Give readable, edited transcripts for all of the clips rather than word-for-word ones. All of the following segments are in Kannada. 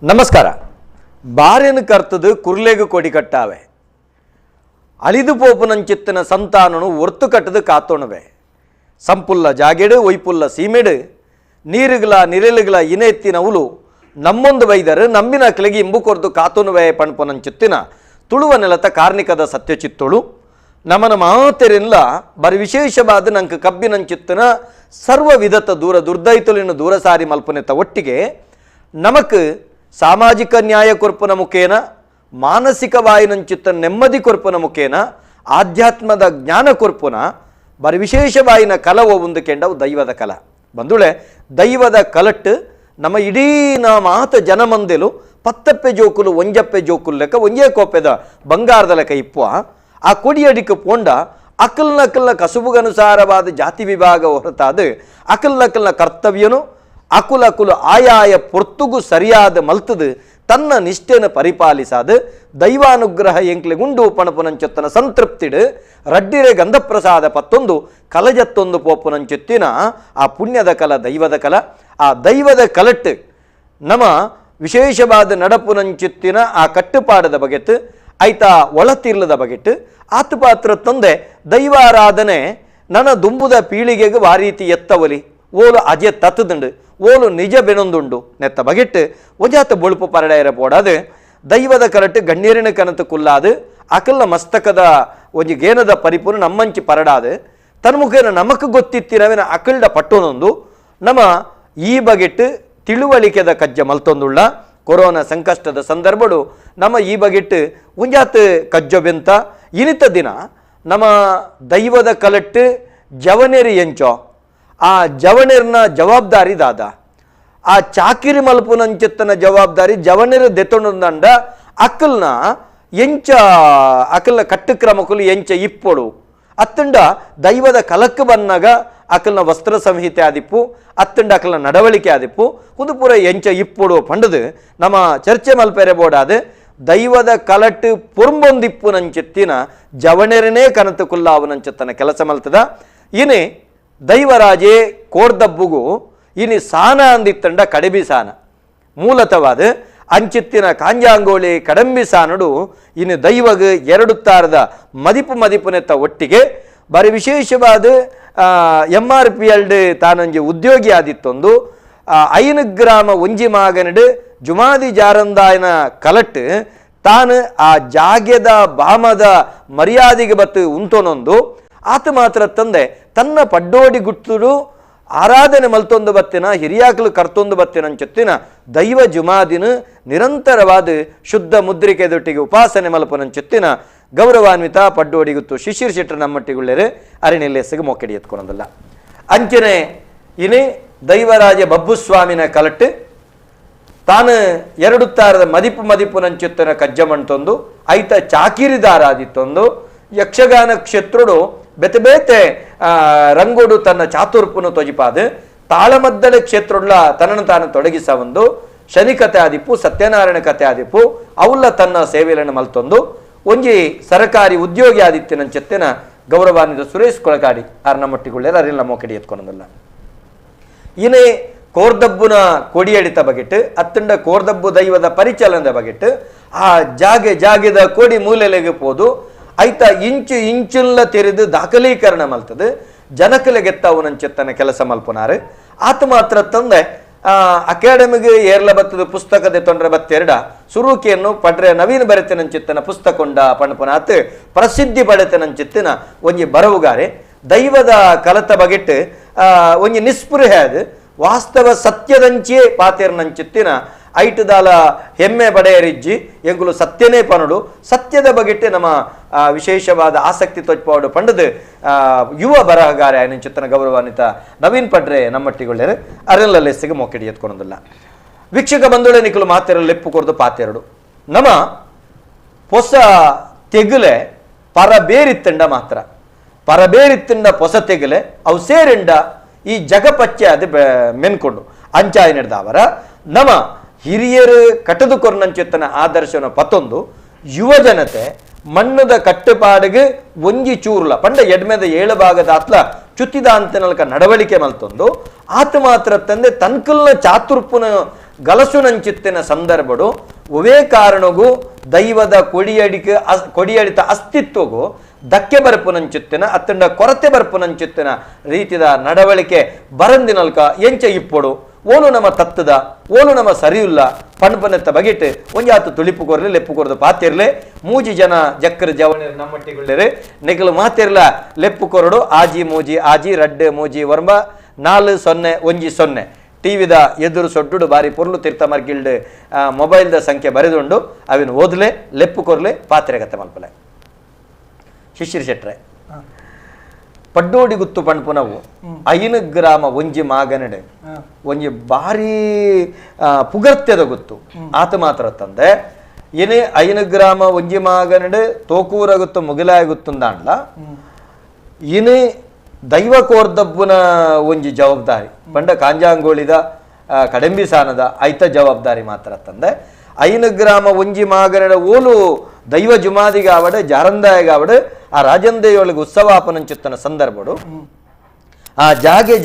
ನಮಸ್ಕಾರ. ಬಾರೆನು ಕರ್ತದು ಕುರ್ಲೆಗು ಕೊಡಿ ಕಟ್ಟಾವೆ, ಅಳಿದು ಪೋಪುನಂಚಿತ್ತಿನ ಸಂತಾನನು ಒರ್ತು ಕಟ್ಟದು ಕಾತೋಣವೆ. ಸಂಪುಲ್ಲ ಜಾಗೆಡು ಒಯ್ಪುಲ್ಲ ಸೀಮೆಡು ನೀರುಗಳ ನಿರಳುಗಳ ಇನೆತ್ತಿನವುಲು ನಮ್ಮೊಂದು ವೈದರು ನಂಬಿನ ಕೆಳಗೆ ಇಂಬು ಕೊರ್ದು ಕಾತೋಣವೆ ಪಣಪನಂಚಿತ್ತಿನ ತುಳುವ ನೆಲತ ಕಾರ್ಣಿಕದ ಸತ್ಯಚಿತ್ತುಳು ನಮನ ಮಾತೆರೆಲ್ಲ ಬರಿ ವಿಶೇಷವಾದ ನಂಗೆ ಕಬ್ಬಿನಂಚಿತ್ತಿನ ಸರ್ವ ವಿಧತ ದೂರ ದುರ್ದೈತುಲಿನ ದೂರ ಸಾರಿ ಮಲ್ಪನೆತ ಒಟ್ಟಿಗೆ ನಮಕ್ ಸಾಮಾಜಿಕ ನ್ಯಾಯ ಕೊರ್ಪನ ಮುಖೇನ ಮಾನಸಿಕವಾಯಿನಂಚಿತ್ತ ನೆಮ್ಮದಿ ಕೊರ್ಪನ ಮುಖೇನ ಆಧ್ಯಾತ್ಮದ ಜ್ಞಾನ ಕೊರ್ಪುನ ಬರಿ ವಿಶೇಷವಾಯಿನ ಕಲವು ಒಂದು ಕೆಂಡವು ದೈವದ ಕಲ ಬಂದುಳೆ ದೈವದ ಕಲಟ್ಟು ನಮ್ಮ ಇಡೀ ಮಾತ ಜನಮಂದೆಲು ಪತ್ತಪ್ಪೆ ಜೋಕುಲು ಒಂಜಪ್ಪೆ ಜೋಕುಲು ಲೆಕ್ಕ ಒಂಜೇ ಕೋಪೆದ ಬಂಗಾರದ ಲೆಕ್ಕ ಇಪ್ಪುವ ಆ ಕೊಡಿಯಡಿಕೆ ಪೋಂಡ ಅಕಲ್ನಕಲ್ನ ಕಸುಬುಗನುಸಾರವಾದ ಜಾತಿ ವಿಭಾಗ ಹೊರತಾದ ಅಕಲ್ನಕಲ್ನ ಕರ್ತವ್ಯನು ಅಕುಲಕುಲು ಆಯಾಯ ಪೊರ್ತುಗು ಸರಿಯಾದ ಮಲ್ತದು ತನ್ನ ನಿಷ್ಠೆನ ಪರಿಪಾಲಿಸಾದ ದೈವಾನುಗ್ರಹ ಎಂಕ್ಲೆಗುಂಡು ಪಣಪುನಂಚೊತ್ತನ ಸಂತೃಪ್ತಿಡು ರಡ್ಡಿರೆ ಗಂಧಪ್ರಸಾದ ಪತ್ತೊಂದು ಕಲಜತ್ತೊಂದು ಪೋಪುನಂಚೊತ್ತಿನ ಆ ಪುಣ್ಯದ ಕಲ ದೈವದ ಕಲ. ಆ ದೈವದ ಕಲಟ್ಟು ನಮ್ಮ ವಿಶೇಷವಾದ ನಡಪುನಂಚಿತ್ತಿನ ಆ ಕಟ್ಟುಪಾಡದ ಬಗೆತ್ತು ಐತ ಒಳತಿರ್ಲದ ಬಗೆಟ್ಟು ಆತುಪಾತ್ರ ತಂದೆ ದೈವಾರಾಧನೆ ನನ್ನ ದುಂಬುದ ಪೀಳಿಗೆಗೆ ವಾರೀತಿ ಎತ್ತವಲಿ ಓಲು ಅಜೆ ತತ್ತದುಂಡು ಓಲು ನಿಜ ಬೆನೊಂದುಂಡು ನೆತ್ತ ಬಗೆಟ್ಟು ಒಂಜಾತ ಬೊಳುಪು ಪರಡಾಯರ ಪೋಡಾದು ದೈವದ ಕರಟ್ಟು ಗಣ್ಯರಿನ ಕನತು ಕುಲ್ಲಾದು ಅಕಲ್ನ ಮಸ್ತಕದ ಒಂಜಿ ಗೇನದ ಪರಿಪೂರ್ಣ ನಮ್ಮಂಚಿ ಪರಡಾದು ತನ್ಮುಖೇನ ನಮಕ್ ಗೊತ್ತಿತ್ತಿರವೇನ ಅಕಲ್ಡ ಪಟ್ಟೊಂದೊಂದು ನಮ್ಮ ಈ ಬಗೆಟ್ಟು ತಿಳುವಳಿಕೆದ ಕಜ್ಜ ಮಲ್ತೊಂದುಳ್ಳ ಕೊರೋನಾ ಸಂಕಷ್ಟದ ಸಂದರ್ಭಡು ನಮ್ಮ ಈ ಬಗೆಟ್ಟು ಒಂಜಾತ್ ಕಜ್ಜ ಬೆಂತ ಇನಿತ ದಿನ ನಮ್ಮ ದೈವದ ಕಲಟ್ಟು ಜವನೇರಿ ಎಂಚೋ ಆ ಜವನೇರ್ನ ಜವಾಬ್ದಾರಿ ದಾದ ಆ ಚಾಕಿರಿ ಮಲ್ಪುನಂಚಿತ್ತನ ಜವಾಬ್ದಾರಿ ಜವನೇರ ದೆತ್ತೊಂದಂಡ ಅಕ್ಕಲ್ನ ಎಂಚ ಅಕಲ್ನ ಕಟ್ಟುಕ್ರಮಕುಲು ಎಂಚ ಇಪ್ಪೊಡು ಅತ್ತಂಡ ದೈವದ ಕಲಕ್ಕೆ ಬನ್ನಾಗ ಅಕಲ್ನ ವಸ್ತ್ರ ಸಂಹಿತೆ ಆದಿಪ್ಪು ಅತ್ತಂಡ ಅಕಲ್ನ ನಡವಳಿಕೆ ಆದಿಪ್ಪು ಕುದುಪುರ ಎಂಚ ಇಪ್ಪೊಡು ಪಂಡದು ನಮ್ಮ ಚರ್ಚೆ ಮಲ್ಪೆರೆ ಬೋಡಾದು ದೈವದ ಕಲಟ್ಟು ಪುರ್ಬೊಂದಿಪ್ಪು ನಂಚಿತ್ತಿನ ಜವಣೆರನೇ ಕನತು ಕುಲ್ಲಾವುನಂಚಿತ್ತನ ಕೆಲಸ ಮಲ್ತದ. ಇನಿ ದೈವರಾಜೆ ಕೋರ್ದಬ್ಬುಗು ಇನಿ ಸಾನ ಅಂದಿತ್ತಂಡ ಕಡಬಿ ಸಾನ ಮೂಲತವಾದ ಅಂಚಿತ್ತಿನ ಕಾಂಜಾಂಗೋಳಿ ಕಡಂಬಿ ಸಾನಡು ಇನ್ನು ದೈವಗ ಎರಡು ತಾರದ ಮದಿಪುನೆತ್ತ ಒಟ್ಟಿಗೆ ಬರಿ ವಿಶೇಷವಾದ MRPLD ತಾನೊಂಜಿ ಉದ್ಯೋಗಿ ಆದಿತ್ತೊಂದು 5 ಗ್ರಾಮ ಒಂಜಿ ಮಾಗನಡು ಜುಮಾದಿ ಜಾರಂದಾಯನ ಕಲಟ್ಟು ತಾನು ಆ ಜಾಗ್ಯದ ಬಾಮದ ಮರ್ಯಾದೆಗೆ ಬತ್ತು ಉಂಟೊನೊಂದು ಆತ ಮಾತ್ರ ತಂದೆ ತನ್ನ ಪಡ್ಡೋಡಿ ಗುಟ್ಟುಡು ಆರಾಧನೆ ಮಲ್ತೊಂದು ಬತ್ತಿನ ಹಿರಿಯಾಕಲು ಕರ್ತೊಂದು ಬತ್ತಿನ ಅಂಚೊತ್ತಿನ ದೈವ ಜುಮಾದಿನ ನಿರಂತರವಾದ ಶುದ್ಧ ಮುದ್ರಿಕೆದೊಟ್ಟಿಗೆ ಉಪಾಸನೆ ಮಲ್ಪನಂಚೊತ್ತಿನ ಗೌರವಾನ್ವಿತ ಪಡ್ಡೋಡಿ ಗುತ್ತು ಶಿಶಿರ್ ಶೆಟ್ಟರ್ ನಮ್ಮಟ್ಟಿಗುಳ್ಳೇರೆ ಅರಿನೆಲ್ಲೆಸಗೆ ಮೊಕ್ಕಡಿ ಎತ್ಕೊಳೋದಲ್ಲ ಅಂಚನೆ ಇನಿ ದೈವರಾಜ ಬಬ್ಬುಸ್ವಾಮಿನ ಕಲಟ್ಟು ತಾನು 2 ತಾರದ ಮದಿಪುನಂಚಿತ್ತನ ಕಜ್ಜ ಮಣ್ತೊಂದು ಐತ ಚಾಕಿರಿದಾರ ಆದಿತ್ತೊಂದು ಯಕ್ಷಗಾನ ಕ್ಷೇತ್ರಡು ಬೆತೆ ಬೇತೆ ರಂಗೋಡು ತನ್ನ ಚಾತುರ್ಪುನು ತೊಜಿಪಾದು ತಾಳಮದ್ದಳ ಕ್ಷೇತ್ರಡ್ಲ ತನ್ನನ್ನು ತಾನು ತೊಡಗಿಸ ಒಂದು ಶನಿ ಕತೆ ಆದಿಪ್ಪು ಸತ್ಯನಾರಾಯಣ ಕತೆ ಆದಿಪ್ಪು ಅವಲ್ಲ ತನ್ನ ಸೇವೆಯನ್ನು ಮಲ್ತೊಂದು ಒಂಜಿ ಸರಕಾರಿ ಉದ್ಯೋಗಿ ಆದಿತ್ಯನಂಚೆತ್ತಿನ ಗೌರವಾನ್ವಿತ ಸುರೇಶ್ ಕೊಳಕಾಡಿ ಆರ್ನಮಟ್ಟಿಗುಳ್ಳೇರ ಅರಿಲ್ಲ ಮೋಕಡಿ ಎತ್ಕೊಳೋದಲ್ಲ. ಇನೇ ಕೋರ್ದಬ್ಬುನ ಕೊಡಿಯಡಿತ ಬಗೆಟ್ಟು ಅತ್ತಂಡ ಕೋರ್ದಬ್ಬು ದೈವದ ಪರಿಚಲನದ ಬಗೆಟ್ಟು ಆ ಜಾಗೆದ ಕೋಡಿ ಮೂಲೆಲೆಗೆ ಹೋದು ಐತ ಇಂಚುಲ್ಲ ತೆರೆದು ದಾಖಲೀಕರಣ ಮಲ್ತದು ಜನಕಲೆಗೆತ್ತವನಂಚೆತ್ತನ ಕೆಲಸ ಮಲ್ಪುನಾರು ಆತ ಮಾತ್ರ ತಂದೆ ಅಕಾಡೆಮಿಗೆ ಏರ್ಲ ಬತ್ತದ ಪುಸ್ತಕದ ತೊಂದ್ರೆ ಬತ್ತೆರಡ ಸುರೂಕಿಯನ್ನು ಪಡ್ರೆ ನವೀನ ಬರೆತನಂಚಿತ್ತನ ಪುಸ್ತಕೊಂಡ ಪಣಪನಾತ್ ಪ್ರಸಿದ್ಧಿ ಪಡೆತನಂಚಿತ್ತಿನ ಒಂಜಿ ಬರವುಗಾರೆ ದೈವದ ಕಲತ ಬಗೆಟ್ಟು ಒಂಜಿ ನಿಸ್ಪೃಹೆ ಅದು ವಾಸ್ತವ ಸತ್ಯದಂಚಿಯೇ ಪಾತೆರ್ನಂಚಿತ್ತಿನ ಐಟದಾಲ ಹೆಮ್ಮೆ ಬಡೆಯರಿಜ್ಜಿ ಎಂಗುಲು ಸತ್ಯನೇ ಪನಡು ಸತ್ಯದ ಬಗೆಟ್ಟೆ ನಮ್ಮ ವಿಶೇಷವಾದ ಆಸಕ್ತಿ ತೊಚ್ಪಾಡು ಪಂಡದು ಯುವ ಬರಹಗಾರ ಚಿತ್ತನ ಗೌರವಾನ್ವಿತ ನವೀನ್ ಪಡ್ರೆ ನಮ್ಮಟ್ಟಿಗೊಳ್ಳೇರು ಅರೆಲ್ಲಲೆಸ್ಸಿಗೆ ಮೊಕ್ಕಡಿ ಎತ್ಕೊಳೋದಿಲ್ಲ. ವೀಕ್ಷಕ ಬಂಧುಳೆ ನಿಖಲು ಮಾತೆರಲು ಲೆಪ್ಪು ಕೊರದು ಪಾತೆರಡು ನಮ್ಮ ಹೊಸ ತೆಗುಲೆ ಪರಬೇರಿತ್ತಂಡ ಮಾತ್ರ ಪರಬೇರಿತ್ತಂಡ ಹೊಸ ತೆಗುಲೆ ಅವು ಸೇರೆಂಡ ಈ ಜಗಪಚ್ಚೆ ಅದು ಮೆನ್ಕೊಂಡು ಅಂಚಾಯಿ ನಡೆದವರ ನಮ್ಮ ಹಿರಿಯರು ಕಟ್ಟದು ಕೊರ್ನಂಚೆತ್ತನ ಆದರ್ಶನ ಪತ್ತೊಂದು ಯುವ ಜನತೆ ಮಣ್ಣದ ಕಟ್ಟುಪಾಡಿಗೆ ಒಂಜಿ ಚೂರ್ಲ ಪಂಡ ಎಡ್ಮೆದ 7 ಭಾಗದ ಅತ್ಲ ಚುತ್ತಿದ ಅಂತನಲ್ಕ ನಡವಳಿಕೆ ಮಲ್ತೊಂದು ಆತ ಮಾತ್ರ ತಂದೆ ತನ್ಕಲ್ನ ಚಾತುರ್ಪುನ ಗಲಸುನಂಚಿತ್ತಿನ ಸಂದರ್ಭಡು ಒವೇ ಕಾರಣಗೂ ದೈವದ ಕೊಡಿಯಡಿತ ಅಸ್ತಿತ್ವಗೂ ಧಕ್ಕೆ ಬರ್ಪುನಂಚಿತ್ತಿನ ಅತ್ತಂಡ ಕೊರತೆ ಬರ್ಪುನಂಚಿತ್ತಿನ ರೀತಿದ ನಡವಳಿಕೆ ಬರಂದಿನಲ್ಕ ಎಂಚ ಇಪ್ಪೊಡು ಓಲು ನಮ್ಮ ತತ್ತದ ಓಲು ನಮ್ಮ ಸರಿಯಿಲ್ಲ ಪಣ್ಪನೆತ್ತ ಬಗೆಟ್ ಒಂಜಾತು ತುಳಿಪು ಕೊರ್ಲೆ ಲೆಪ್ಪು ಕೊರದು ಪಾತಿರ್ಲೆ ಮೂಜಿ ಜನ ಜಕ್ಕರ್ ಜವಣಿರ್ ನಮ್ಮಟ್ಟಿಗೊಳ್ಳೆರೆ ನೆಗಲು ಮಾತಿರ್ಲ ಲೆಪ್ಪು ಕೊರಡು ಆಜಿ ಮೂಜಿ ಆಜಿ ರಡ್ಡೆ ಮೂಜಿ ವರ್ಮ 4010 ಟಿವಿದ ಎದುರು ಸೊಡ್ಡು ಬಾರಿ ಪೊರ್ಲು ತೀರ್ಥ ಮರ್ಗಿಲ್ಡ್ ಮೊಬೈಲ್ದ ಸಂಖ್ಯೆ ಬರೆದುಂಡು ಅವಿನ ಓದ್ಲೆ ಲೆಪ್ಪು ಕೊರ್ಲೆ ಪಾತ್ರೆಗತ್ತೆ ಮಲ್ಪಲೆ ಶಿಶಿರ್ ಶೆಟ್ರೆ ಪಡ್ಡೋಡಿ ಗುತ್ತು ಪಣ್ಪುನವು 5 ಗ್ರಾಮ ಒಂಜಿ ಮಾಗನಡೆ ಒಂಜಿ ಬಾರಿ ಪುಗರ್ತ್ಯದ ಗುತ್ತು ಆತ ಮಾತ್ರ ತಂದೆ ಏನೇ 5 ಗ್ರಾಮ ಒಂಜಿ ಮಾಗನಡೆ ತೋಕೂರ ಗುತ್ತು ಮುಗಿಲಾಯ ಗುತ್ತುಂದಾಂಡ್ಲ ಏನೇ ದೈವ ಕೋರ್ದಬ್ಬುನ ಒಂಜಿ ಜವಾಬ್ದಾರಿ ಪಂಡ ಕಾಂಜಾಂಗೋಳಿದ ಕಡೆಂಬಿ ಸಾನದ ಐತ ಜವಾಬ್ದಾರಿ ಮಾತ್ರ ತಂದೆ 5 ಗ್ರಾಮ ಒಂಜಿ ಮಾಗನಡೆ ಓಲು ದೈವ ಜುಮಾದಿಗೆ ಆವಡೆ ಜಾರಂದಾಯಗ ಆವಡೆ ಆ ರಾಜಂದೇಯೊಳಗೆ ಉತ್ಸವಾಪನಂಚಿತ್ತನ ಸಂದರ್ಭಡು ಆ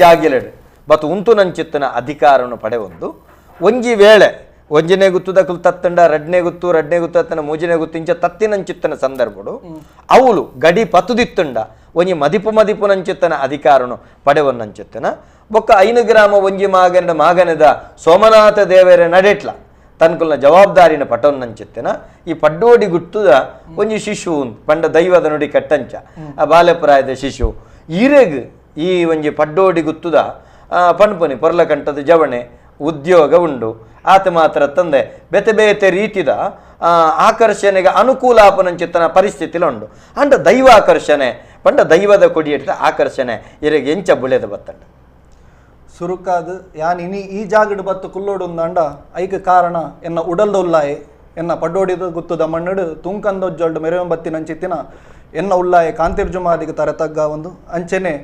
ಜಾಗೆಲೆಡು ಬತ್ತು ಉಂತು ನಂಚಿತ್ತನ ಅಧಿಕಾರವನ್ನು ಪಡೆವೊಂದು ಒಂಜಿ ವೇಳೆ ಒಂಜನೇ ಗುತ್ತುದ ಕುಲ್ ತತ್ತಂಡ ರಡ್ನೇ ಗುತ್ತು ಅತ್ತನ ಮೂಜನೇ ಗುತ್ತು ಇಂಚ ತತ್ತಿನಂಚಿತ್ತನ ಸಂದರ್ಭಡು ಅವಳು ಗಡಿ ಪತುದಿತ್ತಂಡ ಒಂಜಿ ಮದಿಪು ನಂಚಿತ್ತನ ಅಧಿಕಾರನು ಪಡೆವನ್ನಂಚಿತ್ತನ ಬೊಕ್ಕ 5 ಗ್ರಾಮ ಒಂಜಿ ಮಾಗನದ ಸೋಮನಾಥ ದೇವರ ನಡೆಟ್ಲ ತನ್ಕುಲ್ನ ಜವಾಬ್ದಾರಿನ ಪಟವನ್ನಂಚಿತ್ತಿನ ಈ ಪಡ್ಡೋಡಿ ಗುಟ್ಟುದ ಒಂಜಿ ಶಿಶು ಪಂಡ ದೈವದ ನುಡಿ ಕಟ್ಟಂಚ ಆ ಬಾಲ್ಯಪ್ರಾಯದ ಶಿಶು ಈರೆಗ್ ಈ ಒಂಜಿ ಪಡ್ಡೋಡಿ ಗುತ್ತುದ ಪಣ್ಪುನಿ ಪೊರ್ಲ ಕಂಠದ ಜವಣೆ ಉದ್ಯೋಗ ಉಂಡು ಆತ ಮಾತ್ರ ತಂದೆ ಬೇತೆ ಬೇತೆ ರೀತಿದ ಆಕರ್ಷಣೆಗೆ ಅನುಕೂಲಾಪನಂಚಿತ್ತನ ಪರಿಸ್ಥಿತಿಲ ಉಂಡು ಅಂಡ ದೈವ ಆಕರ್ಷಣೆ ಪಂಡ ದೈವದ ಕೊಡಿಯಿಟ್ಟ ಆಕರ್ಷಣೆ ಇರೆಗೆ ಎಂಚ ಬುಳೆದ ಬತ್ತಂಡ ಸುರುಕಾದು ಯಾನ್ ಇನಿ ಈ ಜಾಗಡ್ ಬತ್ತು ಕುಲ್ಲೋಡು ಅಂಡ ಐಕ ಕಾರಣ ಎನ್ನ ಉಡಲ್ದೊಲ್ಲಾಯೆ ಎನ್ನ ಪಡ್ಡೋಡಿದ ಗುತ್ತುದ ಮಣ್ಣಡು ತುಂಕಂದೊಜ್ಜೊಲ್ಡು ಮೆರವೆ ಬತ್ತಿನಂಚಿತ್ತಿನ ಎನ್ನ ಉಲ್ಲಾಯೆ ಕಾಂತಿರ್ಜುಮಾದಿಗೆ ತರತಗ್ಗ ಒಂದು ಅಂಚೆನೆ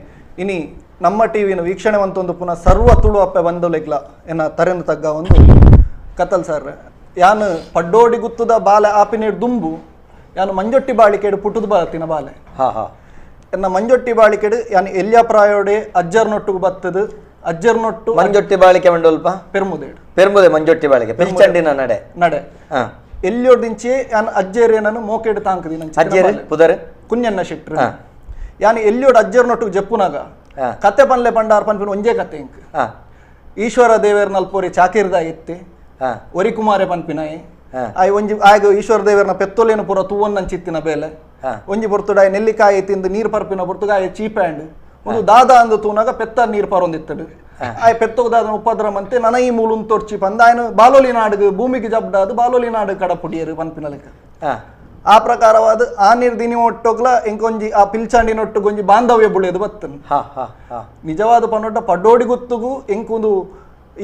ಇನಿ ನಮ್ಮ ಟಿವಿನ ವೀಕ್ಷಣೆವಂತೊಂದು ಪುನಃ ಸರ್ವ ತುಳು ಅಪ್ಪೆ ಬಂದೊಲೆಗ್ಲ ಎನ್ನ ತರೆಂದು ತಗ್ಗ ಒಂದು ಕತ್ತಲ್ ಸರ್ ಯಾನ್ ಪಡ್ಡೋಡಿ ಗುತ್ತುದ ಬಾಲೆ ಆಪಿನೇಡು ದುಂಬು ಯಾನು ಮಂಜೊಟ್ಟಿ ಬಾಳಿಕೆಡು ಪುಟುದು ಬಾತಿನ ಬಾಲೆ ಎನ್ನ ಮಂಜೊಟ್ಟಿ ಬಾಳಿಕೆಡು ಯಾನ್ ಎಲ್ಯ ಪ್ರಾಯೋಡೆ ಅಜ್ಜರ್ನೊಟ್ಟಿಗೆ ಬತ್ತದು ಅಜ್ಜರ್ನೊಟ್ಟು ಮಂಜೊಟ್ಟಿ ಬಾಳಿಕೆ ಮಂಡೋಲ್ಪ ಪೆರ್ಮುದೆ ಮಂಜೊಟ್ಟಿ ಬಾಳಿಕೆ ಪೆಂಚಂಡಿನ ನಡೆ ಎಲ್ಲಿಯೋದಿಂಚೆ ಯಾನ್ ಅಜ್ಜೇರೇನನು ಮೋಕೆಡು ತಾಂಕದಿ ಅಜ್ಜೇರೆ ಪುದರೆ ಕುഞ്ഞನ್ನ ಶೆಟ್ರು ಯಾನ್ ಎಲ್ಲಿಯೋಡ್ ಅಜ್ಜರ್ನೊಟ್ಟಿಗೆ ಜಪ್ಪುನಾಗ ಕತೆ ಪನ್ಲೆ ಪಂಡಾರ್ ಪನ್ಪಿನ ಒಂಜೇ ಕತೆ ಇಂಕ್ ಈಶ್ವರ ದೇವೇರ್ ನಲ್ಪೋರಿ ಚಾಕಿರ್ದ ಎತ್ತೆ ಒರಿ ಕುಮಾರೆ ಪನ್ಪಿನಾಯಿ ಆಯ್ ಒಂಜಿ ಆಗ ಈಶ್ವರ ದೇವರನ ಪೆತ್ತೊಲೇನು ಪುರ ತೂವನ್ನಂಚಿತ್ತಿನ ಬೇಲೆ ಒಂಜಿ ಬೊರ್ತುಡಾಯ್ ನೆಲ್ಲಿಕಾಯಿ ತಿಂದು ನೀರು ಪರ್ಪಿನ ಬೊರ್ತುಗಾಯ ಚೀಪ್ಯಾಂಡ್ ಒಂದು ದಾದ ಅಂದು ತೂನಾಗ ಪೆತ್ತ ನೀರು ಪರೊಂದಿತ್ತಡು ಆಯ್ ಪೆತ್ತೋಗ ದಾದ ಉಪದ್ರಮಂತೆ ನನ ಈ ಮೂಲನ್ ತೋರ್ಚಿ ಪಂದ ಆಯ್ನ ಬಾಲೋಲಿ ನಾಡುಗು ಭೂಮಿಗೆ ಜಬ್ಡಾದು ಬಾಲೋಲಿ ನಾಡು ಕಡಪುಡಿಯರು ಪನ್ಪಿನ ಲೆಕ್ಕ ಆ ಪ್ರಕಾರವಾದ ಆ ನೀರು ದಿನಿ ಒಟ್ಟೋಗ್ಲ ಎಂಕೊಂಜಿ ಆ ಪಿಲ್ಚಾಂಡಿನೊಟ್ಟು ಗೊಂಜಿ ಬಾಂಧವ್ಯ ಬುಳಿಯೋದು ಬತ್ತನು ನಿಜವಾದ ಪನ್ನೊಟ್ಟ ಪಡ್ಡೋಡಿ ಗುತ್ತುಗು ಎಂಕೊಂದು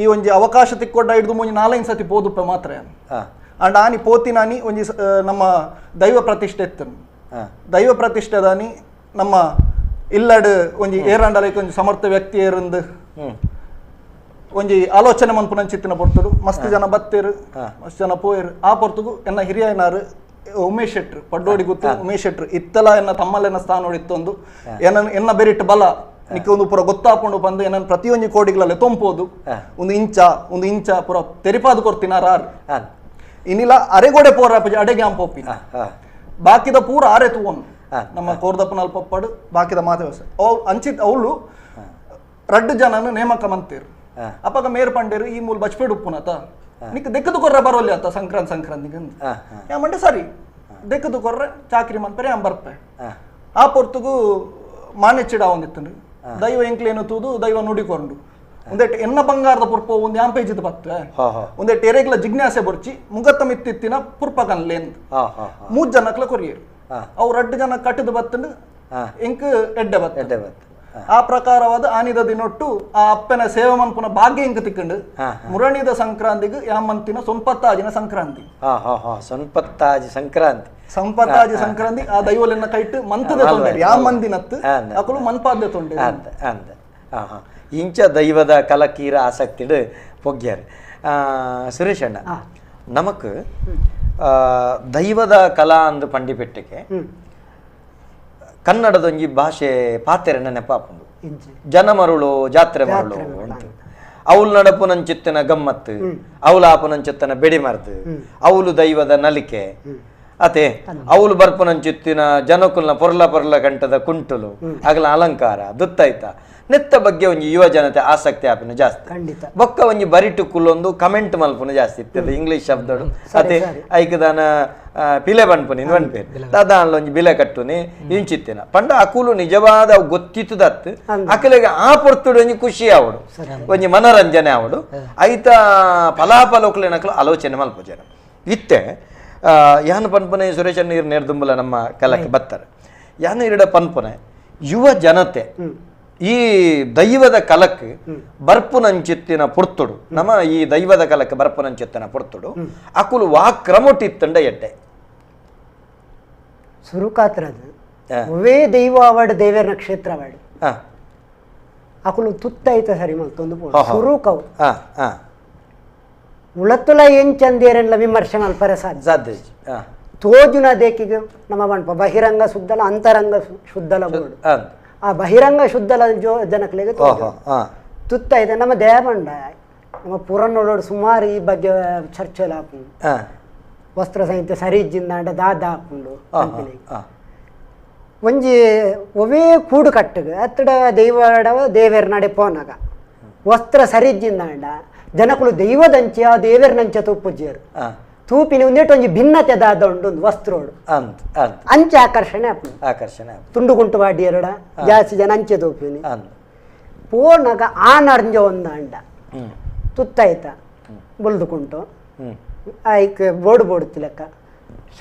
ಈ ಒಂಜಿ ಅವಕಾಶ ತಿಕ್ಕೊಡ್ಡ ಹಿಡಿದು ಮುಂಜಿ 4 ಸತಿ ಪೋದುಪ್ಪ ಮಾತ್ರ ಅಂಡ್ ಆನಿ ಪೋತಿನಾನಿ ಒಂಜಿ ನಮ್ಮ ದೈವ ಪ್ರತಿಷ್ಠೆ ಎತ್ತನು ದೈವ ಪ್ರತಿಷ್ಠೆದಾನಿ ನಮ್ಮ ಇಲ್ಲಡ್ ಒಂಜಿ ಏರಂಡಲೈಕ್ ಒಂಜಿ ಸಮರ್ಥ ವ್ಯಕ್ತಿ ಏರಂದು ಒಂಜಿ ಆಲೋಚನೆ ಮನ್ಪುನಂಚಿತ್ತಿನ ಪೊರ್ತುಡು ಮಸ್ತ್ ಜನ ಬತ್ತೇರು ಮಸ್ತ್ ಜನ ಪೋಯರು ಆ ಪೊರ್ತುಗು ಎನ್ನ ಹಿರಿಯನಾರು ಉಮೇಶ್ ಶೆಟ್ರು ಪಡ್ಡೋಡಿ ಗುತ್ತು ಉಮೇಶ್ ಶೆಟ್ರು ಇತ್ತಲ ಎನ್ನ ತಮ್ಮಲೆನ್ನ ಸ್ಥಾನ ಹೊಡಿತ್ತೊಂದು ಎನ್ನ ಬೆರಿಟ್ ಬಲ ನಿಕ್ಕೊಂದು ಪುರ ಗೊತ್ತಾಪುಂಡು ಬಂದು ಏನನ್ನು ಪ್ರತಿಯೊಂದು ಕೋಡಿಗಳಲ್ಲಿ ತೊಂಪೋದು ಒಂದು ಇಂಚ ಪುರ ತೆರಿಪಾದು ಕೊರ್ತಿನಾರ ಇನ್ನಿಲ್ಲ ಅರೆಗೋಡೆ ಪೋರ ಅಡೆಗೆ ಅಂಪೊಪ್ಪಿ ಬಾಕಿದ ಪೂರ ಆರೆ ತೂವನು ನಮ್ಮ ಕೋರ್ದಪ್ಪನ ಪಪ್ಪಡು ಬಾಕಿದ ಮಾತೆ ಅಂಚಿತ್ ಅವಳು ರಡ್ಡು ಜನನು ನೇಮಕ ಮಂತೀರು ಅಪ್ಪಾಗ ಮೇರ್ ಪಂಡೇರು ಈ ಮೂಲ ಬಚ್ಪೇಡು ಉಪ್ಪುನತ ನಿಕ್ ದೆಕ್ಕದು ಕೊರ್ರೆ ಬರೋಲಿ ಆತ ಸಂಕ್ರಾಂತಿಗೆ ಮಂಡೆ ಸರಿ ದೆಕ್ಕದು ಕೊರ್ರೆ ಚಾಕ್ರಿ ಮನ್ಪರೆ ಬರ್ಪೆ ಆ ಪೊರ್ತುಗು ಮಾನೆಚ್ಚಿಡ ಒಂದಿತ್ತು ದೈವ ಎಂಕ್ಲೇನು ತೂದು ದೈವ ನುಡಿಕೊಂಡು ಒಂದೇಟ್ ಎನ್ನ ಬಂಗಾರದ ಪುರ್ಪ ಒಂದು ಯಾಂಪೇಜಿದ ಬತ್ತೆ ಒಂದೇಟ್ ಎರೆಗ್ಲ ಜಿಜ್ಞಾಸೆ ಬರ್ಚಿ ಮುಗತ್ತ ಮಿತ್ತಿತ್ತಿನ ಪುರ್ಪ ಕನ್ಲೇನ್ 3 ಜನಕ್ಲ ಕೊರಿಯರು ಅವು 2 ಜನ ಕಟ್ಟಿದ ಬತ್ತಂಡು ಎಂಕ್ ಎಡ್ಡೆ ಬತ್ತೆ ಆ ಪ್ರಕಾರವಾದ ಆನಿದ ದಿನೊಟ್ಟು ಆ ಅಪ್ಪನ ಸೇವೆ ಮನ್ಪುನ ಭಾಗ್ಯ ಇಂಕ ತಿಕ್ಕಂಡು ಮುರಣಿದ ಸಂಕ್ರಾಂತಿಗೆ ಯಾಮಂತಿನ ಸೊಂಪತ್ತಾಜಿನ ಸಂಕ್ರಾಂತಿ ಸಂಪತ್ತಾಜಿ ಸಂಕ್ರಾಂತಿ ಆ ದೈವಲೆನ್ನ ಕೈಟ್ ಮಂತದ ತೊಂಡೆ ಯಾ ಮಂದಿನತ್ತು ಅಕಲು ಮನ್ಪಾದ್ಯ ತೊಂಡೆ ಇಂಚ ದೈವದ ಕಲಕೀರ ಆಸಕ್ತಿಡು ಪೊಗ್ಗ್ಯಾರು ಸುರೇಶ್ ಅಣ್ಣ ನಮಕ್ ದೈವದ ಕಲಾ ಅಂದು ಪಂಡಿಪೆಟ್ಟಿಗೆ ಕನ್ನಡದೊಂಜಿ ಭಾಷೆ ಪಾತೆರನ್ನ ನೆಪಾಪುಂಡು ಜನ ಮರುಳು ಜಾತ್ರೆ ಮರುಳು ಅಂತ ಅವಳು ನಡಪುನಂಚಿತ್ತಿನ ಗಮ್ಮತ್ತು ಅವಳು ಆಪುನಂಚಿತ್ತನ ಬೆಡಿ ಮರ್ದು ಅವಳು ದೈವದ ನಲಿಕೆ ಅತೆ ಅವಳು ಬರ್ಪುನಂಚಿತ್ತಿನ ಜನಕುಲ್ನ ಪೊರ್ಲ ಪೊರ್ಲ ಕಂಠದ ಕುಂಟುಲು ಆಗಲ ಅಲಂಕಾರ ದುತ್ತಾಯ್ತ ನೆತ್ತ ಬಗ್ಗೆ ಒಂಜಿ ಯುವ ಜನತೆ ಆಸಕ್ತಿ ಆಪಿನ ಜಾಸ್ತಿ ಬೊಕ್ಕ ಒಂಜಿ ಬರಿಟು ಕುಲ್ಲೊಂದು ಕಮೆಂಟ್ ಮಲ್ಪುನ ಜಾಸ್ತಿ ಇರ್ತದೆ ಇಂಗ್ಲಿಷ್ ಶಬ್ದಗಳು ಅತೆ ಐಕದಾನ ಪಿಲೆ ಬನ್ಪುನಿ ಬನ್ಪೇರು ದಾದಾನ್ಲ ಒಂಜಿ ಬಿಲೆ ಕಟ್ಟುನಿ ಇಂಚಿತ್ತಿನ ಪಂಡ ಅಕುಲು ನಿಜವಾದ ಅವು ಗೊತ್ತಿತ್ತು ದತ್ ಅಕಲೆಗೆ ಆ ಪೊರ್ತುಡು ಒಂಜಿ ಖುಷಿ ಆವಡು ಒಂಜಿ ಮನರಂಜನೆ ಆವಡು ಐತ ಫಲಾಫಲೋಕ್ಲೇನಕಲು ಆಲೋಚನೆ ಮಲ್ಪಜನ ಇತ್ತೆ ಯಾನು ಪನ್ಪನೆ ಸುರೇಶ ನೀರು ನೇರ್ದುಂಬಲ ನಮ್ಮ ಕಲಕ್ಕೆ ಬತ್ತಾರೆ ಯಾನು ಇರಡ ಪನ್ಪನೆ ಯುವ ಜನತೆ ಈ ದೈವದ ಕಲಕ್ಕೆ ಬರ್ಪುನಂಚಿತ್ತಿನ ಪುರ್ತುಡು ನಮ್ಮ ಈ ದೈವದ ಕಲಕ್ಕೆ ಬರ್ಪುನಂಚಿತ್ತಿನ ಪುರ್ತುಡು ಅಕುಲು ವಾಕ್ರಮೊಟ್ಟಿತ್ತಂಡ ಎಡ್ಡೆ ಸುರುಕಾತ್ರದು ಒವೇ ದೈವ ಅವಾರ್ಡ್ ದೇವರ ನಕ್ಷತ್ರ ಅವಾರ್ಡ್ ಅಕುಲು ತುತ್ತಾಯ್ತ ಸರಿ ಮಲ್ತೊಂದು ಸುರುಕವು ಉಳತುಲ ಏನ್ ಚಂದೇರನ್ಲ ವಿಮರ್ಶೆ ಮಲ್ಪರೆ ಸಾಧ್ಯ ತೋಜುನ ದೇಕಿಗೆ ನಮ್ಮ ಬಣ್ಪ ಬಹಿರಂಗ ಶುದ್ಧಲ ಅಂತರಂಗ ಶುದ್ಧಲ ಬೋರ್ಡು ಆ ಬಹಿರಂಗ ಶುದ್ಧಲ ಜನಕ್ಲೆಗೆ ತುತ್ತಾಯ್ತ ನಮ್ಮ ದೇವಂಡ ನಮ್ಮ ಪುರನ್ನೋಡು ಸುಮಾರು ಈ ಬಗ್ಗೆ ಚರ್ಚೆಲ್ಲ ಹಾಕೊಂಡು ವಸ್ತ್ರ ಸಂಹಿತೆ ಸರಿ ಇಜ್ಜಿಂದಾಂಡ ದಾದ ಹಾಕೊಂಡು ಒಂಜಿ ಒವೇ ಕೂಡು ಕಟ್ಟಗ ಅತ್ತಡ ದೈವಡವ ದೇವೇರ್ ನಡೆ ಪೋನಾಗ ವಸ್ತ್ರ ಸರಿ ಇಜ್ಜಿಂದಾಂಡ ಜನಕುಲು ದೈವದಂಚೆ ಆ ದೇವೇರ್ನಂಚ ತೂಪುಜ್ಜೇರು ತೂಪಿನ ಒಂದೇಟು ಒಂಜಿ ಭಿನ್ನತೆ ದಾದ ಉಂಡು ಒಂದು ವಸ್ತ್ರೋಡು ಅಂಚೆ ಆಕರ್ಷಣೆ ತುಂಡು ಗುಂಟು ಬಾಡಿ ಎರಡ ಜಾಸ್ತಿ ಜನ ಅಂಚೆ ತೂಪಿನಿ ಪೋನಾಗ ಆ ನರ್ಂಜ ಒಂದಾಂಡ ತುತ್ತಾಯ್ತ ಬುಲ್ದುಕುಂಟು ಆಯ್ಕೆ ಬೋಡು ಲೆಕ್ಕ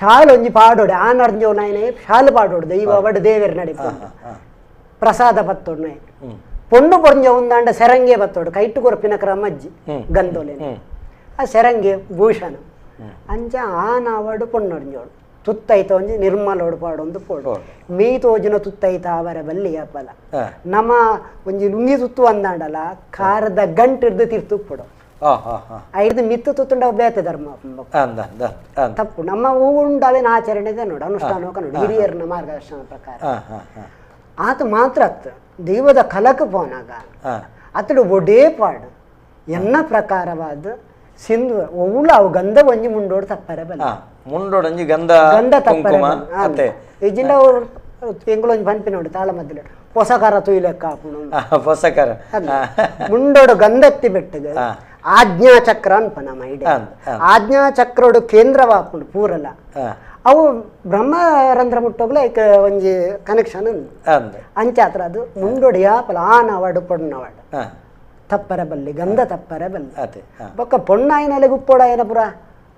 ಶಾಲು ಒಂಜಿ ಪಾಡೋಡೆ ಆ ನರ್ಂಜ ನಾಯನೆ ಶಾಲು ಪಾಡೋಡು ದೈವ ಬಡ್ ದೇವೇರ್ ನಡೆ ಪ್ರಸಾದ ಪತ್ತೋಡು ನಾಯ್ ಪೊಣ್ಣು ಪೊರ್ಂಜ ಒಂದಾಂಡ ಸೆರಂಗೆ ಬತ್ತೋಡು ಕೈಟು ಕೊರಪಿನ ಕ್ರಮಜ್ಜಿ ಗಂಧೋಲೆ ಆ ಸೆರಂಗೆ ಭೂಷಣ ಅಂಚ ಆನ ಅವಡು ಪೊಣ್ಣೊಡ್ಜೋಡು ತುತ್ತೈತ ಒಂಜಿ ನಿರ್ಮಲೋಡು ಪಾಡೊಂದು ಪೋಡು ಮೀ ತೋಜಿನ ತುತ್ತೈತ ಅವರ ಬಲ್ಲಿ ಅಪ್ಪಲ ನಮ್ಮ ಒಂಜಿ ಲುಂಗಿ ತುತ್ತು ಅಂದಾಂಡಲ ಕಾರದ ಗಂಟಿರ್ದು ತಿರ್ತು ಪೊಡು ಐದು ಮಿತ್ತು ತುತ್ತುಂಡ ಬೇತೆ ಧರ್ಮ ತಪ್ಪು ನಮ್ಮ ಉಂಡವೇನ ಆಚರಣೆ ನೋಡು ಅನುಷ್ಠಾನ ನೋಡು ಹಿರಿಯರನ ಮಾರ್ಗದರ್ಶನ ಪ್ರಕಾರ ಆತ ಮಾತ್ರ ದೈವದ ಕಲಕ ಪೋನಾಗ ಅತಡು ಒಡೇ ಪಾಡು ಎನ್ನ ಪ್ರಕಾರವಾದ ಸಿಂಧು ಒವ್ವುಳ ಅವು ಗಂಧ ಒಂಜಿ ಮುಂಡೋಡು ತಪ್ಪರೆ ಬಲ್ಲ ಮುಂಡೋಡಂಜಿ ಗಂಧ ಗಂಧ ತಪ್ಪರೆ ಇಜಿಂಡ ಎಂಗಳೊಂಜಿ ಪಂಪಿನೋಡು ತಾಳ ಮಧ್ಯೆ ಪೊಸಕಾರ ತುಯ್ಲೆಕ್ಕ ಪೊಸಕಾರ ಮುಂಡೋಡು ಗಂಧತ್ತಿ ಬೆಟ್ಟಗ ಆಜ್ಞಾಚಕ್ರ ಅನ್ಪ ನಮ್ಮ ಇಡೀ ಆಜ್ಞಾಚಕ್ರೋಡು ಕೇಂದ್ರವಾಪುಂಡು ಪೂರಲ ಅವು ಬ್ರಹ್ಮರಂಧ್ರ ಮುಟ್ಟೋಗ್ಲ ಈಗ ಒಂಜಿ ಕನೆಕ್ಷನ್ ಅಂಚಾತ್ರ ಅದು ಮುಂಡೋಡು ಯಾಪಲ ಆನ ಅವಾರ್ಡು ಪೊಣ್ಣವಾರ್ಡು ತಪ್ಪರೆ ಬಲ್ಲಿ ಗಂಧ ತಪ್ಪರೆ ಬಲ್ಲಿ ಬೊಕ್ಕ ಪೊಣ್ಣಾಯಿನಲ್ಲಿ ಉಪ್ಪೋಡಾಯನ ಪುರ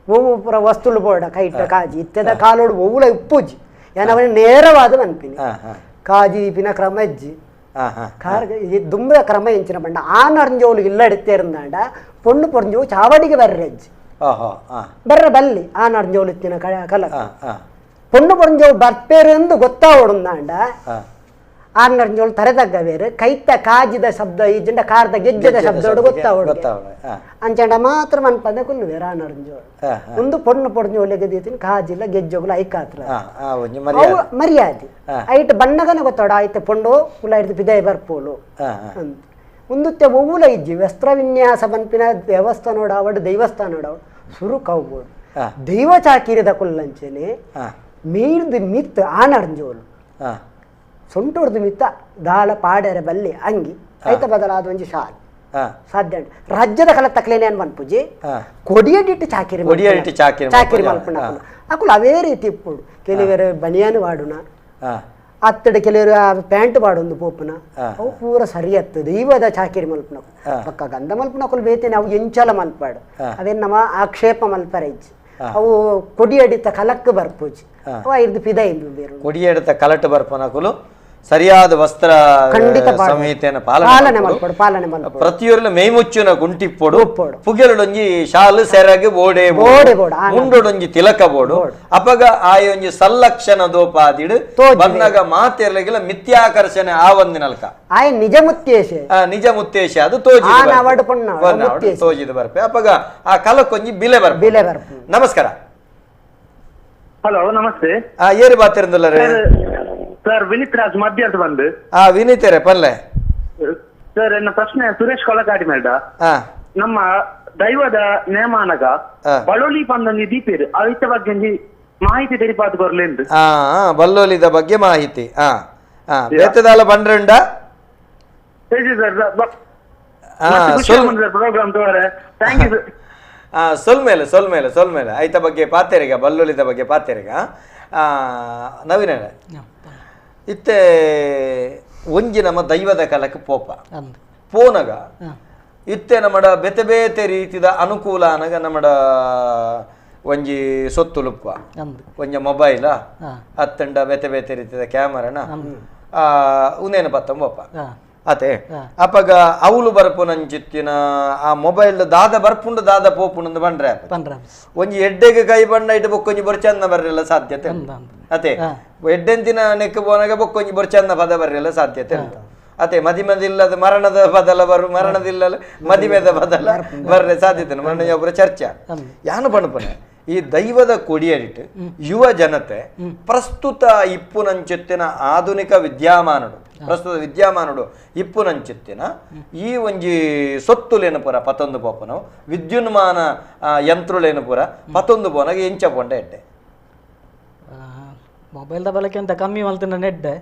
ಒವ್ವು ಪುರ ವಸ್ತುಲು ಬೋಡ ಕೈಟ ಕಾಜಿ ಇತ್ಯದ ಕಾಲೋಡು ಒವ್ವುಲ ಉಪ್ಪುಜಿ ಏನವನ ನೇರವಾದ ಅನ್ಪಿನಿ ಕಾಜಿ ಇಪಿನ ಕ್ರಮ ಇಜ್ಜಿ ದುಂಬದ ಕ್ರಮ ಎಂಚಿನ ಬಂಡ ಆ ನರ್ಂಜೋಲು ಇಲ್ಲಡಿತ್ತೇರಂದಾಂಡ ಪೊಣ್ಣು ಪೊರ್ಂಜೋವು ಚಾವಡಿಗೆ ಬರ್ರೆಜ್ಜಿ ಬರ್ರ ಬಲ್ಲಿ ಆ ನರ್ಂಜೋಲು ಇತ್ತಿನ ಕಲ ಪೊಣ್ಣು ಪೊರ್ಂಜೋವು ಬರ್ಪೇರು ಎಂದು ಗೊತ್ತಾವಡುಂದಾಂಡ ಆ ನರ್ಂಜೋಳು ತರೆದಗ್ಗ ಬೇರೆ ಕೈತ ಕಾಜಿದ ಶಬ್ದ ಈಜಂಡ ಕಾರದ ಗೆಜ್ಜದ ಶಬ್ದ ಗೊತ್ತಾವಡು ಅಂಚಂಡ ಮಾತ್ರ ಮನ್ಪದ ಕುಲ್ಲು ಬೇರೆ ಆ ನರ್ಂಜೋಳು ಒಂದು ಪೊಣ್ಣು ಪೊರ್ಂಜೋಲೆ ಗೆದ್ದೀತೀನಿ ಕಾಜಿಲ್ಲ ಗೆಜ್ಜೋಗುಲ ಐಕಾತ್ರ ಮರ್ಯಾದೆ ಐಟ್ ಬಣ್ಣಗನೆ ಗೊತ್ತಾವಡ ಆಯ್ತು ಪೊಂಡು ಕುಲ ಹಿಡಿದು ಬಿದಾಯ ಬರ್ಪೋಲು ಅಂತ ಮುಂದುತ್ತೆ ಒವ್ವುಲ ಇಜ್ಜಿ ವಸ್ತ್ರ ವಿನ್ಯಾಸ ಪನ್ಪಿನ ದೇವಸ್ಥಾನೋಡ ಅವಡು ದೈವಸ್ಥಾನೋಡ ಸುರು ಕೌಬೋಡು ದೈವ ಚಾಕಿರಿದ ಕುಲ್ಲಂಚೆನೆ ಮೀರ್ದು ಮಿತ್ ಆ ನರ್ಂಜೋಲು ಸೊಂಟೋರ್ದು ಮಿತ್ತ ದಾಳ ಪಾಡೆರ ಬಲ್ಲಿ ಅಂಗಿ ಐತ ಬದಲಾದ ಒಂಜಿ ಶಾಲ್ ಸಾಧ್ಯ ರಾಜ್ಯದ ಕಲ ತಕ್ಲೇನೆ ಅನ್ ಪನ್ಪುಜಿ ಕೊಡಿಯಡಿಟ್ಟು ಚಾಕಿರಿ ಮಲ್ಪುಣ ಅಕುಲು ಅವೇ ರೀತಿ ಇಪ್ಪುಡು ಕೆಲವರು ಬನಿಯಾನು ವಾಡುನ ಅತ್ತಡ ಕೆಲವರು ಪ್ಯಾಂಟ್ ಬಾಡೊಂದು ಪೋಪುನ ಅವು ಪೂರ ಸರಿಯತ್ತು ದೈವದ ಚಾಕಿರಿ ಮಲ್ಪುನ ಪಕ್ಕ ಗಂಧ ಮಲ್ಪುನ ಅಕುಲು ಬೇತೇನೆ ಅವು ಎಂಚಲ ಮಲ್ಪಾಡು ಅವೇನು ನಮ್ಮ ಆಕ್ಷೇಪ ಮಲ್ಪರ ಇಜ್ಜಿ ಅವು ಕೊಡಿಯಡಿತ ಕಲಕ್ಕೆ ಬರ್ಪುಜಿ ಅವ ಇರ್ದು ಪಿದ ಇಂದು ಬೇರು ಕೊಡಿಯಡಿತ ಕಲಟ್ಟು ಬರ್ಪನಕುಲು ಸರಿಯಾದ ವಸ್ತ್ರ ಸಂಹಿತೆಯನ್ನು ಪಾಲನೆ ಪ್ರತಿಯೊರ್ಲ ಮೇಮುಚ್ಚುನ ಗುಂಟಿಪ್ಪೊಡು ಪುಗೆಲೊಂಜಿ ಶಾಲು ಸೆರಗೆ ಬೋಡೆ ಮುಂಡೊಡೊಂಜಿ ತಿಲಕ ಬೋಡು ಅಪಗ ಆಯೊಂಜಿ ಸಲ್ಲಕ್ಷಣ ದೋಪಾದಿಡು ಬನ್ನಗ ಮಾತೆರ್ಲಗಿಲ ಮಿಥ್ಯಾಕರ್ಷಣೆ ಆ ಒಂದಿನಲ್ಕ ಆಯ ನಿಜ ಮುತ್ತೇಶ ಅದು ತೋಜಿದ ಬರ್ಪೆ ಅಪಗ ಆ ಕಲಕ್ಕೊಂಜಿ ಬಿಲೆ ಬರ್ಪೆ ನಮಸ್ಕಾರ ಹಲೋ ನಮಸ್ತೆ ಏರು ಬಾತಿರಂದಲ್ಲ ಸರ್ ವಿನಿತ್ ರಾಜ್ ಮಧ್ಯ ಅಂತ ಬಂದು ವಿನೀತರೇ ಪಲ್ಲೆ ಸರ್ ನನ್ನ ಪ್ರಶ್ನೆ ಸುರೇಶ್ ಕೊಳಕಾಡಿ ಮೇಡ ಹಾ ನಮ್ಮ ದೈವದ ನೇಮಾನಗ ಬಳುಳಿ ಪಂದೊಂದು ದೀಪಿರು ಅವಿತ ಬಗ್ಗೆ ಒಂಜಿ ಮಾಹಿತಿ ತೆರಿಪಾತು ಬರ್ಲೆಂದು ಹಾ ಬಲ್ಲೋಲಿದ ಬಗ್ಗೆ ಮಾಹಿತಿ ಹಾ ಹಾ ಬೇತದಾಲ ಬಂಡ್ರಂಡ ಪ್ರೋಗ್ರಾಮ್ ತೋರೆ ಥ್ಯಾಂಕ್ ಯು ಸೊಲ್ಮೇಲೆ ಐತ ಬಗ್ಗೆ ಪಾತೆರಿಗ ಬಲ್ಲೋಲಿದ ಬಗ್ಗೆ ಪಾತೆರಿಗ ನವೀನ ಇತ್ತೆ ಒಂಜಿ ನಮ್ಮ ದೈವದ ಕಲಕ್ಕೆ ಪೋಪ ಪೋನಗ ಇತ್ತೆ ನಮ್ಮಡ ಬೆತೆ ಬೇತೆ ರೀತಿದ ಅನುಕೂಲ ಅನಗ ನಮ್ಮಡ ಒಂಜಿ ಸೊತ್ತುಲುಪ್ಪ ಒಂಜ ಮೊಬೈಲ ಹತ್ತಂಡ ಬೆತೆ ಬೇತೆ ರೀತಿದ ಕ್ಯಾಮರಾನ ಉನೇನ ಪತ್ತಂಬಪ್ಪ ಅತೆ ಅಪಗ ಅವಳು ಬರ್ಪುನಂಚಿತ್ತಿನ ಆ ಮೊಬೈಲ್ ದಾದ ಬರ್ಪುಂಡು ದಾದ ಪೋಪುಂಡು ಬಂಡ್ರೆ ಒಂಜಿ ಎಡ್ಡೆಗೆ ಕೈ ಬಂಡ ಇಟ್ಟು ಬೊಕ್ಕೊಂಜಿ ಬೊರ್ಚಂದ ಬರ್ರೆಲ್ಲ ಸಾಧ್ಯತೆ ಅತೆ ಎಡ್ಡೆಂತಿನ ನೆಕ್ ಬೋನಾಗ ಬೊಕ್ಕೊಂಜಿ ಬೊರ್ಚಂದ ಪದ ಬರ್ರೆಲ್ಲ ಸಾಧ್ಯತೆ ಉಂಟು ಅತೆ ಮದಿಮದಿಲ್ಲದ ಮರಣದ ಬದಲ ಮರಣದಿಲ್ಲ ಮದಿಮೆದ ಬದಲ ಬರ್ರೆ ಸಾಧ್ಯತೆ ಮರಣ ಒಬ್ಬರ ಚರ್ಚೆ ಯಾನು ಪಣಪನೆ ಈ ದೈವದ ಕೊಡಿಯರಿಟ್ಟು ಯುವ ಜನತೆ ಪ್ರಸ್ತುತ ಇಪ್ಪುನಂಚಿತ್ತಿನ ಆಧುನಿಕ ವಿದ್ಯಾಮಾನುಡು ಇಪ್ಪುನಂಚಿತ್ತಿನ ಈ ಒಂಜಿ ಸೊತ್ತುಲೇನು ಪುರ ಪತೊಂದು ಪೋಪನವು ವಿದ್ಯುನ್ಮಾನ ಯಂತ್ರುಲೇನು ಪುರ ಪತೊಂದು ಪೋನಾಗ ಎಂಚ ಪೊಂಡ ಎಡ್ಡೆ ಮೊಬೈಲ್ದ ಬಳಕೆ ಅಂತ ಕಮ್ಮಿ ಮಲ್ತಿನ ನೆಡ್ಡೆ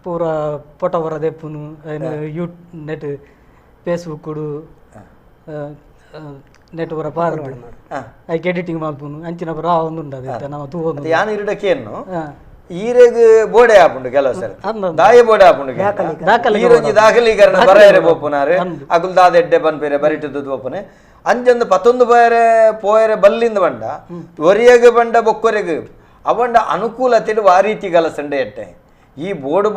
ಪೂರ ಫೋಟೋ ಬರದೆಪ್ಪುನು ನೆಟ್ ಫೇಸ್ಬುಕ್ ನೆಟ್ ಬರ ಪಾರ್ದು ಐಕ್ ಎಡಿಟಿಂಗ್ ಮಲ್ಪುನು ಅಂಚಿನ ಬರ ಒಂದು ಉಂಟದ ನಾವು ತೂವೊಂದು ಯಾನು ಇರುಡಕೇನು ಈರೆಗ್ ಬೋಡೆ ಆಪುಂಡು ಕೆಲವು ಸರಿ ದಾಯ ಬೋಡೆ ಆಪುಂಡು ಈರೊಂಜಿ ದಾಖಲೀಕರಣ ಬರೆಯರೆ ಬೋಪುನಾರು ಅಕುಲ್ ದಾದ ಎಡ್ಡೆ ಬನ್ಪೇರೆ ಬರಿಟದ್ದು ಬೋಪನೆ ಅಂಜೊಂದು ಪತ್ತೊಂದು ಪೋಯರೆ ಬಲ್ಲಿಂದ ಬಂಡ ಒರಿಯಗ ಬಂಡ ಬೊಕ್ಕೊರೆಗ್ ಅವಂಡ ಅನುಕೂಲತೆ ಆ ರೀತಿ ಗಲಸಂಡೆ ಎಟ್ಟೆ ಈ ಬೋರ್ಡ್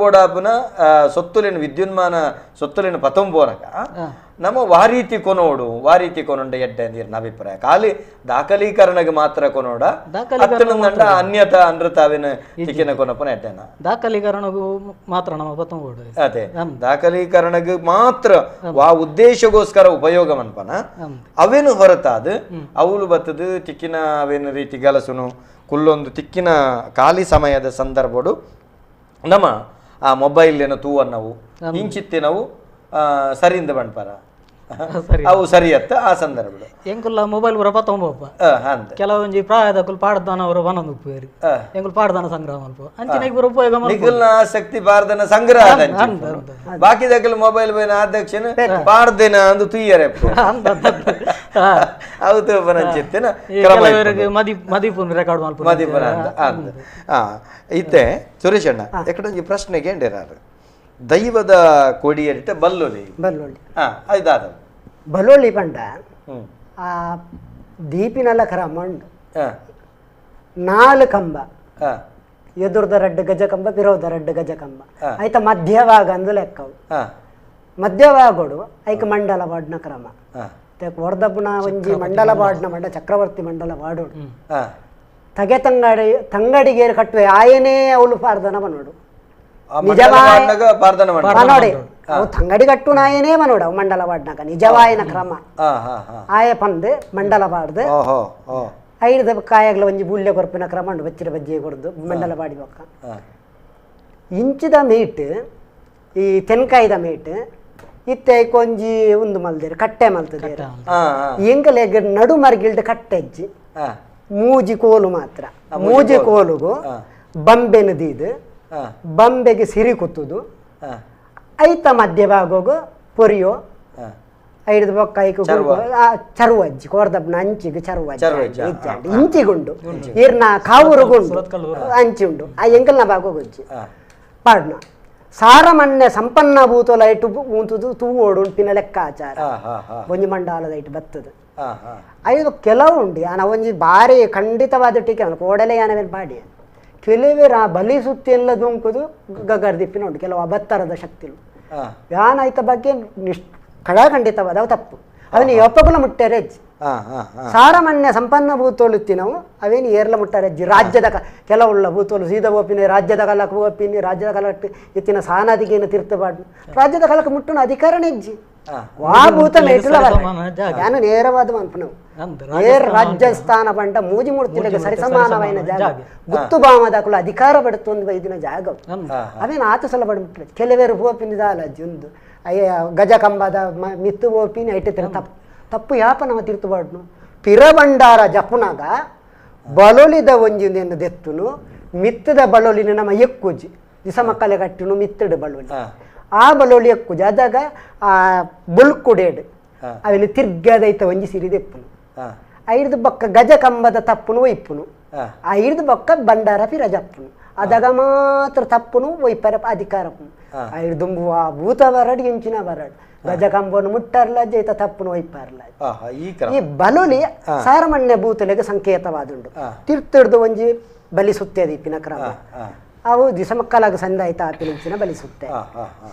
ಸೊತ್ತುಲಿನ ವಿದ್ಯುನ್ಮಾನ ಸೊತ್ತುಲಿನ ಪತಂಬೋನಕ ನಮ್ಮ ವಾರೀತಿ ಕೊನೊಂಡ ಎಡ್ಡೆ ಅಂದಿರ ಅಭಿಪ್ರಾಯ ಖಾಲಿ ದಾಖಲೀಕರಣಗೆ ಮಾತ್ರ ಕೊನೋಡ ಅತ್ತನಂದ ಅನ್ಯತ ಅನೃತಾವಿನ ಟಿಕಿನ ಕೊನಪನ ಎಡ್ಡೆನ ದಾಖಲೀಕರಣಗೂ ಮಾತ್ರ ನಮ್ಮ ಪತಂಬೋಡು ಅದೇ ದಾಖಲೀಕರಣಗೆ ಮಾತ್ರ ವಾ ಉದ್ದೇಶಗೋಸ್ಕರ ಉಪಯೋಗ ಮನ್ಪನ ಅವೇನು ಹೊರತಾದ ಅವಳು ಬತ್ತದು ತಿಕ್ಕಿನ ಅವೇನು ರೀತಿ ಗಲಸುನು ಕುಲ್ಲೊಂದು ತಿಕ್ಕಿನ ಖಾಲಿ ಸಮಯದ ಸಂದರ್ಭಡು ನಮ್ಮ ಆ ಮೊಬೈಲ್ ಏನೋ ತೂವನ್ನವು ಇಂಚಿತ್ತಿನವು ಸರಿಯಿಂದ ಬಣ್ಪರ ಅವು ಸರಿಯತ್ತ ಆ ಸಂದರ್ಭ ಎಂಕುಲ್ಲ ಮೊಬೈಲ್ ಬರ ಪತ್ತೊಂಬಪ್ಪ ಕೆಲವೊಂಜಿ ಪ್ರಾಯದ ಕುಲ್ ಪಾಡ್ದಾನ ಅವರು ಬನೊಂದು ಉಪ್ಪೇರಿ ಎಂಕುಲ್ ಪಾಡ್ದಾನ ಸಂಗ್ರಹ ಮಲ್ಪ ಅಂಚಿನ ಇಬ್ಬರು ಉಪಯೋಗ ನಿಖಿಲ್ನ ಆಸಕ್ತಿ ಪಾಡ್ದನ ಸಂಗ್ರಹ ಬಾಕಿ ದಕ್ಕಲ್ ಮೊಬೈಲ್ ಬೈನ ಅಧ್ಯಕ್ಷನ ಪಾಡ್ದೇನ ಅಂದು ತುಯ್ಯರೆ ಅವತ್ತು ಬನಂಚಿತ್ತಿನ ಮದಿಪುನ್ ರೆಕಾರ್ಡ್ ಮಲ್ಪ ಮದಿಪುನ ಅಂತ ಇತ್ತೆ ಸುರೇಶ್ ಅಣ್ಣ ಎಕಡೊಂಜಿ ಪ್ರಶ್ನೆಗೆ ಎಂಡಿರಾರು ದೈವದ ಕೊಡಿಯರಿಟ ಬಲ್ಲೊಲಿ ಇದಾದ ಬಲೋಳಿ ಪಂಡ ಆ ದೀಪಿನಲ್ಲ ಕ್ರಮ ಉಂಡು 4 ಕಂಬ ಎದುರ್ದ 2 ಗಜ ಕಂಬ ಪಿರೋದ 2 ಗಜ ಕಂಬ ಆಯ್ತ ಮಧ್ಯಭಾಗ ಅಂದು ಲೆಕ್ಕವು ಮಧ್ಯಭಾಗೋಡು ಐಕ ಮಂಡಲ ವಾಡ್ನ ಕ್ರಮ ಹೊರದಪ್ಪನ ಒಂಜಿ ಮಂಡಲ ವಾಡ್ನ ಚಕ್ರವರ್ತಿ ಮಂಡಲ ವಾಡೋಡು ತಗೆ ತಂಗಡಿಗೇರು ಕಟ್ಟುವೆ ಆಯನೇ ಅವಳು ಪಾರ್ದನ ಮನೋಡು ಮನೋಡೆ ಅವು ತಂಗಡಿ ಕಟ್ಟು ನಾಯನೇ ಮನೋಡ ಅವು ಮಂಡಲ ವಾಡ್ನಾಗ ನಿಜವಾಯನ ಕ್ರಮ ಆಯ ಪಂದ್ ಮಂಡಲ ಬಾಡ್ದು 5 ಕಾಯಗ್ಲ ಒಂಜಿ ಬುಲ್ಲೆ ಕೊರ್ಪಿನ ಕ್ರಮ ಉಂಡು ಬಚ್ಚಿರ ಬಜ್ಜಿ ಕೊಡ್ದು ಮಂಡಲ ಬಾಡಿ ಬೊಕ್ಕ ಇಂಚಿದ ಮೀಟ್ ಈ ತೆನ್ಕಾಯ್ದ ಮೀಟ್ ಇತ್ತೆ ಕೊಂಜಿ ಉಂದು ಮಲ್ದೇರು ಕಟ್ಟೆ ಮಲ್ತದೇರು ಎಂಕಲೆ ನಡು ಮರ್ಗಿಲ್ಡ್ ಕಟ್ಟೆಜ್ಜಿ ಮೂಜಿ ಕೋಲು ಮಾತ್ರ ಮೂಜಿ ಕೋಲುಗು ಬಂಬೆನು ದೀದು ಬಂಬೆಗೆ ಸಿರಿ ಕುತ್ತುದು ಐತ ಮಧ್ಯಭಾಗೋಗು ಪೊರಿಯೋ 5 ಬೊಕ್ಕ ಐಕು ಚರುವಜ್ಜಿ ಕೋರ್ದಬ್ನ ಅಂಚಿಗೆ ಚರುವಜ್ಜಿ ಇಂಚಿಗುಂಡು ಇರ್ನ ಕಾವುರುಗುಂಡು ಅಂಚಿ ಉಂಡು ಆ ಎಂಕಲ್ನ ಭಾಗೋಗೊಜ್ಜಿ ಪಾಡ್ನ ಸಾರಮನ್ಯ ಸಂಪನ್ನ ಭೂತೋಲ ಇಟ್ಟು ಮೂಂತುದು ತೂವೋಡು ಉಂಟಿನ ಲೆಕ್ಕಾಚಾರ ಒಂಜಿ ಮಂಡಾಲದ ಇಟ್ಟು ಬತ್ತದು 5 ಕೆಲವು ಉಂಡಿ ಆನ ಒಂಜಿ ಬಾರಿ ಖಂಡಿತವಾದ ಟೀಕೆ ಕೋಡಲೆ ಯಾನವೇನು ಪಾಡಿ ಕೆಲವೇರ ಬಲಿ ಸುತ್ತಿ ಎಲ್ಲ ದುಂಕುದು ಗಗರ್ದಿಪ್ಪಿನ ಉಂಟು ಕೆಲವು ಅಬತ್ತರದ ಶಕ್ತಿಲು ಯಾನ ಐತ ಬಗ್ಗೆ ಖಂಡಿತವಾದ ಅವು ತಪ್ಪು ಅವನು ಒಪ್ಪಗುಲ ಮುಟ್ಟೆರೆಜ್ಜಿ ಸಾರಮನ್ಯ ಸಂಪನ್ನ ಭೂತೋಲುತ್ತಿ ನಾವು ಅವೇನು ಏರ್ಲ ಮುಟ್ಟರೆಜ್ಜಿ ರಾಜ್ಯದ ಕೆಲವುಳ್ಳ ಭೂತೋಲು ಸೀದ ಓಪಿನಿ ರಾಜ್ಯದ ಕಲಕ ಓಪಿನಿ ರಾಜ್ಯದ ಕಲಕ್ ಇತ್ತಿನ ಸಾನಾದಿಗೇನು ತೀರ್ಥಪಾಡು ರಾಜ್ಯದ ಕಲಕ ಮುಟ್ಟುನ ಅಧಿಕಾರಣ ಹೆಜ್ಜಿ ವಾ ಭೂತ ಮೇಟುಲ ಸರಿಸಮಾನ ಜಾಗ. ಯಾನು ನೇರವಾದ ಮನ್ಪನವು ಅಂದ್ ರಾಜಸ್ಥಾನ ಪಂಡ ಮೂಜಿ ಮೂರ್ತಿಲೆಗೆ ಸರಿಸಮಾನವೈನ ಜಾಗ ಗುತ್ತು ಬಾಮದಕುಲು ಅಧಿಕಾರ ಪಡುತ್ತೊಂದು ವೈದಿನ ಜಾಗ ಅವೇನು ಆತ ಸಲ ಪಡ್ಬಿಟ್ರೆ ಕೆಲವೇರು ಹೋಪಿನಿದ ಅಲಜ್ಜಿ ಒಂದು ಅಯ್ಯ ಗಜ ಕಂಬದ ಮಿತ್ತು ಹೋಪಿನಿ ಐಟಿರ ತಪ್ಪು ಯಾಪ ನಮ್ಮ ತಿರ್ತುಬಾಡ್ನು ಪಿರಬಂಡಾರ ಜಪುನಾಗ ಬಲೊಲಿದ ಒಂಜಿಂದೆಂದು ದೆತ್ತುನು ಮಿತ್ತದ ಬಲೊಲಿನ ನಮ್ಮ ಎಕ್ಕುಜಿ ದಿಸ ಮಕ್ಕಳೆ ಕಟ್ಟಿನು ಮಿತ್ತಡು ಬಲೊಲಿ ಆ ಬಲೊಲಿ ಎಕ್ಕುಜಿ ಅದಾಗ ಆ ಬುಲ್ಕುಡೇಡು ಅವೆನು ತಿರ್ಗದೈತ ಒಂಜಿ ಸಿರಿ ದೆಪ್ಪುನು ಐದು ಬೊಕ್ಕ ಗಜ ಕಂಬದ ತಪ್ಪುನು ಒಯ್ಪುನು ಐದು ಬೊಕ್ಕ ಬಂಡಾರ ಪಿರ ಜಪ್ಪುನು ಅದಾಗ ಮಾತ್ರ ತಪ್ಪುನು ಒಯ್ಪರ ಅಧಿಕಾರಪ್ಪುನು ಐದು ದುಂಬು ಆ ಭೂತ ಬರಡ್ ಎಂಚಿನ ಬರಡ್ ಗಜ ಕಂಬನು ಮುಟ್ಟರ್ಲ ಜೈತ ತಪ್ಪುನು ಒಯ್ಪಾರ್ಲ ಈ ಬಲುಲಿ ಸಾರಮಣ್ಯ ಭೂತಲೆಗೆ ಸಂಕೇತವಾದುಂಡು ತಿರ್ತಿಡ್ದು ಒಂಜಿ ಬಲಿಸುತ್ತೆ ದೀಪಿನ ಕ್ರಮ ಅವು ದಿಸ ಮಕ್ಕಳಾಗ ಸಂದಾಯ್ತ ಆಪಿನ ಬಲಿಸುತ್ತೆ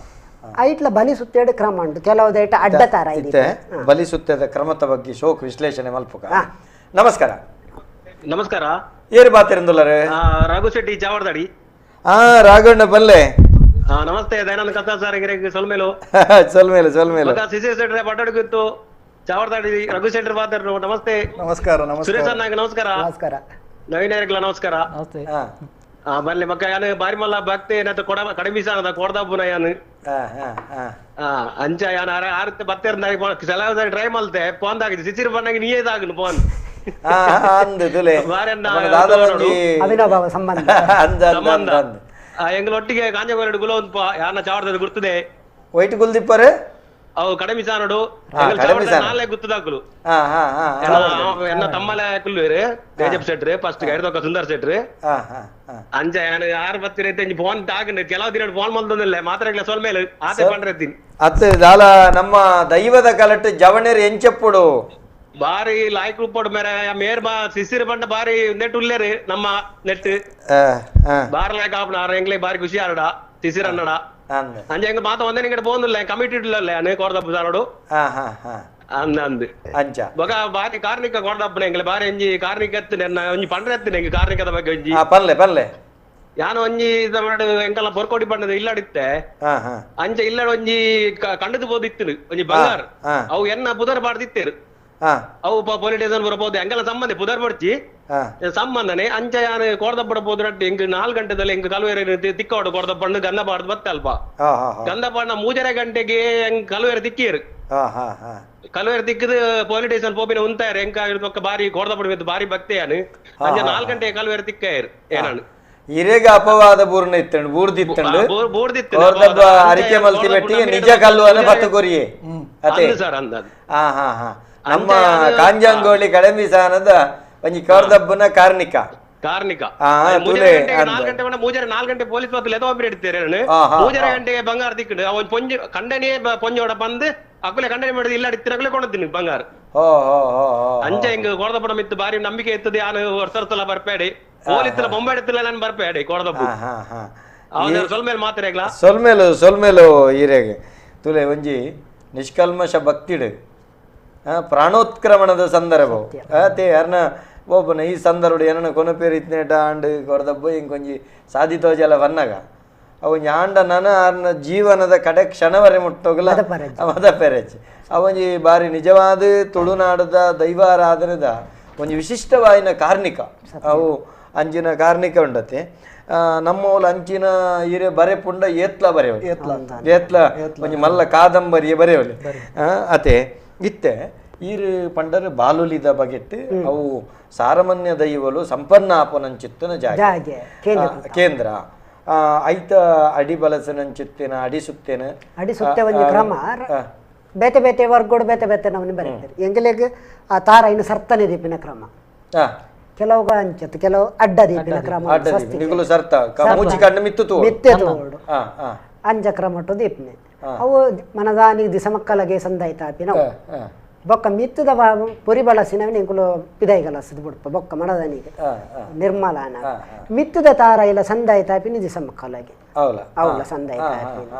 ಐಟ್ಲ ಬಲಿಸುತ್ತೇಡು ಕ್ರಮ ಉಂಟು ಕೆಲವುದೈಟ ಅಡ್ಡತಾರ ಇದೆ ಬಲಿಸುತ್ತದ ಕ್ರಮದ ಬಗ್ಗೆ ಶೋಕ್ ವಿಶ್ಲೇಷಣೆ ಮಲ್ಪುಗ ನಮಸ್ಕಾರ ನಮಸ್ಕಾರ ಏರು ಬಾತಿರಂದುಲ್ಲರೆ ರಘು ಶೆಟ್ಟಿ ಚಾವರ್ದಾಡಿ ರಾಘಣ್ಣ ಬಲ್ಲೆ ನಮಸ್ತೆ ದಯಾನಂದ ಕಥಾ ಸಾರಿಗೆ ಸೊಲ್ಮೇಲು ಸೊಲ್ಮೇಲು ಸಿಸಿ ಸೆಟ್ರೆ ಪಟಾಡಿಗಿತ್ತು ಚಾವರ್ದಾಡಿ ರಘು ಶೆಟ್ಟಿ ಬಾತರು ನಮಸ್ತೆ ನಮಸ್ಕಾರ ಸುರೇಶ್ ಅನ್ನಾಗ ನಮಸ್ಕಾರ ನಮಸ್ಕಾರ ನವೀನರಿಗೆಲ್ಲ ನಮಸ್ಕಾರ ನಮಸ್ತೆ ಬನ್ನಿ ಮಕ್ಕ ಯಾನು ಬಾರಿ ಮಲ್ಲ ಭಕ್ತಿ ಏನಂತ ಕೊಡ ಕಡಿಮೆ ಸಾನದ ಕೊಡ್ದಾಪುನ ಯಾನು ಅಂಚ ಯಾನು ಆರತ್ತೆ ಬತ್ತೇರ್ನಾಗ ಸಲ ಟ್ರೈ ಮಲ್ತೆ ಫೋನ್ ಆಗಿದೆ ಸಿಸಿರು ಬಣ್ಣಗೆ ನೀಯೇ ತಾಗನು ಫೋನ್ ಅವಿನಾಭಾವ ಸಂಬಂಧ ಸಂಬಂಧ ಎಂಗಳೊಟ್ಟಿಗೆ ಕಾಂಜಗೋರೆಡು ಗುಲ ಒಂದು ಯಾರನ್ನ ಚಾವರ್ದಲ್ಲಿ ಗುರ್ತದೆ ವೈಟ್ ಗುಲ್ದಿಪ್ಪರೆ ಅವು ಕಡಿಮೆ ಸಾನಡು ನಾಳೆ ಗುತ್ತದಾಕುಲು ಎನ್ನ ತಮ್ಮಲೆ ಕುಲ್ವೇರು ತೇಜಪ್ ಸೆಟ್ರು ಫಸ್ಟ್ ಗೈಡ್ದೊಕ್ಕ ಸುಂದರ್ ಸೆಟ್ರು ಅಂಚ ಯಾರು ಬತ್ತಿರೈತೆ ಫೋನ್ ತಾಕಂಡು ಕೆಲವು ದಿನ ಫೋನ್ ಮಲ್ದೊಂದಿಲ್ಲ ಮಾತ್ರ ಸೊಲ್ ಮೇಲೆ ಆಸೆ ಪಂಡ್ರೆತ್ತೀನಿ ಅತ್ತ ದಾಲ ನಮ್ಮ ದೈವದ ಕಲಟ್ ಜವಣೇರು ಎಂಚಪ್ಪುಡು ಬಾರಿ ಲಾಯ್ಕ್ ಉಪ್ಪಡು ಮೇರೆ ಮೇರ್ ಬಾ ಸಿಸಿರು ಬಂಡ ಬಾರಿ ನೆಟ್ ಉಲ್ಲೇರು ನಮ್ಮ ನೆಟ್ ಬಾರಿ ಲಾಯ್ಕ್ ಆಪಣ ಎಂಗ್ಲೇ ಬಾರಿ ಖುಷಿ ಆರಡ ಸಿಸಿರ್ ಅನ್ನಡ ಅಂಜ ಎಂಗ್ ಮಾತ ಒಂದೇ ನಿಂಗಡೆ ಬೋಂದಿಲ್ಲ ಕಮಿಟಿ ಇಡ್ಲಲ್ಲ ಅನೇ ಕೊರ್ದಪ್ಪ ಸಾರೋಡು ಅಂದ್ ಅಂಚ ಬೊಕ ಬಾರಿ ಕಾರ್ಣಿಕ ಕೊರ್ದಪ್ಪನ ಎಂಗ್ಲೆ ಬಾರಿ ಒಂಜಿ ಕಾರ್ಣಿಕ ಎತ್ತಿನ ಒಂಜಿ ಪಂಡ್ರೆ ಎತ್ತಿನ ಎಂಗ್ ಕಾರ್ಣಿಕದ ಬಗ್ಗೆ ಒಂಜಿ ಪನ್ಲೆ ಯಾನು ಒಂಜಿ ಎಂಕಲ್ಲ ಪೊರ್ಕೋಡಿ ಬಣ್ಣದ ಇಲ್ಲಾಡಿತ್ತೆ ಅಂಚ ಇಲ್ಲಡ ಒಂಜಿ ಕಂಡದು ಬೋದಿತ್ತು ಒಂಜಿ ಬಂಗಾರ ಅವು ಎನ್ನ ಪುದರ್ ಬಾಡ್ದಿತ್ತೇರು ಅವು ಪೊಲೀಸ್ ಸ್ಟೇಷನ್ ಬರಬಹುದು ಎಂಗೆಲ್ಲ ಸಂಬಂಧ ಪುದರ್ ಬಡ್ಚಿ ಸಂಬಂಧನೆ ಅಂಚ ಯಾನು ಕೊಡ್ದಪ್ಪಡ ಬೋದ್ರಟ್ಟಿ ಎಂಗ್ 4 ಗಂಟೆದಲ್ಲಿ ಎಂಗ್ ಕಲುವೇರಿ ತಿಕ್ಕೋಡು ಕೊಡ್ದಪ್ಪಂಡು ಗಂಧ ಬಾಡ್ದು ಬತ್ತಲ್ಪ ಗಂಧ ಬಾಡ್ನ 3 ಗಂಟೆಗೆ ಎಂಗ್ ಕಲುವೇರಿ ತಿಕ್ಕಿರು ಕಲುವೇರಿ ತಿಕ್ಕದು ಪೊಲೀಸ್ ಸ್ಟೇಷನ್ ಪೋಪಿನ ಉಂತಾಯರು ಎಂಕ ಪಕ್ಕ ಬಾರಿ ಕೊಡ್ದಪ್ಪಡ ಬಾರಿ ಭಕ್ತಿಯಾನು ಅಂಚ 4 ಗಂಟೆಗೆ ಕಲುವೇರಿ ತಿಕ್ಕಾಯರು ಏನಾನು ಇರೇಗ ಅಪವಾದ ಬೂರ್ಣ ಇತ್ತಂಡು ಬೂರ್ದಿತ್ತಂಡು ಅರಿಕೆ ಮಲ್ತಿ ಬೆಟ್ಟಿ ನಿಜ ಕಲ್ಲು ಅನ್ನ ಬತ್ತು ಕೊರಿಯೇ ಅದೇ ಸರ್ ಅಂದ ನಮ್ಮ ಕಾಂಜಂಗೋಳಿ ಕಡಿಮೆ ಸಾನದ ಒಂಜಿ ಕರ್ದಬ್ಬನ ಕಾರ್ಣಿಕ 4 ಗಂಟೆ 4 ಗಂಟೆ ಪೊಲೀಸ್ ಬತ್ತಲು ಎದೋ ಒಬ್ಬರು ಇಡ್ತಾರೆ 3 ಗಂಟೆಗೆ ಬಂಗಾರ ತಿಕ್ಕಿಡು ಅವನ್ ಪೊಂಜಿ ಕಂಡನೇ ಪೊಂಜೋಡ ಬಂದು ಅಕ್ಕಲೆ ಕಂಡನೆ ಮಾಡಿದ ಇಲ್ಲ ಇತ್ತಿರಗಲೇ ಕೊಂಡತೀನಿ ಬಂಗಾರ ಅಂಚ ಹಿಂಗ ಕೊಡದಪ್ಪಡ ಮಿತ್ತು ಬಾರಿ ನಂಬಿಕೆ ಇರ್ತದೆ ಯಾನು ವರ್ಷ ಬರ್ಬೇಡಿ ಪೊಲೀಸ್ ಬೊಂಬೆ ಎತ್ತಿಲ್ಲ ನಾನು ಬರ್ಬೇಡಿ ಕೊಡದಪ್ಪ ಸೊಲ್ಮೇಲೆ ಮಾತಾಡ್ಲ ಸೊಲ್ಮೇಲು ಈರೆಗೆ ತುಲೆ ಒಂಜಿ ನಿಷ್ಕಲ್ಮಶ ಭಕ್ತಿಡು ಪ್ರಾಣೋತ್ಕ್ರಮಣದ ಸಂದರ್ಭ ಅದೇ ಯಾರನ್ನ ಒಬ್ಬನ ಈ ಸಂದರ್ಭ ಏನನ್ನ ಕೊನಪೇರು ಇತ್ನೇಟ ಆಂಡು ಕೊಡದಬ್ಬ ಹಿಂಗೊಂಜಿ ಸಾಧಿತೋಜಲ ಬನ್ನಾಗ ಅವು ಆಂಡ ನಾನು ಆರ್ನ ಜೀವನದ ಕಡೆ ಕ್ಷಣವರೆ ಮುಟ್ಟೋಗಲ್ಲ ಮದ ಪೆರೆಚ್ ಅವೊಂಜಿ ಬಾರಿ ನಿಜವಾದ ತುಳುನಾಡದ ದೈವಾರಾಧನದ ಒಂಜಿ ವಿಶಿಷ್ಟವಾಯಿನ ಕಾರ್ಣಿಕ ಅವು ಅಂಚಿನ ಕಾರ್ಣಿಕ ಉಂಡತೆ ನಮ್ಮೋಲು ಅಂಚಿನ ಈರೆ ಬರೆ ಪುಂಡ ಏತ್ಲ ಬರೆಯೋಲಿ ಏತ್ಲ ಒಂಜಿ ಮಲ್ಲ ಕಾದಂಬರಿಯ ಬರೆಯೋಲಿ ಅತೆ ಇತ್ತೆ ಈರು ಪಂಡರು ಬಾಲುಲಿದ ಬಗೆಟ್ ಅವು ಸಾರಮನ್ಯ ದೈವಲು ಸಂಪನ್ನಾಪನಂಚಿತ್ತಿನ ಜಾಗ ಕೇಂದ್ರ ಐತ ಅಡಿ ಬಲಸನಂಚಿತ್ತಿನ ಅಡಿ ಸುತ್ತೇನ ಒಂದು ಕ್ರಮ ಬೇತೆ ಬೇತೆ ವರ್ಗೋಡು ಬೇತೆ ಬೇತೆ ನಮ್ಮನ್ನು ಬರೀತಾರೆ ಎಂಗಲೆಗ್ ಆ ತಾರ ಇನ್ನು ಸರ್ತನೆ ದೀಪಿನ ಕ್ರಮ ಕೆಲವು ಅಂಚತ್ತು ಕೆಲವು ಅಡ್ಡ ದೀಪಿನ ಕ್ರಮ ಮಿತ್ತೆ ತೋಡು ಅಂಜ ಕ್ರಮ ದೀಪನೆ ಅವು ಮನದಾನಿಗೆ ದಿಸ ಮಕ್ಕಳಿಗೆ ಸಂದಾಯ್ತಾಪಿನ ಬೊಕ್ಕ ಮಿತ್ತದ ಪೊರಿ ಬಳಸಿನ ನಿಂಕುಲು ಪಿದಾಯಿ ಕಲಸದು ಬಿಡ್ಪ ಬೊಕ್ಕ ಮನದಾನಿಗೆ ನಿರ್ಮಲಾನ ಮಿತ್ತದ ತಾರ ಇಲ್ಲ ಸಂದಾಯ್ತಾಪಿನ ದಿಸ ಮಕ್ಕಳಿಗೆ ಅವಳ ಸಂದಾಯ್ತಾಪಿನ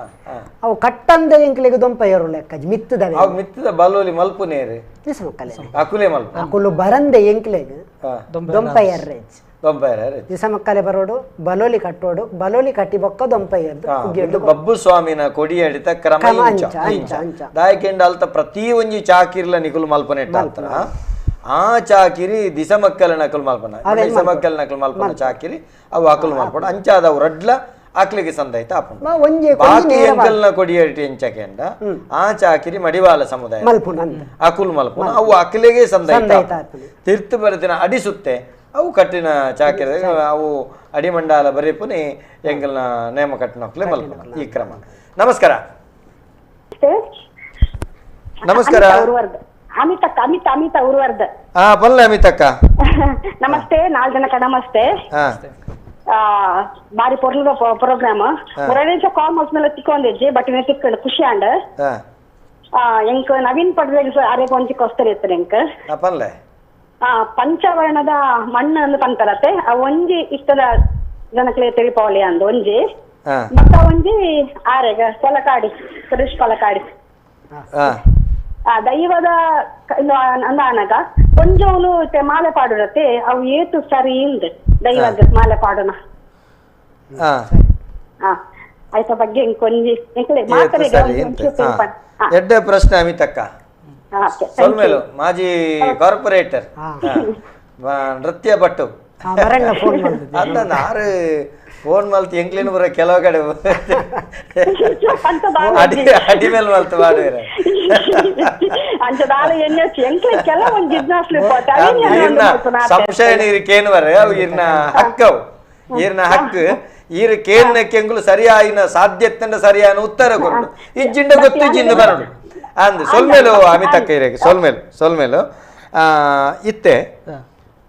ಅವು ಕಟ್ಟಂದ ಎಂಕ್ಲಿಗೆ ದೊಂಪ ಏರು ಲೆಕ್ಕ ಮಿತ್ತದ ಬಲೋಲಿ ಮಲ್ಪುನೇರು ದಿಸ ಮಕ್ಕಳೇ ಅಕುಲೆ ಮಲ್ಪು ಅಕುಲು ಬರಂದೆ ಎಂಕ್ಲಿಗೆ ದೊಂಪ ಎರ್ರೇಜ್ ದೊಂಪೈರ ದಿಸಮಕ್ಕಲೆ ಬರೋಡು ಬಲೋಲಿ ಕಟ್ಟೋಡು ಬಲೋಲಿ ಕಟ್ಟಿ ಬೊಕ್ಕ ದೊಂಪಯ್ಯದ್ದು ಬಬ್ಬು ಸ್ವಾಮಿನ ಕೊಡಿ ಹಿಡಿತ ಕ್ರಮ ದಾಯಕೆಂಡ ಅಲ್ತ ಪ್ರತಿ ಒಂಜಿ ಚಾಕಿರ್ಲ ನಿಕುಲು ಮಲ್ಪನೆ ಇಟ್ಟಾಲ್ತರ ಆ ಚಾಕಿರಿ ದಿಸಮಕ್ಕಲ ನಕಲು ಮಲ್ಪನ ದಿಸಮಕ್ಕಲ ನಕಲು ಮಲ್ಪನ ಚಾಕಿರಿ ಅವು ಅಕಲು ಮಲ್ಪನ ಅಂಚಾದ ಅವು ರಡ್ಲ ಆಕ್ಲಿಗೆ ಸಂದಾಯ್ತ ಅಪ್ಪನ ಬಾಕಿ ಎಂಕಲ್ನ ಕೊಡಿ ಹಿಡಿಟಿ ಎಂಚಕೆಂಡ ಆ ಚಾಕಿರಿ ಮಡಿವಾಳ ಸಮುದಾಯ ಅಕುಲ್ ಮಲ್ಪನ ಅವು ಅಕಲಿಗೆ ಸಂದಾಯ್ತ ತಿರ್ತು ಬರದಿನ ಅಡಿಸುತ್ತೆ ಅವು ಕಟ್ಟಿನ ಚಾಕಿರ ಅವು ಅಡಿಮಂಡಾಲ ಬರೀಪುನಿ ಎಂಗಲ್ನ ನೇಮ ಕಟ್ಟಿನಕ್ಲೆ ಮಲ್ಪನ ಈ ಕ್ರಮ. ನಮಸ್ಕಾರ. ನಮಸ್ಕಾರ. ಅಮಿತ ಉರ್ವರ್ದ. ಹಾ ಬಲ್ಲ ಅಮಿತಕ್ಕ. ನಮಸ್ತೆ 4 ಜನಕ್ಕ ನಮಸ್ತೆ. ಬಾರಿ ಪೊರ್ಲ ಪ್ರೋಗ್ರಾಮ್ ಒರಡೇಶ ಕಾಲ್ ಮಾಡ್ಮೇಲೆ ತಿಕ್ಕೊಂದಿಜ್ಜಿ ಬಟ್ ಇನ್ನ ತಿಕ್ಕೊಂಡು ಖುಷಿ ಅಂಡ ಎಂಕ್ ನವೀನ್ ಪಡ್ವೇಲ್ ಅರೆ ಕೊಂಚಿಕ್ ವಸ್ತರಿ ಇರ್ತಾರೆ ಎಂಕ್ ಪನ್ಲೆ ಪಂಚವರ್ಣದ ಮಣ್ಣು ಅಂದು ಪಂತರತ್ತೆ ಆ ಒಂಜಿ ಇಷ್ಟದ ಜನಕ್ಲೆ ತಿರುಪಾವಳಿ ಅಂದು ಒಂಜಿ ಮತ್ತ ಒಂಜಿ ಆರೆಗ ಕೊಲಕಾಡಿ ಸುರೇಶ್ ಕೊಲಕಾಡಿ ದೈವದ ಅಂದಾನಗ ಕೊಂಜೋಲು ಮಾಲೆ ಪಾಡುರತ್ತೆ ಅವು ಏತು ಸರಿ ಇಲ್ದ ದೈವದ ಮಾಲೆ ಪಾಡೋಣ ಆಯ್ತ ಬಗ್ಗೆ ಕೊಂಜಿ ಎಡ್ಡೆ ಪ್ರಶ್ನೆ ಅಮಿತಕ್ಕ ಸೊಲ್ಮೇಲು ಮಾಜಿ ಕಾರ್ಪೊರೇಟರ್ ನೃತ್ಯ ಭಟ್ಟು ಅಲ್ಲ ನಾರು ಫೋನ್ ಮಲ್ತು ಎಂಕ್ಲಿನ ಬರ ಕೆಲವು ಕಡೆ ಅಡಿ ಮೇಲೆ ಮಲ್ತು ಮಾಡುವ ಸಂಶಯ ನೀರು ಕೇನು ಬರ ಅವು ಇರ್ನ ಹಕ್ಕವು ಈರ್ನ ಹಕ್ಕು ಈರು ಕೇನ್ನಕ್ಕೆಂಗುಲು ಸರಿಯಾಯಿನ ಸಾಧ್ಯತೆ ಸರಿಯಾನ ಉತ್ತರ ಕೊಡು ಇಜ್ಜಿಂಡ ಗೊತ್ತು ಜಿಂದ ಬರಡು ಅಂದ್ ಸೊಲ್ಮೇಲು ಅಮಿತಕ್ಕ ಇರಗೆ ಸೊಲ್ಮೇಲು ಇತ್ತೆ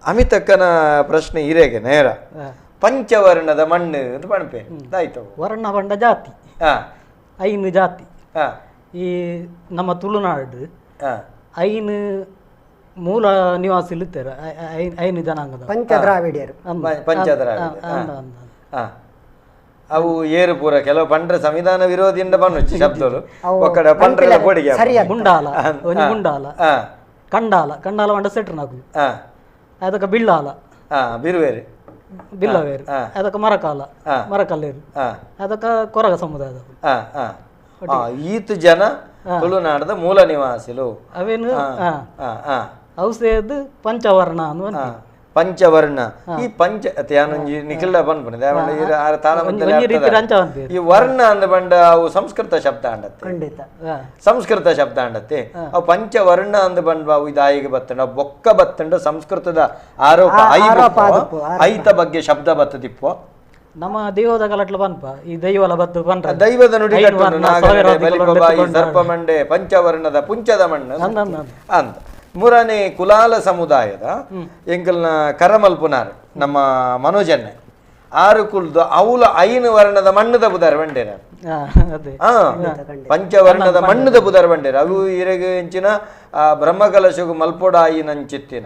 ಅಮಿತಕ್ಕನ ಪ್ರಶ್ನೆ ಇರೇಗೆ ನೇರ ಪಂಚವರ್ಣದ ಮಣ್ಣು ಅಂತ ಪಣಪೆ ಆಯ್ತು ವರ್ಣ ಬಂಡ ಜಾತಿ ಐನು ಜಾತಿ ಈ ನಮ್ಮ ತುಳುನಾಡು ಐನು ಮೂಲ ನಿವಾಸಿ ಇರ್ತಾರೆ ಐನು ಜನಾಂಗದ ಪಂಚದ್ರಾವಿಡಿಯರು ಅವು ಏರು ಪೂರ ಕೆಲವು ಪಂಡ್ರ ಸಂವಿಧಾನ ವಿರೋಧಿಯಿಂದ ಬಣ್ಣು ಶಬ್ದಗಳು ಒಕ್ಕಡ ಪಂಡ್ರ ಕೊಡಿಗೆ ಮುಂಡಾಲ ಒಂಜಿ ಮುಂಡಾಲ ಕಂಡಾಲ ಬಂಡ ಸೆಟ್ರ್ ನಾಕು ಅದಕ್ಕೆ ಬಿಳ್ಳಾಲ ಬಿರುವೇರು ಬಿಲ್ಲವೇರು ಅದಕ್ಕೆ ಮರಕಲ್ಲೇರು ಅದಕ್ಕೆ ಕೊರಗ ಸಮುದಾಯದ ಈತು ಜನ ತುಳುನಾಡದ ಮೂಲ ನಿವಾಸಿಲು ಅವೇನು ಔಷಧ ಪಂಚವರ್ಣ ಅನ್ನುವ ಪಂಚವರ್ಣ ಈ ಪಂಚ ಯಾನೊಂಜಿ ನಿಖಿಲ ಬಂದ್ಬಿಡಿದೆ ಈ ವರ್ಣ ಅಂದ ಬಂಡ ಅವು ಸಂಸ್ಕೃತ ಶಬ್ದ ಅಂಡತ್ತೆ ಸಂಸ್ಕೃತ ಶಬ್ದ ಅಂಡತ್ತೆ ಅವು ಪಂಚವರ್ಣ ಅಂದ ಬಂಡ ಅವು ಇದಾಯಿಗೆ ಬತ್ತಂಡ ಬೊಕ್ಕ ಬತ್ತಂಡ ಸಂಸ್ಕೃತದ ಆರೋಪ ಐತ ಬಗ್ಗೆ ಶಬ್ದ ಬತ್ತದಿಪ್ಪೋ ನಮ್ಮ ದೈವದ ಕಲಟ್ಲ ಬಂದ್ಪ ಈ ದೈವಲ ಬತ್ತು ಬಂದ ದೈವದ ನುಡಿ ಸರ್ಪಮಂಡೆ ಪಂಚವರ್ಣದ ಪುಂಚದ ಮಣ್ಣು ಅಂತ ಮೂರನೇ ಕುಲಾಲ ಸಮುದಾಯದ ಎಂಕಲ್ನ ಕರಮಲ್ಪುನಾರ್ ನಮ್ಮ ಮನೋಜನ್ನೆ 6 ಕುಲ್ದು ಅವಲ ಐನು ವರ್ಣದ ಮಣ್ಣದ ಬುದಾರ ಬಂಡೇರ ಪಂಚವರ್ಣದ ಮಣ್ಣದ ಬುದಾರ ಬಂಡೇರ ಅವು ಇರಗ ಎಂಚಿನ ಬ್ರಹ್ಮಕಲಶಗು ಮಲ್ಪೋಡ ಆಯಿನಂಚಿತ್ತಿನ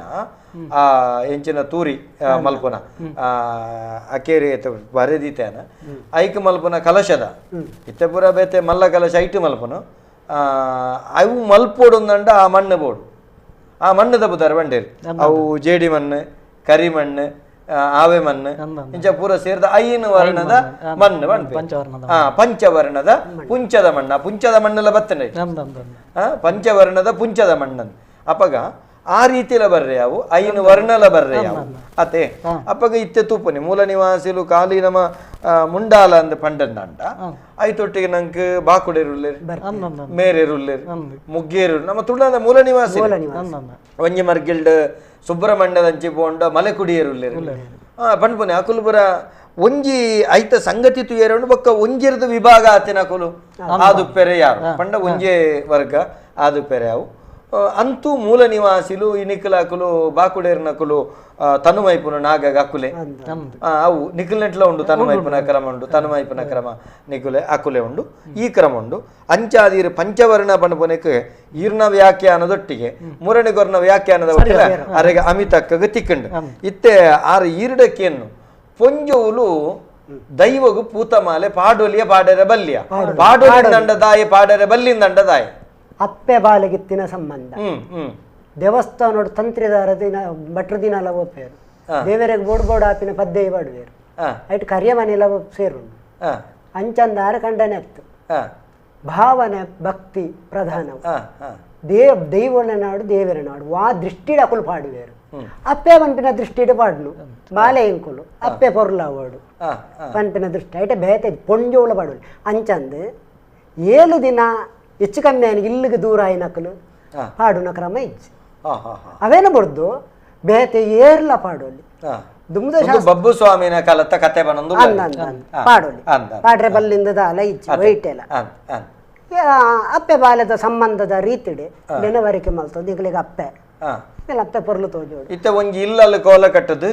ಎಂಚಿನ ತೂರಿ ಮಲ್ಪುನ ಅಕೇರಿ ಬರೆದಿತೇನ ಐಕ ಮಲ್ಪುನ ಕಲಶದ ಇತ್ತೆ ಪುರ ಬೇತೆ ಮಲ್ಲ ಕಲಶ ಐಟು ಮಲ್ಪುನು ಅವು ಮಲ್ಪೋಡುಂದಂಡ ಆ ಮಣ್ಣು ಬೋಡು ಆ ಮಣ್ಣದ ಬುದಾರ ಬಂಡೇರು ಅವು ಜೇಡಿ ಮಣ್ಣು ಕರಿ ಮಣ್ಣು ಆವೆ ಮಣ್ಣು ಇಂಚ ಪೂರ ಸೇರಿದ ಐನು ವರ್ಣದ ಮಣ್ಣು ಬಂಡ್ಪೆ ಪಂಚವರ್ಣದ ಪುಂಚದ ಮಣ್ಣೆಲ್ಲ ಬತ್ತನೆ ಪಂಚವರ್ಣದ ಪುಂಚದ ಮಣ್ಣನ್ ಅಪ್ಪಗ ಆ ರೀತಿಲ ಬರ್ರೆ ಅವು ಐನು ವರ್ಣಲ ಬರ್ರೆ ಅವು ಅತೆ ಅಪ್ಪಗ ಇತ್ತೆ ತೂಪನಿ ಮೂಲ ನಿವಾಸಿಲು ಕಾಲಿ ನಮ್ಮ ಮುಂಡಾಲ ಅಂದ ಪಂಡಂಡ ಐತೊಟ್ಟಿಗೆ ನಂಗೆ ಬಾಕುಡೆರುಲ್ಲೇರು ಮೇರೆರುಲ್ಲೇರು ಮುಗ್ಗೇರು ನಮ್ಮ ತುಳದ ಮೂಲ ನಿವಾಸಿ ಒಂಜಿ ಮರ್ಗಿಲ್ಡ್ ಸುಬ್ರಹ್ಮಣ್ಯದ ಅಂಚಿ ಪೋಂಡ ಮಲೆ ಕುಡಿಯರುಲ್ಲೇರು ಪಂಡ್ಪುನೆ ಅಕುಲ್ಪುರ ಒಂಜಿ ಐತ ಸಂಗತಿ ತುಯರನ್ನು ಬೊಕ್ಕ ಒಂಜಿರದ ವಿಭಾಗ ಆತಿನ ಅಕುಲು ಆದುಪ್ಪೆರೆ ಯಾರು ಪಂಡ ಒಂಜೇ ವರ್ಗ ಆದುಪ್ಪೆರೆ ಅವು ಅಂತೂ ಮೂಲ ನಿವಾಸಿಲು ಇನಿಕಲಾಕುಲು ಬಾಕುಡೇರ್ನಕುಲು ತನುಮೈಪುನ ನಾಗಗ ಅಕುಲೆ ಅವು ನಿಖಿಲ್ನೆಟ್ಲ ಉಂಡು ತನುಮೈಪುನ ಕ್ರಮ ಉಂಡು ತನುಮೈಪುನ ಕ್ರಮ ನಿಖುಲೆ ಅಕುಲೆ ಉಂಡು ಈ ಕ್ರಮ ಉಂಡು ಅಂಚಾದೀರ್ ಪಂಚವರ್ಣ ಪಣಪುನಕ್ಕೆ ಈರ್ನ ವ್ಯಾಖ್ಯಾನದೊಟ್ಟಿಗೆ ಮೂರನೆಗೊರ್ನ ವ್ಯಾಖ್ಯಾನದ ಒಟ್ಟಿಗೆ ಅರೆಗೆ ಅಮಿತಕ್ಕಗ ತಿಕ್ಕಂಡು ಇತ್ತೆ ಆರು ಈರ್ಡಕ್ಕೆನ್ನು ಪೊಂಜೋಲು ದೈವಗು ಪೂತಮಾಲೆ ಪಾಡೋಲಿಯ ಪಾಡರೆ ಬಲ್ಲಿಯ ಪಾಡೋಲಿಂದಂಡ ದಾಯಿ ಪಾಡರೆ ಬಲ್ಲಿಂದಂಡ ದಾಯಿ ಅಪ್ಪೆ ಬಾಲಗಿತ್ತಿನ ಸಂಬಂಧ ದೇವಸ್ಥಾನ ತಂತ್ರಿದಾರ ದಿನ ಭಟ್ರ ದಿನ ಅಲ್ಲ ಒಪ್ಪೇರು ದೇವರಿಗೆ ಬೋಡ್ ಬೋಡ್ ಆಪಿನ ಪದ್ಯ ಪಾಡುವೇರು ಐಟ್ ಕರಿಯ ಮನೆಲ್ಲ ಸೇರುಂಡು ಅಂಚಂದ ಖಂಡನೆ ಆಗ್ತು ಭಾವನೆ ಭಕ್ತಿ ಪ್ರಧಾನವು ದೈವನ ನಾಡು ದೇವರ ನಾಡು ಆ ದೃಷ್ಟಿಡ್ ಅಕುಲು ಪಾಡುವೇರು ಅಪ್ಪೆ ಪಂಪಿನ ದೃಷ್ಟಿಡ್ ಪಾಡ್ನು ಬಾಲೆ ಎಂಕುಲು ಅಪ್ಪೆ ಪೊರ್ಲಾವಾಡು ಪಂಪಿನ ದೃಷ್ಟಿ ಐಟೆ ಬೇತೆ ಪೊಂಜೋಳ ಪಾಡು ಅಂಚಂದು 7 ದಿನ ಹೆಚ್ಚು ಕಮ್ಮಿ ಆಯ್ನ ಇಲ್ಲಿಗೆ ದೂರ ಆಯ್ನಕಲು ಪಾಡುನ ಕ್ರಮ ಇಜ್ಜಿ ಅವೇನು ಬಡ್ದು ಬೇತೆ ಏರ್ಲ ಪಾಡೋಲಿ ಬಬ್ಬು ಸ್ವಾಮಿನ ಕಾಲತ್ತ ಕತೆ ಬನ್ನೊಂದು ಪಾಡೋಲಿ ಪಾಡ್ರೆ ಬಲ್ಲಿಂದ ದಾಲ ಇಜ್ಜಿ ವೈಟ್ ಎಲ್ಲ ಅಪ್ಪೆ ಬಾಲ್ಯದ ಸಂಬಂಧದ ರೀತಿಡೆ ನೆನವರಿಕೆ ಮಲ್ತೊಂದು ಈಗಲಿಗೆ ಅಪ್ಪೆ ಅಪ್ಪೆ ಪೊರ್ಲು ತೋಜೋಡು ಇತ್ತೆ ಒಂಜಿ ಇಲ್ಲಲ್ಲಿ ಕೋಲ ಕಟ್ಟದು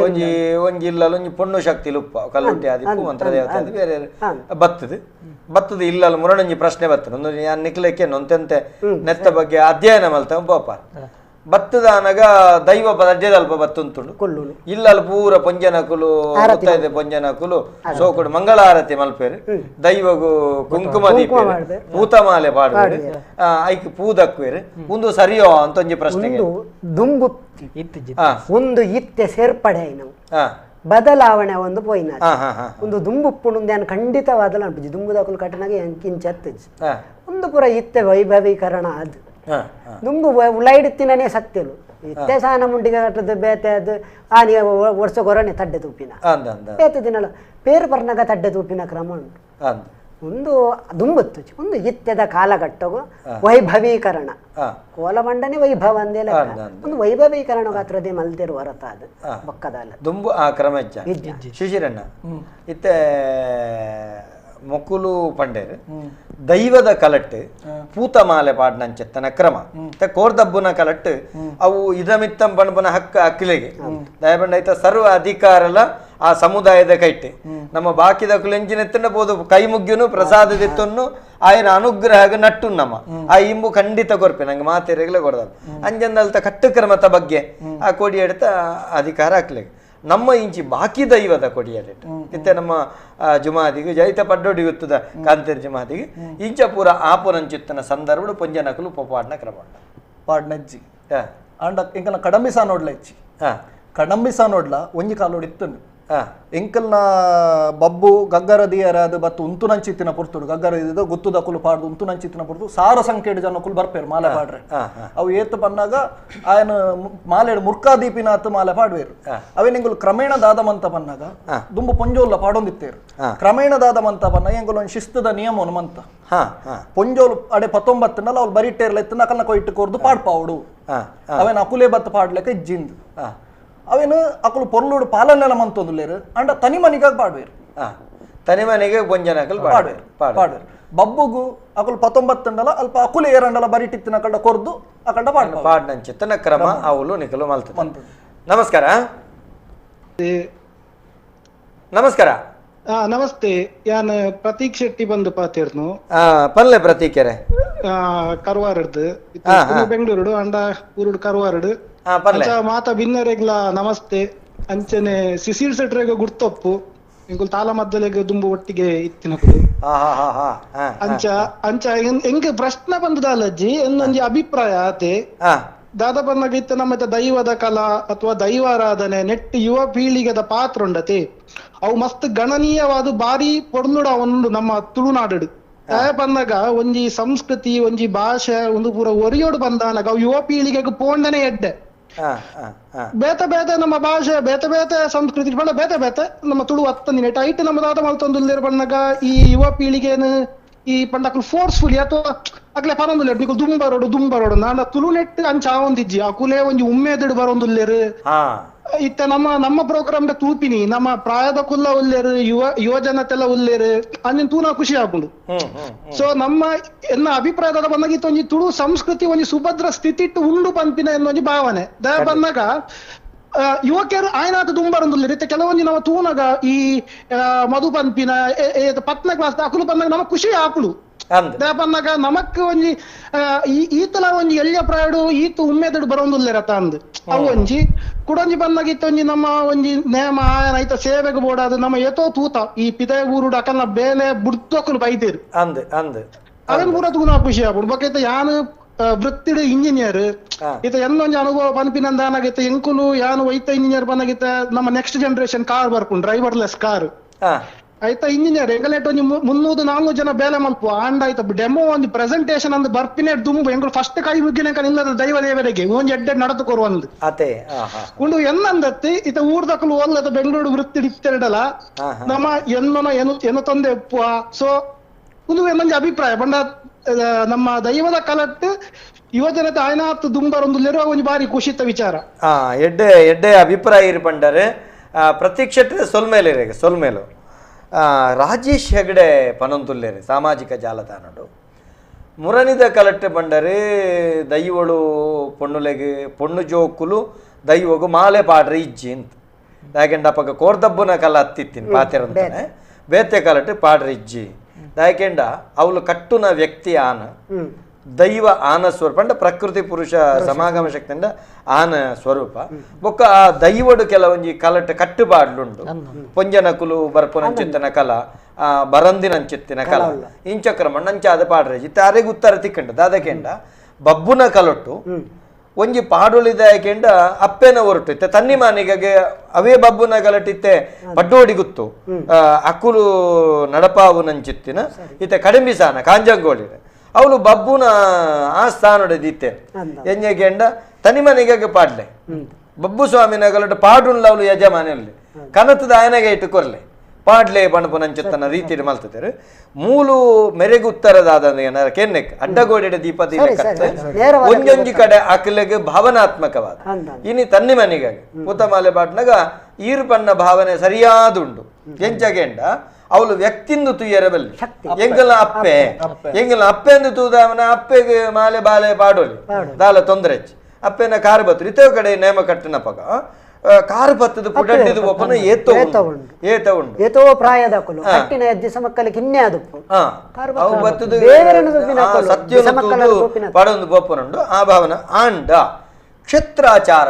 ಒಂಜಿ ಒಂಜಿ ಇಲ್ಲಲ್ಲಿ ಒಂಜಿ ಪೊಣ್ಣು ಶಕ್ತಿ ಲುಪ್ಪ ಕಲ್ಲುಂಟಿ ಆದಿಪ್ಪು ಮಂತ್ರ ದೇವತೆ ಅದು ಬೇರೆ ಬತ್ತದ ಇಲ್ಲಲ್ಲಿ ಮುರಣೊಂಜಿ ಪ್ರಶ್ನೆ ಬರ್ತದೆ ಒಂದು ನಾನು ನಿಕ್ಲಕ್ಕೆ ನೊಂತೆಂತೆ ನೆತ್ತ ಬಗ್ಗೆ ಅಧ್ಯಯನ ಮಲ್ತ ಪಾಪ ಬತ್ತದ ಅನಗ ದೈವ ಪದ್ಯದ ಅಲ್ಪ ಬತ್ತುಂಟುಂಡು ಇಲ್ಲಲ್ಲಿ ಪೂರ ಪೊಂಜನಕುಲು ಗೊತ್ತಾಯ್ದೆ ಪೊಂಜನಕುಲು ಸೋಕುಡು ಮಂಗಳಾರತಿ ಮಲ್ಪೇರು ದೈವಗು ಕುಂಕುಮ ದೀಪೇರು ಪೂತಮಾಲೆ ಪಾಡುವೇರು ಐಕ್ ಪೂದಕ್ವೇರು ಒಂದು ಸರಿಯೋ ಅಂತ ಒಂಜಿ ಪ್ರಶ್ನೆ ದುಂಬು ಒಂದು ಇತ್ತೆ ಸೇರ್ಪಡೆ ನಾವು ಬದಲಾವಣೆ ಒಂದು ಪೋಯಿನ ಒಂದು ದುಂಬುಪ್ಪುಂಡು ನಾನು ಖಂಡಿತ ಬದಲಾವಣೆ ದುಂಬುದಕುಲು ಕಟ್ಟನಾಗ ಎಂಕಿಂಚತ್ತಜ್ಜಿ ಒಂದು ಪುರ ಇತ್ತೆ ವೈಭವೀಕರಣ ಅದು ದುಂಬು ಉಳ್ಳಾಯಿಡ್ತಿನೇ ಸತ್ಯಲು ಇತ್ತೆ ಸಾನ ಮುಂಡಿಗೆ ಕಟ್ಟದು ಬೇತೆ ಅದು ಆನಿಗೆ ವರ್ಷ ಕೊರನೆ ತಡ್ಡೆ ತೂಪಿನ ಬೇತೆ ದಿನಲ್ಲ ಪೇರು ಪರ್ನಾಗ ತಡ್ಡೆ ತೂಪಿನ ಕ್ರಮ ಉಂಟು ಒಂದು ದುಂಬತ್ತು ಒಂದು ಇತ್ಯದ ಕಾಲಘಟ್ಟಗೂ ವೈಭವೀಕರಣ ಕೋಲಮಂಡನೆ ವೈಭವ ಅಂದೇಲ ಒಂದು ವೈಭವೀಕರಣ ಗಾತ್ರದೇ ಮಲ್ತಿರು ಹೊರತ ಅದು ಬಕ್ಕದಲ್ಲ ದುಂಬು ಆ ಕ್ರಮ ಶಿಶಿರಣ್ಣ ಇತ್ತೆ ಮೊಕ್ಕುಲು ಪಂಡೇರು ದೈವದ ಕಲಟ್ಟು ಪೂತಮಾಲೆ ಪಾಡ್ನಂಚೆತ್ತನ ಕ್ರಮ ಕೋರ್ದಬ್ಬುನ ಕಲಟ್ಟು ಅವು ಇದಮಿತ್ತಂ ಬಣ್ಬನ ಹಕ್ಕ ಅಕ್ಕಿಲೆಗೆ ದಯಬಂಡ ಐತ ಸರ್ವ ಅಧಿಕಾರಲ ಆ ಸಮುದಾಯದ ಕೈಟೆ ನಮ್ಮ ಬಾಕಿದ ಕುಲೆಂಚಿನೆತ್ತನ ಬೋದು ಕೈ ಮುಗ್ಗಿನು ಪ್ರಸಾದದಿತ್ತನ್ನು ಆಯನ ಅನುಗ್ರಹ ನಟ್ಟು ನಮ್ಮ ಆ ಇಂಬು ಖಂಡಿತ ಕೊರ್ಪೆ ನಂಗೆ ಮಾತೆರೆಗ್ಲೆ ಕೊಡದ ಅಂಜಂದಲ್ತ ಕಟ್ಟು ಕ್ರಮದ ಬಗ್ಗೆ ಆ ಕೊಡಿ ಎಡ್ತ ಅಧಿಕಾರ ಹಾಕ್ಲಿಕ್ಕೆ ನಮ್ಮ ಇಂಚಿ ಬಾಕಿ ದೈವದ ಕೊಡಿಯಲ್ಲಿಟ್ಟು ಇತ್ತೆ ನಮ್ಮ ಜುಮಾದಿಗೆ ಜೈತ ಪಡ್ಡೋಡಿ ಗೊತ್ತದ ಕಾಂತೇರ್ ಜುಮಾದಿಗೆ ಇಂಚ ಪೂರ ಆಪುರಂಚಿತ್ತನ ಸಂದರ್ಭಡು ಪೊಂಜನಕಲು ಪೊಪಾಡ್ನ ಕ್ರಮ ಪಾಡ್ನಜ್ಜಿ ಅಂಡ ಇಂಕಲ್ನ ಕಡಂಬಿಸ ನೋಡ್ಲ ಇಚ್ಚಿ ಕಡಂಬಿಸ ನೋಡ್ಲ ಒಂಜಿ ಕಾಲೋಡಿ ಇತ್ತನು ಎಂಕಲ್ನ ಬಬ್ಬು ಗಗ್ಗರದಿಯರ ಅದು ಬತ್ತು ಉಂತುನಂಚಿತ್ತಿನ ಪುರ್ತುಡು ಗಗ್ಗರದಿದ ಗುತ್ತುದಕುಲು ಪಾಡ್ದು ಉಂತುನಂಚಿತ್ತಿನ ಪುರ್ತು ಸಾರ ಸಂಖ್ಯೆಡ್ ಜನಕುಲು ಬರ್ಪೇರು ಮಾಲೆ ಪಾಡ್ರೆ ಅವು ಏತು ಪನ್ನಾಗ ಆಯನ ಮಾಲೆಡ್ ಮುರ್ಕಾದೀಪಿನಾತ್ ಮಾಲೆ ಪಾಡ್ವೇರು ಅವೇ ನಿಂಗುಲು ಕ್ರಮೇಣ ದಾದಮಂತ ಪನ್ನಾಗ ದುಂಬು ಪೊಂಜೋಲ್ಲ ಪಾಡೊಂದಿತ್ತೇರು ಕ್ರಮೇಣ ದಾದಮಂತ ಪನ್ನಾಗ ಎಂಗುಲು ಒಂದು ಶಿಸ್ತದ ನಿಯಮವನ್ನು ಮಂತ ಪೊಂಜೋಲು ಅಡೆ 19 ಅವ್ರು ಬರಿಟೇರ್ಲ ಎತ್ತನ ಅಕಲ್ನ ಕೊಯ್ಟ್ಟು ಕೊರ್ದು ಪಾಡ್ಪಾವುಡು ಅವೇನು ಅಕುಲೆ ಬತ್ತು ಪಾಡ್ಲೆಕ್ಕ ಇಜ್ಜಿಂದು ಅವೇನು ಅಕಲು ಪೊರ್ಲುಡು ಪಾಲನೆಲ್ಲ ಮಂತೊಂದುಲ್ಲೇರು ಅಂಡ ತನಿ ಮನಿಗಾಗಿ ಪಾಡ್ವೇರು ತನಿ ಮನೆಗೆ ಪೊಂಜನಕಲ್ ಪಾಡ್ವೇರು ಪಾಡ್ವೇರು ಬಬ್ಬುಗು ಅಕಲು 19 ಅಲ್ಪ ಅಕುಲೆ ಏರಂಡಲ ಬರಿಟಿತ್ತಿನ ಕಳ್ಳ ಕೊರ್ದು ಅಕಂಡ ಪಾಡ್ನಂಚಿತ್ತನ ಕ್ರಮ ಅವಳು ನಿಕಲು ಮಲ್ತ ನಮಸ್ಕಾರ ನಮಸ್ಕಾರ ನಮಸ್ತೆ ಯಾನ್ ಪ್ರತೀಕ್ ಶೆಟ್ಟಿ ಬಂದು ಪಾತಿರ್ನು ಪಲ್ಲೆ ಪ್ರತೀಕೆರೆ ಕರ್ವಾರಡ್ದು ಬೆಂಗಳೂರು ಅಂಡ ಊರುಡು ಕರ್ವಾರಡು ಮಾತ ಭಿನ್ನರೆಗ್ಲ ನಮಸ್ತೆ ಅಂಚನೆ ಸಿಸಿಲ್ ಸೆಟ್ರೆಗ ಗುರ್ತೊಪ್ಪು ಇಂಕುಲ್ ತಾಲ ಮದ್ದಲೆಗ ದುಂಬು ಒಟ್ಟಿಗೆ ಇತ್ತಿನ ಕುಡು ಅಂಚ ಅಂಚ ಎಂಗೆ ಪ್ರಶ್ನೆ ಬಂದದಲ್ಲಜ್ಜಿ ಎಂದೊಂದು ಅಭಿಪ್ರಾಯ ಆತೆ ದಾದ ಬಂದಾಗ ಇತ್ತ ನಮ್ಮ ದೈವದ ಕಲಾ ಅಥವಾ ದೈವಾರಾಧನೆ ನೆಟ್ ಯುವ ಪೀಳಿಗೆದ ಪಾತ್ರ ಉಂಡತೆ ಅವು ಮಸ್ತ್ ಗಣನೀಯವಾದ ಬಾರಿ ಪೊರ್ನುಡ ಒಂದು ನಮ್ಮ ತುಳುನಾಡು ಬಂದಾಗ ಒಂಜಿ ಸಂಸ್ಕೃತಿ ಒಂಜಿ ಭಾಷೆ ಒಂದು ಪೂರ ಒರಿಯೋಡು ಬಂದಾನಾಗ ಅವು ಯುವ ಪೀಳಿಗೆಗೆ ಪೋಂಡನೆ ಎಡ್ಡೆ ಬೇತೆ ಬೇತೆ ನಮ್ಮ ಭಾಷೆ ಬೇತೆ ಬೇತೆ ಸಂಸ್ಕೃತಿ ಬಣ್ಣ ಬೇತೆ ಬೇತೆ ನಮ್ಮ ತುಳು ಹತ್ತಂದಿನ ಟೈಟ್ ನಮ್ಮ ದಾದ ಮಲ್ತೊಂದು ಬಂದಾಗ ಈ ಯುವ ಪೀಳಿಗೆನು ಈ ಪಂಡಕ್ಲು ಫೋರ್ಸ್ಫುಲಿ ಅಥವಾ ಅಕ್ಲೆ ಪರೊಂದುಲ್ಲೇರು ನಿಕು ದುಂಬರೋಡು ನಾಡ ತುಳು ನೆಟ್ ಅಂಚ ಆವೊಂದಿಜ್ಜಿ ಅಕುಲೆ ಒಂಜಿ ಉಮ್ಮೆದಡು ಬರೊಂದುಲ್ಲೇರು ಇತ್ತ ನಮ್ಮ ಪ್ರೋಗ್ರಾಮ್ ತೂಪಿನಿ ನಮ್ಮ ಪ್ರಾಯದ ಕುಲ್ಲ ಉಲ್ಲೇರು ಯುವ ಜನತೆಲ್ಲ ಉಲ್ಲೇರು ಅಂದಿನ ತೂನ ಖುಷಿ ಆಗುಂಡು ಸೊ ನಮ್ಮ ಎನ್ನ ಅಭಿಪ್ರಾಯದ ಬಂದಾಗ ಇತ್ತ ಒಂಜಿ ತುಳು ಸಂಸ್ಕೃತಿ ಒಂಜಿ ಸುಭದ್ರ ಸ್ಥಿತಿ ಇಟ್ಟು ಉಂಡು ಪಂಪಿನ ಎನ್ನೊಂಜಿ ಭಾವನೆ ದಯ ಬಂದಾಗ ಯುವಕರು ಆಯ್ನಾತ ದುಂಬರೊಂದುಲ್ಲೇರು ಇತ್ತ ಕೆಲವೊಂಜಿ ನಾವು ತೂನಗ ಈ ಮಧು ಪಂಪಿನ ಪತ್ನ ಕ್ಲಾಸ್ ಅಕುಲು ಬಂದಾಗ ನಮಗ್ ಖುಷಿ ಆಕುಳು ಬಂದಾಗ ನಮಕ್ ಒಂಜಿ ಈತಲ ಒಂಜಿ ಎಳ್ಯ ಪ್ರಾಯಡು ಈತ ಉಮ್ಮೆದಡು ಬರೊಂದುಲ್ಲೇರತ ಅಂದ್ ಅವು ಒಂಜಿ ಕುಡೊಂಜಿ ಬಂದಾಗ ಇತ್ತ ಒಂಜಿ ನಮ್ಮ ಒಂಜಿ ನೇಮ ಆಯನ ಐತ ಸೇವೆಗೆ ಬೋಡಾದು ನಮ್ಮ ಏತೋ ತೂತ ಈ ಪಿದೆ ಊರುಡು ಅಕಲ್ನ ಬೇಲೆ ಬುಡ್ತೋಕುಲು ಬೈತೇರು ಅವೇನ್ ಪೂರ ತೂನ ಖುಷಿ ಆಗ್ಬಿಡು ಬೊಕೈತ ಯಾನು ವೃತ್ತಿಡ್ ಇಂಜಿನಿಯರ್ ಇತ ಎನ್ನೊಂಜಿ ಅನುಭವ ಪನ್ಪಿನಂದ ಏನಾಗೈತೆ ಎಂಕುಲು ಯಾನು ಒಯ್ತ ಇಂಜಿನಿಯರ್ ಬಂದಾಗಿತ್ತ ನಮ್ಮ ನೆಕ್ಸ್ಟ್ ಜನರೇಷನ್ ಕಾರ್ ಬರ್ಪುಂಡು ಡ್ರೈವರ್ಲೆಸ್ ಕಾರ್ ಆಯ್ತಾ ಇಂಜಿನಿಯರ್ ಎಂಗಲೇಟ್ ಒಂಜಿ 300-400 ಜನ ಬೇಲೆ ಮಲ್ಪು ಆಂಡ ಆಯ್ತ ಡೆಮೋ ಒಂದು ಪ್ರೆಸೆಂಟೇಶನ್ ಅಂದ್ ಬರ್ಪಿನೇ ದುಂಬು ಎಂಗಳು ಫಸ್ಟ್ ಕೈ ಮುಗ್ಗಿನಕ ನಿಲ್ಲದ ದೈವ ದೇವರಿಗೆ ಒಂಜಿ ಎಡ್ಡೆ ನಡತು ಕೊರುವಂದು ಅತೆ ಉಂಡು ಎನ್ನಂದತ್ತಿ ಇತ ಊರ್ದಕಲು ಓಲ್ಲದ ಬೆಂಗಳೂರು ವೃತ್ತಿ ಇತ್ತೆರಡಲ ನಮ್ಮ ಎನ್ನೊನ ಏನು ತಂದೆ ಉಪ್ಪು ಸೊ ಒಂದು ಮಂಜಿ ಅಭಿಪ್ರಾಯ ಬಂಡ ನಮ್ಮ ದೈವದ ಕಲಟ್ ಯುವಜನತೆ ಆಯ್ನಾತ್ ದುಂಬರೊಂದು ಲೆರುವ ಒಂಜಿ ಬಾರಿ ಖುಷಿತ ವಿಚಾರ ಎಡ್ಡೆ ಎಡ್ಡೆ ಅಭಿಪ್ರಾಯ ಇರು ಪಂಡರೆ ಪ್ರತೀಕ್ಷೆ ಸೊಲ್ಮೇಲು ರಾಜೇಶ್ ಹೆಗಡೆ ಪನಂತುಲ್ಲೇರಿ ಸಾಮಾಜಿಕ ಜಾಲತಾಣಡು ಮುರನಿದ ಕಲಟ್ಟೆ ಬಂಡರೆ ದೈವಳು ಪೊಣ್ಣುಲೆಗೆ ಪೊಣ್ಣು ಜೋಕುಲು ದೈವಗು ಮಾಲೆ ಪಾಡ್ರೆ ಇಜ್ಜಿ ಅಂತ ಯಾಕೆಂಡ ಅಪ್ಪಗ ಕೋರ್ದಬ್ಬನ ಕಲ ಹತ್ತಿತ್ತಿನ ಪಾತಿರಂತಾನೆ ಬೇತೆ ಕಲಟ್ಟೆ ಪಾಡ್ರೆ ಇಜ್ಜಿ ಯಾಕೆಂಡ ಅವಳು ಕಟ್ಟುನ ವ್ಯಕ್ತಿ ಆನ ದೈವ ಆನ ಸ್ವರೂಪ ಅಂಡ ಪ್ರಕೃತಿ ಪುರುಷ ಸಮಾಗಮ ಶಕ್ತಿಯಿಂದ ಆನ ಸ್ವರೂಪ ಬೊಕ್ಕ ಆ ದೈವಡು ಕೆಲವೊಂಜಿ ಕಲಟ್ ಕಟ್ಟುಪಾಡ್ಲುಂಡು ಪೊಂಜನಕುಲು ಬರ್ಪುನಂಚಿತ್ತಿನ ಕಲ ಬರಂದಿನಂಚಿತ್ತಿನ ಕಲ ಇಂಚಕ್ರಮ ನಂಚಾದ ಪಾಡ್ರೇಜಿ ತಾರೆಗೆ ಉತ್ತರ ತಿಕ್ಕಂಡು ಅದಕ್ಕೆಂಡ ಬಬ್ಬುನ ಕಲೊಟ್ಟು ಒಂಜಿ ಪಾಡುಳಿದಾಯಕೆಂಡ ಅಪ್ಪೆನ ಹೊರಟಿತ್ತೆ ತನ್ನಿ ಮಾನಿಗೆ ಅವೇ ಬಬ್ಬುನ ಕಲಟಿತ್ತೆ ಪಡ್ಡೋಡಿ ಗುತ್ತು ಅಕ್ಕುಲು ನಡಪಾವು ನಂಚಿತ್ತಿನ ಇತ್ತೆ ಕಡಿಂಬಿಸಾನ ಕಾಂಜಂಗೋಳಿ ಅವಳು ಬಬ್ಬುನ ಆ ಸ್ಥಾನಡಿದ್ದಿತ್ತೆ ಎಂಜೆಗೆಂಡ ತನಿಮನಿಗೆ ಪಾಡ್ಲೆ ಬಬ್ಬು ಸ್ವಾಮಿನ ಕಲಟ ಪಾಡುಲ್ಲ ಅವಳು ಯಜಮಾನಲ್ಲಿ ಕನತದ ಆಯನಗೆ ಇಟ್ಟು ಕೊರ್ಲೆ ಪಾಡ್ಲೆ ಬಣಪು ನಂಚುತ್ತನ ರೀತಿ ಮಲ್ತಾರೆ ಮೂಲು ಮೆರೆಗು ಉತ್ತರದಾದ ಕೆನ್ನೆಕ್ ಅಡ್ಡಗೋಡೆ ದೀಪ ಒಂಜೊಂಜಿ ಕಡೆ ಅಕಲೆಗೆ ಭಾವನಾತ್ಮಕವಾದ ಇನಿ ತನ್ನಿ ಮನಿಗಾಗಿ ಪೂತಮಾಲೆ ಪಾಟ್ನಾಗ ಈರ್ಪನ್ನ ಭಾವನೆ ಸರಿಯಾದುಂಡು ಎಂಚಗೆಂಡ ಅವಳು ವ್ಯಕ್ತಿಂದು ತುಯ್ಯರಬಲ್ಲಿ ಎಂಗಲ ಅಪ್ಪೆ ಎಂದು ತೂದವನ ಅಪ್ಪೆಗೆ ಮಾಲೆ ಬಾಲೆ ಪಾಡೋಲಿ ದಾಲ ತೊಂದರೆ ಅಪ್ಪೆನ ಕಾರು ಬತ್ತು ಇತೋ ಕಡೆ ನೇಮ ಕಟ್ಟಿನ ಪಗ ಕಾರು ಬತ್ತದ ಪುಟಡ್ಡಿದು ಒಪ್ಪನ ಏತ ಉಂಡು ಏತೋ ಪ್ರಾಯದಕಲು ಕಟ್ಟಿನ ಎದ್ದಿಸ ಮಕ್ಕಳಿಗೆ ಇನ್ನೇ ಅದಪ್ಪು ಅವು ಬತ್ತದು ಸತ್ಯ ಪಡೊಂದು ಬೊಪ್ಪನುಂಡು ಆ ಭಾವನ ಆಂಡ ಕ್ಷೇತ್ರಾಚಾರ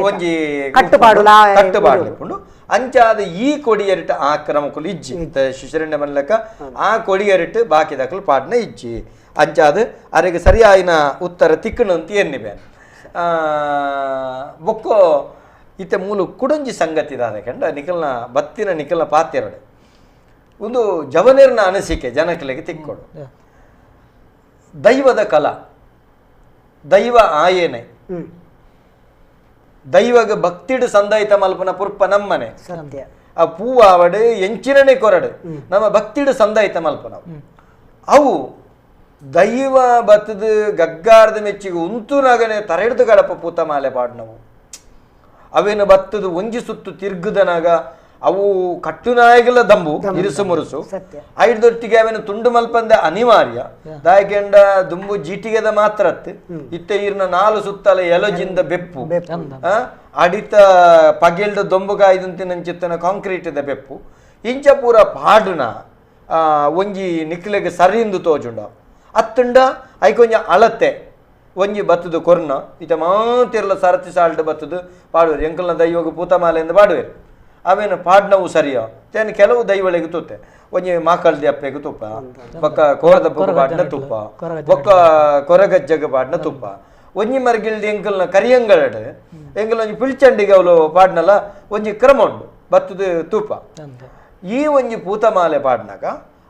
ಒಂಜಿ ಕಟ್ಟುಪಾಡ್ಲಿಪ್ಪುಂಡು ಅಂಚಾದ ಈ ಕೊಡಿಯರಿಟ ಆ ಕ್ರಮಕ್ಕಲು ಇಜ್ಜಿ ಶಿಶರಣ್ಯ ಮಲ್ಲಕ ಆ ಕೊಡಿಯರಿಟ್ಟು ಬಾಕಿದಕಲು ಪಾಡ್ನ ಇಜ್ಜಿ ಅಂಚಾದ ಅರೆಗೆ ಸರಿಯಾಯಿನ ಉತ್ತರ ತಿಕ್ಕನು ಅಂತ ಎನ್ನಿಬೆ ಬೊಕ್ಕೋ ಇತ್ತೆ ಮೂಲು ಕುಡಂಜಿ ಸಂಗತಿ ಕಂಡ ನಿಖಲ್ನ ಬತ್ತಿನ ನಿಖಲ್ನ ಪಾತ್ಯರಡೆ ಒಂದು ಜವನೇರ್ನ ಅನಿಸಿಕೆ ಜನಕಲೆಗೆ ತಿಕ್ಕೊಡು ದೈವದ ಕಲಾ ದೈವ ಆಯೇನೆ ದೈವಗ ಭಕ್ತಿಡು ಸಂದೈತ ಮಲ್ಪನ ಪುರ್ಪ ನಮ್ಮನೆ ಆ ಪೂವ ಅವಡು ಎಂಚಿನನೆ ಕೊರಡು ನಮ್ಮ ಭಕ್ತಿಡು ಸಂದೈತ ಮಲ್ಪನ ಅವು ದೈವ ಬತ್ತದು ಗಗ್ಗಾರದ ಮೆಚ್ಚಿಗೆ ಉಂತುನಾಗನೆ ತರೆಡ್ದು ಗಡಪ ಪೂತ ಮಾಲೆ ಪಾಡ್ನವು ಅವೇನು ಬತ್ತದು ಒಂಜಿ ಸುತ್ತು ತಿರ್ಗುದನಾಗ ಅವು ಕಟ್ಟುನಾಯಗಲ ದಂಬು ಇರುಸು ಮುರುಸು ಐದೊಟ್ಟಿಗೆ ಅವೇನು ತುಂಡು ಮಲ್ಪಂದೆ ಅನಿವಾರ್ಯ ದಾಯಕೆಂಡ ದುಂಬು ಜೀಟಿಗೆದ ಮಾತ್ರ ಇತ್ತೆ ಈರ್ನ 4 ಸುತ್ತಲ ಎಲಜಿಂದ ಬೆಪ್ಪು ಅಡಿತ ಪಗೆಲ್ದ ದೊಂಬುಗಾಯ್ದಂತಿನಂಚಿತ್ತನ ಕಾಂಕ್ರೀಟ್ ಇದ ಬೆಪ್ಪು ಇಂಚ ಪೂರ ಪಾಡುನ ಒಂಜಿ ನಿಕ್ಲೆಗೆ ಸರಿಯಿಂದ ತೋಜುಂಡ ಅತ್ತುಂಡ ಐಕೊಂಜ ಅಳತೆ ಒಂಜಿ ಬತ್ತದು ಕೊರ್ನ ಇತ ಮಾತಿರ್ಲ ಸರತಿ ಸಾಲ್ಡ್ ಬತ್ತದು ಪಾಡುವರು ಎಂಕಲ್ನ ದೈವಗ ಪೂತಮಾಲೆಯಿಂದ ಪಾಡುವೇರು ಅವೇನು ಪಾಡ್ನವು ಸರಿಯೋ ತೇನು ಕೆಲವು ದೈವಳಿಗೆ ತುತ್ತೆ ಒಂಜಿ ಮಾಕಳ್ದಿ ಅಪ್ಪೆಗೆ ತುಪ್ಪ ಬೊಕ್ಕ ಕೋರದಪ್ಪಗೆ ಪಾಡ್ನ ತುಪ್ಪ ಬೊಕ್ಕ ಕೊರಗಜ್ಜಗೆ ಪಾಡ್ನ ತುಪ್ಪ ಒಂಜಿ ಮರ್ಗಿಲ್ದಿ ಎಂಕಲ್ನ ಕರಿಯಂಗಳಡ್ ಎಂಕಲ್ ಒಂಜಿ ಪಿಳ್ಚಂಡಿಗೆ ಅವಳು ಪಾಡ್ನಲ್ಲ ಒಂಜಿ ಕ್ರಮ ಉಂಡು ಬತ್ತದು ತುಪ್ಪ ಈ ಒಂಜಿ ಪೂತಮಾಲೆ ಪಾಡ್ನಾಗ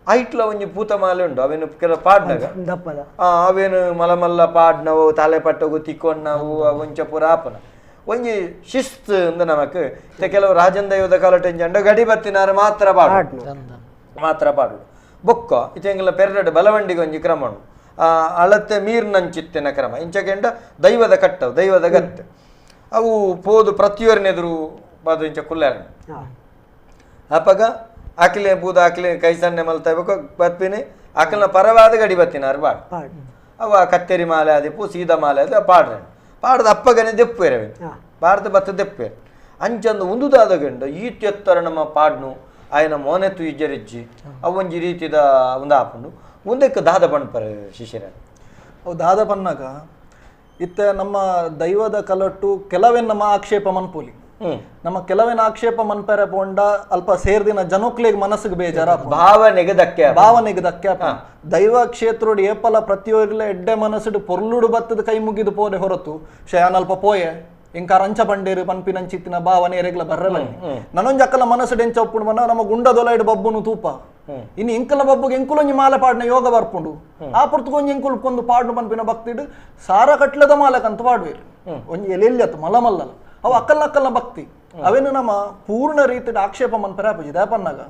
ಐಟ್ಲ ಒಂಜಿ ಪೂತಮಾಲೆ ಉಂಡು ಅವೇನು ಕೆಲವು ಪಾಡ್ನಾಗ ಅವೇನು ಮಲಮಲ್ಲ ಪಾಡ್ನವು ತಲೆ ಪಟ್ಟವು ತಿಕ್ಕೊಂಡವು ಒಂಚ ಪುರ ಆಪನ ಒಂಜಿ ಶಿಸ್ತು ಅಂದ ನಮಕ್ ಕೆಲವು ರಾಜನ್ ದೈವದ ಕಾಲಟೆಂಜಂಡ ಗಡಿ ಬತ್ತಿನಾರ ಮಾತ್ರ ಪಾಡು ಬೊಕ್ಕ ಇತೆಂಗಲ ಪೆರ್ರಡು ಬಲವಂಡಿಗೆ ಒಂಜಿ ಕ್ರಮ ಉಂಡು ಅಳತೆ ಮೀರ್ನಂಚಿತ್ತಿನ ಕ್ರಮ ಇಂಚಕೆಂಡ ದೈವದ ಕಟ್ಟವು ದೈವದ ಗತ್ತೆ ಅವು ಪೋದು ಪ್ರತಿಯೊರ್ನೆದುರು ಬಾದು ಇಂಚ ಕುಲ್ಲಾರ ಅಪಗ ಆಕಲೆ ಬೂದ ಆಕಲೆ ಕೈ ಸನ್ನೆ ಮಲ್ತಾ ಬತ್ಪಿನಿ ಆಕಲ್ನ ಪರವಾದ ಗಡಿ ಬತ್ತಿನಾರು ಪಾಡು ಅವ ಕತ್ತೇರಿ ಮಾಲೆ ಆದಿಪ್ಪು ಸೀದಾ ಮಾಲೆ ಅದು ಪಾಡ್ರೆ ಪಾಡ್ದ ಅಪ್ಪಗನೆ ದೆಪ್ಪೇರೆ ಪಾಡ್ದ ಬತ್ತ ದೆಪ್ಪೇರೆ ಅಂಚಂದು ಉಂದುದಾದ ಗಂಡ ಈಟೆತ್ತರ ನಮ್ಮ ಪಾಡ್ನು ಆಯ್ನ ಮೋನೆತ್ತು ಇಜ್ಜರಿಜ್ಜಿ ಅವೊಂಜಿ ರೀತಿದ ಒಂದು ಆಪುಂಡು ಮುಂದಕ್ಕೆ ದಾದ ಪಣ್ಪರೆ ಶಿಶಿರ ಅವು ದಾದ ಪನ್ನಾಗ ಇತ್ತ ನಮ್ಮ ದೈವದ ಕಲಟ್ಟು ಕೆಲವೇನು ನಮ್ಮ ಆಕ್ಷೇಪ ಮನ್ಪೋಲಿ ನಮ್ಮ ಕೆಲವೇನ ಆಕ್ಷೇಪ ಮನ್ಪೆರೆ ಪೋಂಡ ಅಲ್ಪ ಸೇರ್ದಿನ ಜನಕ್ಲೆಗ್ ಮನಸ್ಸಿಗೆ ಬೇಜಾರ ಭಾವನೆಗೆ ಧಕ್ಕೆ ದೈವ ಕ್ಷೇತ್ರೋಡು ಏಪಲ ಪ್ರತಿಯೊರ್ಲೆ ಎಡ್ಡೆ ಮನಸ್ಸುಡು ಪೊರ್ಲುಡು ಬತ್ತದ ಕೈ ಮುಗಿದು ಪೋದೆ ಹೊರತು ಶಯಾನಲ್ಪ ಪೋಯೆ ಇಂಕಾರ ಅಂಚ ಬಂಡೇರು ಪನ್ಪಿನಂಚಿತ್ತಿನ ಭಾವನೆ ರೆಗ್ಲ ಬರ್ರಬನ್ನಿ ನನೊಂಜಿ ಅಕ್ಕಲ ಮನಸ್ಸು ಎಂಚ ಒಪ್ಪುಂಡು ಬನ್ನ ನಮ್ಮ ಗುಂಡದೊಲೈಡ್ ಬಬ್ಬುನು ತೂಪ ಇನ್ನು ಇಂಕಲ ಬಬ್ಬುಗೆ ಎಂಕುಲೊಂಜಿ ಮಾಲೆ ಪಾಡ್ನ ಯೋಗ ಬರ್ಪುಂಡು ಆ ಪುರ್ತಕೊಂಜಿ ಎಂಕುಲ್ ಕೊಂದು ಪಾಡ್ನು ಪನ್ಪಿನ ಭಕ್ತಿಡು ಸಾರ ಕಟ್ಲದ ಮಾಲಕಂತ ಪಾಡ್ವೇರು ಒಂಜಿ ಎಲೆಲ್ಯತ್ತು ಮಲ್ಲಮಲ್ಲಲ ಅವು ಅಕ್ಕಲ್ನ ಭಕ್ತಿ ಅವೇನು ನಮ್ಮ ಪೂರ್ಣ ರೀತಿಯ ಆಕ್ಷೇಪ ಮನ್ಪರೆ ಆಪುಜಿ ದಾಪನ್ನಾಗ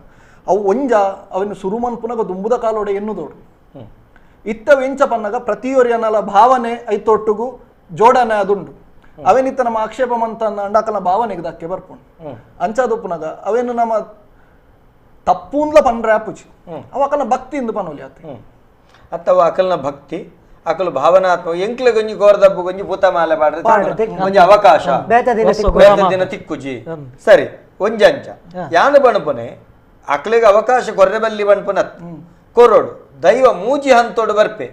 ಅವು ಒಂಜ ಅವೇನು ಸುರು ಮನ್ಪುನಾಗ ದುಂಬುದ ಕಾಲೋಡೆ ಎನ್ನುದೋಡು ಇತ್ತವ ಎಂಚ ಪನ್ನಾಗ ಪ್ರತಿಯೊರಿಯನಲ ಭಾವನೆ ಐತೊಟ್ಟುಗು ಜೋಡಣೆ ಅದುಂಡು ಅವೇನಿತ್ತ ನಮ್ಮ ಆಕ್ಷೇಪ ಮಂತ ಅಂಡಾಕಲ ಭಾವನೆಗೆ ಧಕ್ಕೆ ಬರ್ಪುಂಡು ಅಂಚಾದೊಪ್ಪುನಾಗ ಅವೇನು ನಮ್ಮ ತಪ್ಪುಂದ್ಲ ಪನ್ರೆ ಆಪುಜಿ ಅವ ಅಕಲ್ನ ಭಕ್ತಿ ಇಂದು ಪನೋಲಿ ಆತ ಅಥವಾ ಅಕಲ್ನ ಭಕ್ತಿ ಅಕಲು ಭಾವನಾತ್ಮಕ ಎಂಕ್ಲೆ ಗೊಂಜಿ ಗೋರ್ದಬ್ಬು ಗೊಂಜಿ ಪೂತ ಮಾಲೆ ಪಾಡ್ರೆ ಒಂಜಿ ಅವಕಾಶ ದಿನ ತಿಕ್ಕುಜಿ ಸರಿ ಒಂಜಿ ಅಂಚ ಯಾನು ಬಣಪನೆ ಅಕ್ಲೆಗೆ ಅವಕಾಶ ಕೊರ್ರೆ ಬಲ್ಲಿ ಬಣ್ಪುನ ಕೊರೋಡು ದೈವ ಮೂಜಿ ಹಂತೋಡು ಬರ್ಪೆ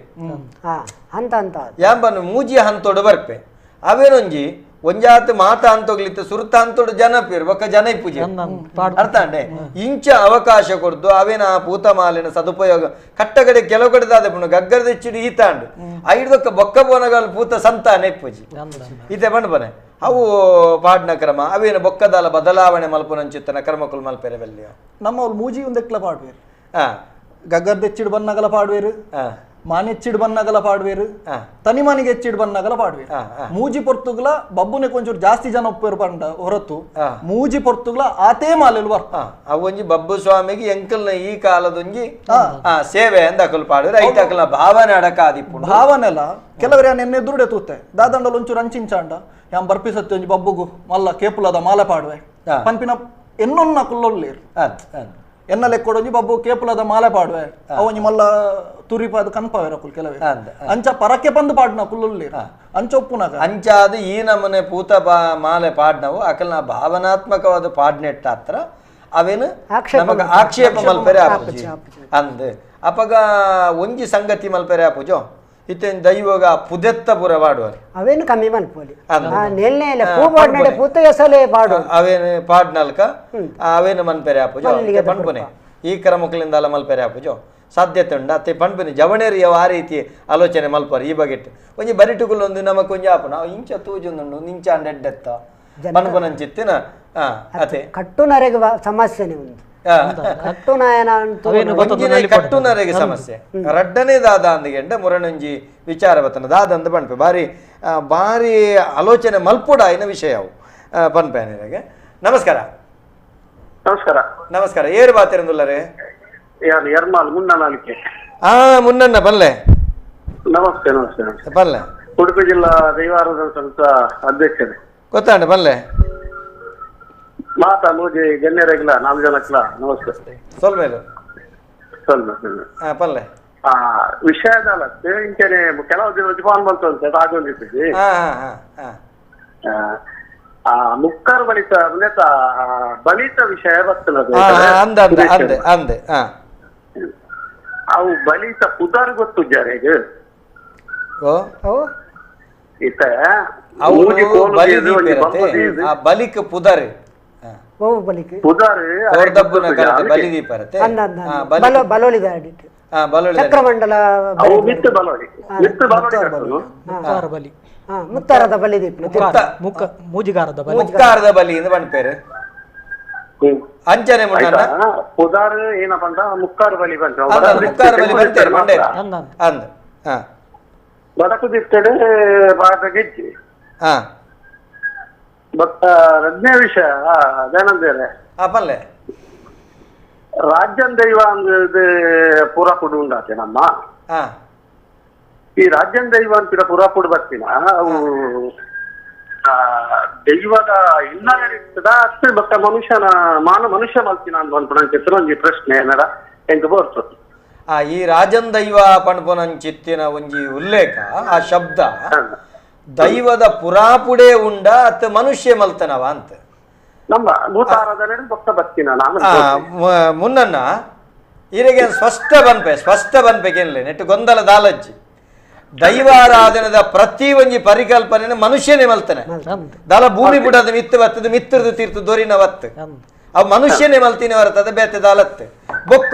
ಯಾಂಬನು ಮೂಜಿ ಹಂತೋಡು ಬರ್ಪೆ ಅವೇನೊಂಜಿ ಒಂಜಾತ್ ಮಾತ ಅಂತೋಗ್ಲಿತ್ತ ಸುರುತ ಅಂತೋಡು ಜನಪೇರು ಬೊಕ್ಕ ಜನ ಪೂಜೆ ಅರ್ಥ ಅಂಡೆ ಇಂಚ ಅವಕಾಶ ಕೊಡ್ದು ಅವೇನ ಆ ಪೂತ ಮಾಲಿನ ಸದುಪಯೋಗ ಕಟ್ಟಗಡೆ ಕೆಲವು ಕಡೆದಾದ ಪುಣ ಗಗ್ಗರದ ಹೆಚ್ಚಿಡು ಈತಾಂಡು ಐದೊಕ್ಕ ಬೊಕ್ಕ ಬೋನಗಲ್ ಪೂತ ಸಂತಾನ ಪೂಜಿ ಈತೆ ಬಣ್ಬನೆ ಅವು ಪಾಡ್ನ ಕ್ರಮ ಅವೇನು ಬೊಕ್ಕದಾಲ ಬದಲಾವಣೆ ಮಲ್ಪುನಂಚಿತ್ತನ ಕ್ರಮಕುಲ್ ಮಲ್ಪೆರೆ ಬೆಲ್ಲಿಯ ನಮ್ಮವ್ರು ಮೂಜಿ ಒಂದೆಕ್ಲ ಪಾಡ್ವೇರು ಗಗ್ಗರ್ದ ಹೆಚ್ಚಿಡು ಬನ್ನಗಲ ಪಾಡ್ವೇರು ಮಾನೆಚ್ಚಿಡ್ ಬನ್ನಗಲ ಪಾಡ್ವೇರು ತನಿಮಾನಿಗೆ ಹೆಚ್ಚಿಡ್ ಬನ್ನಗಲ ಪಾಡ್ವೇರು ಮೂಜಿ ಪೊರ್ತುಗ್ಲ ಬಬ್ಬುನೆ ಕೊಂಚೂರು ಜಾಸ್ತಿ ಜನ ಒಪ್ಪೇರು ಪಂಡ ಹೊರತು ಮೂಜಿ ಪೊರ್ತುಗ್ಲ ಆತೇ ಮಾಲೆಲು ಬರ್ತ ಅವೊಂಜಿ ಬಬ್ಬು ಸ್ವಾಮಿಗೆ ಎಂಕಲ್ನ ಈ ಕಾಲದೊಂಜಿ ಸೇವೆ ಅಂತ ಅಕಲ್ ಪಾಡ್ವೇರು ಐತ ಅಕಲ್ನ ಭಾವನೆ ಅಡಕಾದಿಪ್ಪು ಭಾವನೆಲ್ಲ ಕೆಲವರ ಎನ್ನೆದುರುಡೆ ತೂತೆ ದಾದಂಡಲ್ ಒಂಚೂರು ಅಂಚಿಂಚಾಂಡ ಯಾನ್ ಬರ್ಪಿಸತ್ತೆ ಒಂಜಿ ಬಬ್ಬುಗು ಮಲ್ಲ ಕೇಪುಲದ ಮಾಲೆ ಪಾಡ್ವೆ ಪನ್ಪಿನ ಎನ್ನೊನ್ನ ಕುಲ್ಲೊಲ್ಲೇರು ಎನ್ನ ಲೆಕ್ಕೊಡೊಂಜಿ ಬಬ್ಬು ಕೇಪುಲದ ಮಾಲೆ ಪಾಡ್ವೆ ಅವೊಂಜಿ ಮಲ್ಲ ತುರಿಪಾದ ಕನ್ಪವೇರ ಕುಲ್ ಕೆಲವೇ ಅಂಚ ಪರಕ್ಕೆ ಬಂದು ಪಾಡ್ನ ಕುಲ್ಲುಲ್ಲಿ ಅಂಚ ಒಪ್ಪುನಾಗ ಅಂಚಾದ ಈ ನಮನೆ ಪೂತ ಮಾಲೆ ಪಾಡ್ನವು ಅಕಲ್ನ ಭಾವನಾತ್ಮಕವಾದ ಪಾಡ್ನೆಟ್ಟ ಹತ್ರ ಅವೇನು ನಮಗ ಆಕ್ಷೇಪ ಮಲ್ಪೆರೆ ಆಪುಜಿ ಅಂದ್ ಅಪಗ ಒಂಜಿ ಸಂಗತಿ ಮಲ್ಪೆರೆ ಆಪುಜೋ ಇತ್ತೇನ್ ದೈವಗ ಪುದೆತ್ತ ಪುರ ಪಾಡುವರು ಅವೇನು ಕಮ್ಮಿ ಮಲ್ಪೋಲಿ ನೆಲ್ಲೆ ಪೂ ಪಾಡ್ನಡೆ ಪೂತ ಎಸಲೆ ಪಾಡು ಅವೇನು ಪಾಡ್ನಲ್ಕ ಅವೇನು ಮನ್ಪೆರೆ ಆಪುಜೋ ಪಣ್ಪುನೆ ಈ ಕ್ರಮಕ್ಲಿಂದ ಅಲ್ಲ ಮಲ್ಪೆರೆ ಆಪುಜೋ ಸಾಧ್ಯತೆ ಉಂಡ ಅತ್ತೆ ಪಣ್ಪುನಿ ಜವಣೇರಿಯ ಆ ರೀತಿ ಆಲೋಚನೆ ಮಲ್ಪರು ಈ ಬಗೆಟ್ ಒಂಜಿ ಬರಿಟುಗುಲೊಂದು ನಮಕ್ ಒಂಜಿ ಆಪುನ ಇಂಚ ತೂಜುಂದುಂಡು ನಿಂಚ ಅಂಡೆಡ್ಡೆತ್ತ ಪನ್ಪುನಂಚಿತ್ತಿನ ಅತೆ ಕಟ್ಟುನರೆಗೆ ಸಮಸ್ಯೆನೆ ಉಂಟು ಕಟ್ಟುನರೆಗೆ ಸಮಸ್ಯೆ ರಡ್ಡನೇ ದಾದ ಅಂದಿಗೆಂಡ ಮುರಣಂಜಿ ವಿಚಾರ ಬತ್ತನ ದಾದ ಅಂದ ಪನ್ಪೆ ಬಾರಿ ಬಾರಿ ಆಲೋಚನೆ ಮಲ್ಪುಡ ಇನ್ನ ವಿಷಯ ಅವು ಪನ್ಪೆನಿಗೆ ನಮಸ್ಕಾರ ನಮಸ್ಕಾರ ನಮಸ್ಕಾರ ಏರು ಬಾತಿರಂದುಲ್ಲರೆ ಯಾರು ಎರ್ಮಾಲ್ ಮುನ್ನನಾಲಿಕೆ ಮುನ್ನಣ್ಣ ಬಲ್ಲೆ ನಮಸ್ತೆ ನಮಸ್ತೆ ಬಲ್ಲೆ ಉಡುಪಿ ಜಿಲ್ಲಾ ದೈವಾರಾಧನಾ ಸಂಸ್ಥಾ ಅಧ್ಯಕ್ಷರೇ ಗೊತ್ತಾಂಡ ಬಲ್ಲೆ ಮಾತಾ ಮೂಜಿ ಗಣ್ಯರೆಗ್ಲ 4 ಜನಕ್ಲ ನಮಸ್ತೆ ಸೊಲ್ಮೇಲು ಪಲ್ಲೆ ವಿಷಯದಲ್ಲ ಇಂಚನೆ ಕೆಲವು ದಿನ ಜೀವನ್ ಬಂತು ಅಂತ ಆಗೊಂಡಿದ್ದೀವಿ ಮುಕ್ಕಾರ್ ಬಲಿತ ನೇತ ಬಲಿತ ವಿಷಯ ಬರ್ತದೆ ಅವು ಬಲಿತ ಪುದಾರ್ ಗೊತ್ತು ಜಾರಿಗೆ ಈತ ಬಲಿಕ ಪುದಾರ್ ಚಕ್ರಮಂಡಲ ಮುತ್ತಾರದ ಬಲಿ ಮೂಜಿಗಾರದ ಮುಕ್ಕಾರದ ಬಲಿ ಎಂದು ಬಣ್ಪೇರು ಅಂಚನೆ ಪುದಾರ್ ಏನಪ್ಪ ಅಂತ ಮುಕ್ಕಾರು ಬಲಿ ಬಂತ ಮುಕ್ಕಾರ ಬಲಿ ಬರ್ತೇನೆ ಮಂಡೇ ಅಂದ ಬಡಕುದಿರ್ತಡೆ ಬಾಟ ಗೆಜ್ಜಿ ಬಟ್ ರಜ್ಞೆ ವಿಷಯ ಅದೇನಂದ್ರೆ ಪಲ್ಲೆ ರಾಜ್ಯನ್ ದೈವ ಅಂದ್ರೆ ಪೂರ ಪುಡು ಉಂಡಾತೆ ನಮ್ಮ ಈ ರಾಜ್ಯನ್ ದೈವ ಅಂತ ಪೂರ ಪುಡು ಬರ್ತೀನ ಅವು ದೈವದ ಹಿನ್ನೆಲೆ ಇರ್ತದ ಅಷ್ಟೇ ಬಕ್ಕ ಮನುಷ್ಯನ ಮನುಷ್ಯ ಮಲ್ತಿನ ಅಂತ ಅನ್ಕೊಂಡ್ ಒಂಜಿ ಪ್ರಶ್ನೆ ಏನಡ ಎಂಕ ಬರ್ತದೆ ಈ ರಾಜನ್ ದೈವ ಪಣ್ಪುನಂಚಿತ್ತಿನ ಒಂಜಿ ಉಲ್ಲೇಖ ಆ ಶಬ್ದ ದೈವದ ಪುರಾಪುಡೆ ಉಂಡ ಅತ್ತ ಮನುಷ್ಯ ಮಲ್ತನವ ಅಂತ ಮುನ್ನ ಇರಿಗೆ ಸ್ಪಷ್ಟ ಬನ್ಪೆ ನೆಟ್ಟು ಗೊಂದಲ ದಾಲಜ್ಜಿ ದೈವಾರಾಧನದ ಪ್ರತಿ ಒಂಜಿ ಪರಿಕಲ್ಪನೆ ಮನುಷ್ಯನೇ ಮಲ್ತಾನೆ. ದಲ ಭೂಮಿ ಬಿಡೋದು ಮಿತ್ತು ಬರ್ತದೆ, ಮಿತ್ರದು ತೀರ್ತು ದೊರಿನ ವತ್ತು ಅವು ಮನುಷ್ಯನೇ ಮಲ್ತಿನ ಬರ್ತದೆ ಬೇತೆ ದಾಲತ್ತೆ ಬೊಕ್ಕ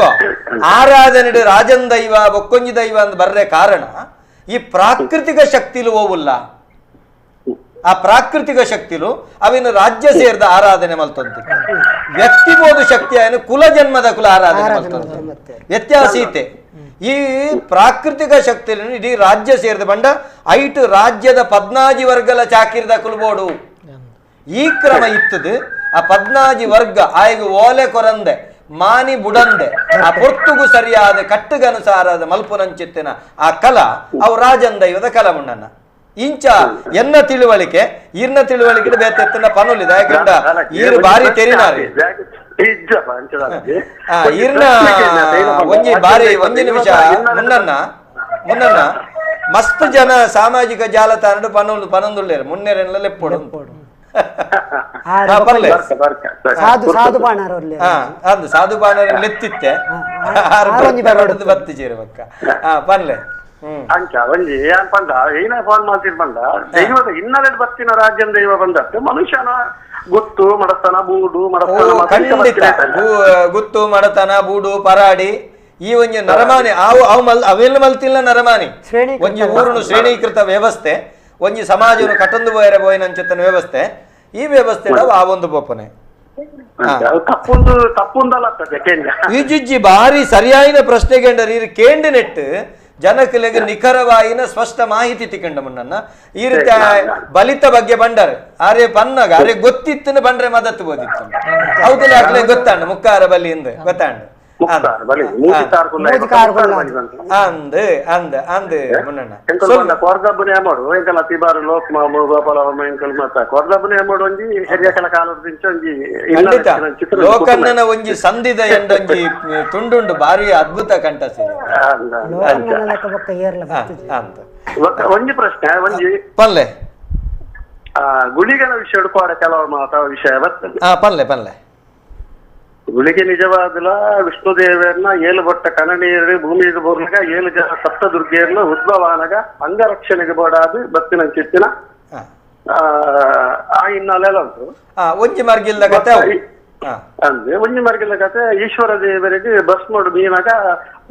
ಆರಾಧನೆ ರಾಜನ್ ದೈವ ಬೊಕ್ಕೊಂಜಿ ದೈವ ಅಂತ ಬರ್ರೆ ಕಾರಣ ಈ ಪ್ರಾಕೃತಿಕ ಶಕ್ತಿಲು ಹೋಗುಲ್ಲ. ಆ ಪ್ರಾಕೃತಿಕ ಶಕ್ತಿಲು ಅವಿನ ರಾಜ್ಯ ಸೇರಿದ ಆರಾಧನೆ ಮಲ್ತೊಂದು ವ್ಯಕ್ತಿಬೋಧ ಶಕ್ತಿ ಏನು ಕುಲ ಜನ್ಮದ ಕುಲ ಆರಾಧನೆ ಮಲ್ತೊಂದು ವ್ಯತ್ಯಾಸ ಈತೆ. ಈ ಪ್ರಾಕೃತಿಕ ಶಕ್ತಿಯನ್ನು ಇಡೀ ರಾಜ್ಯ ಸೇರಿದ ಬಂಡ ಐಟು ರಾಜ್ಯದ 14 ವರ್ಗಲ ಚಾಕಿರ್ದ ಕುಲ್ಬೋಡು ಈ ಕ್ರಮ ಇತ್ತದು. ಆ 14 ವರ್ಗ ಆಯ್ಗ ಓಲೆ ಕೊರಂದೆ ಮಾನಿ ಬುಡಂದೆ ಆ ಪೊರ್ತುಗು ಸರಿಯಾದ ಕಟ್ಟುಗನುಸಾರದ ಮಲ್ಪುನಂಚಿತ್ತಿನ ಆ ಕಲ ಅವು ರಾಜನ್ ದೈವದ ಕಲ ಮುಣ್ಣನ ಇಂಚ ಎನ್ನ ತಿಳುವಳಿಕೆ ಇರ್ನ ತಿಳುವಳಿಕೆ ಬೇತೆತ್ತಿನ ಪನುಲಿದ ಯಾಕಂಡ ಈರು ಬಾರಿ ತೆರಿನಾರಿ ಇರ್ನ ಒಂಜಿ ಬಾರಿ ಒಂಜಿ ನಿಮಿಷ ಮುನ್ನ ಮಸ್ತ್ ಜನ ಸಾಮಾಜಿಕ ಜಾಲತಾಣ ಪನೊಂದುಳ್ಳೇರು ಮುನ್ನೇರೆಲ್ಲ ಲೆಪ್ಪೊಡು ಸಾಧು ಬಾಣರ ಲೆತ್ತಿತ್ತೆ ಬತ್ತಿ ಚೇರ್ಬೇಕ ಪನ್ಲೆ ಅಂಚ ಒಂಜಿ ಏನ್ ಪಂಡ ಏನ ಫೋನ್ ಮಾಡ್ತಿರ್ ಬಂದ ದೈವದ ಹಿನ್ನೆಲೆ ಬತ್ತಿನ ರಾಜ್ಯದ ದೈವ ಬಂದದ್ದು ಮನುಷ್ಯನ ಗುತ್ತು ಮಡತನ ಬೂಡು ಖಂಡಿತ ಗುತ್ತು ಮಡತನ ಬೂಡು ಪರಾಡಿ ಈ ಒಂಜಿ ನರಮಾನಿ ಅವೆಲ್ಲ ಮಲ್ತಿಲ್ಲ ನರಮಾನಿ ಒಂಜಿ ಊರುನು ಶ್ರೇಣೀಕೃತ ವ್ಯವಸ್ಥೆ ಒಂಜಿ ಸಮಾಜನು ಕಟಂದು ಬೋಯನ ಅಂಚೆತ್ತನ ವ್ಯವಸ್ಥೆ ಈ ವ್ಯವಸ್ಥೆ ಆ ಒಂದು ಬೋಪನೆ ಈಜಿಜ್ಜಿ ಬಾರಿ ಸರಿಯಾಯಿನ ಪ್ರಶ್ನೆಗೆಂಡರು ಇರು ಕೇಂಡಿ ನೆಟ್ಟು ಜನಕಲೆಗೆ ನಿಖರವಾಯಿನ ಸ್ಪಷ್ಟ ಮಾಹಿತಿ ತಿಕ್ಕಂಡ ಮುನ್ನ ಈ ರೀತಿ ಬಲಿತ ಬಗ್ಗೆ ಬಂಡಾರೆ ಆರೆ ಪನ್ನಗ ಆರೆ ಗೊತ್ತಿತ್ತು ಬಂಡ್ರೆ ಮದತ್ತು ಬೋದಿತ್ತು ಹೌದಿಲ್ಲ ಆಗ್ಲೇ ಗೊತ್ತಾಂಡು ಮುಕ್ಕಾರ ಬಲಿಯಿಂದ ಗೊತ್ತಾಂಡು ಲೋಕಣ್ಣನ ಒಂಜಿ ಸಂಧಿದ ಎಂಡೊಂಜಿ ತುಂಡುಂಡು ಬಾರಿ ಅದ್ಭುತ ಕಂಠ ಒಂಜಿ ಪ್ರಶ್ನೆ ಒಂಜಿ ಪಲ್ಲೆ ಗುಳಿಗನ ವಿಷಯ ಹುಡುಕುವ ಕೆಲವು ಮಾತಾವ ವಿಷಯ ಬರ್ತದೆ ಪಲ್ಲೆ ಪಲ್ಲೆ ಗುಳಿಗೆ ನಿಜವಾದಲ ವಿಷ್ಣುದೇವರನ್ನ ಏಳು ಬೊಟ್ಟ ಕನನೀರು ಭೂಮಿಗೆ ಬೋರ್ನಾಗ 7 ಜನ ಸಪ್ತದುರ್ಗಿಯರ್ನ ಉದ್ಭವಾನಾಗ ಅಂಗರಕ್ಷಣೆಗೆ ಬೋಡಾದು ಬತ್ತಿನ ಚಿತ್ತಿನ ಆ ಹಿನ್ನೆಲೆ ಉಂಟು ಒಂಜಿ ಮರ್ಗಿಲ್ದ ಕತೆ ಅಂದ್ರೆ ಒಂಜಿ ಮರ್ಗಿಲ್ದ ಕತೆ ಈಶ್ವರ ದೇವರಿಗೆ ಬಸ್ ನೋಡು ಮೀನಾಗ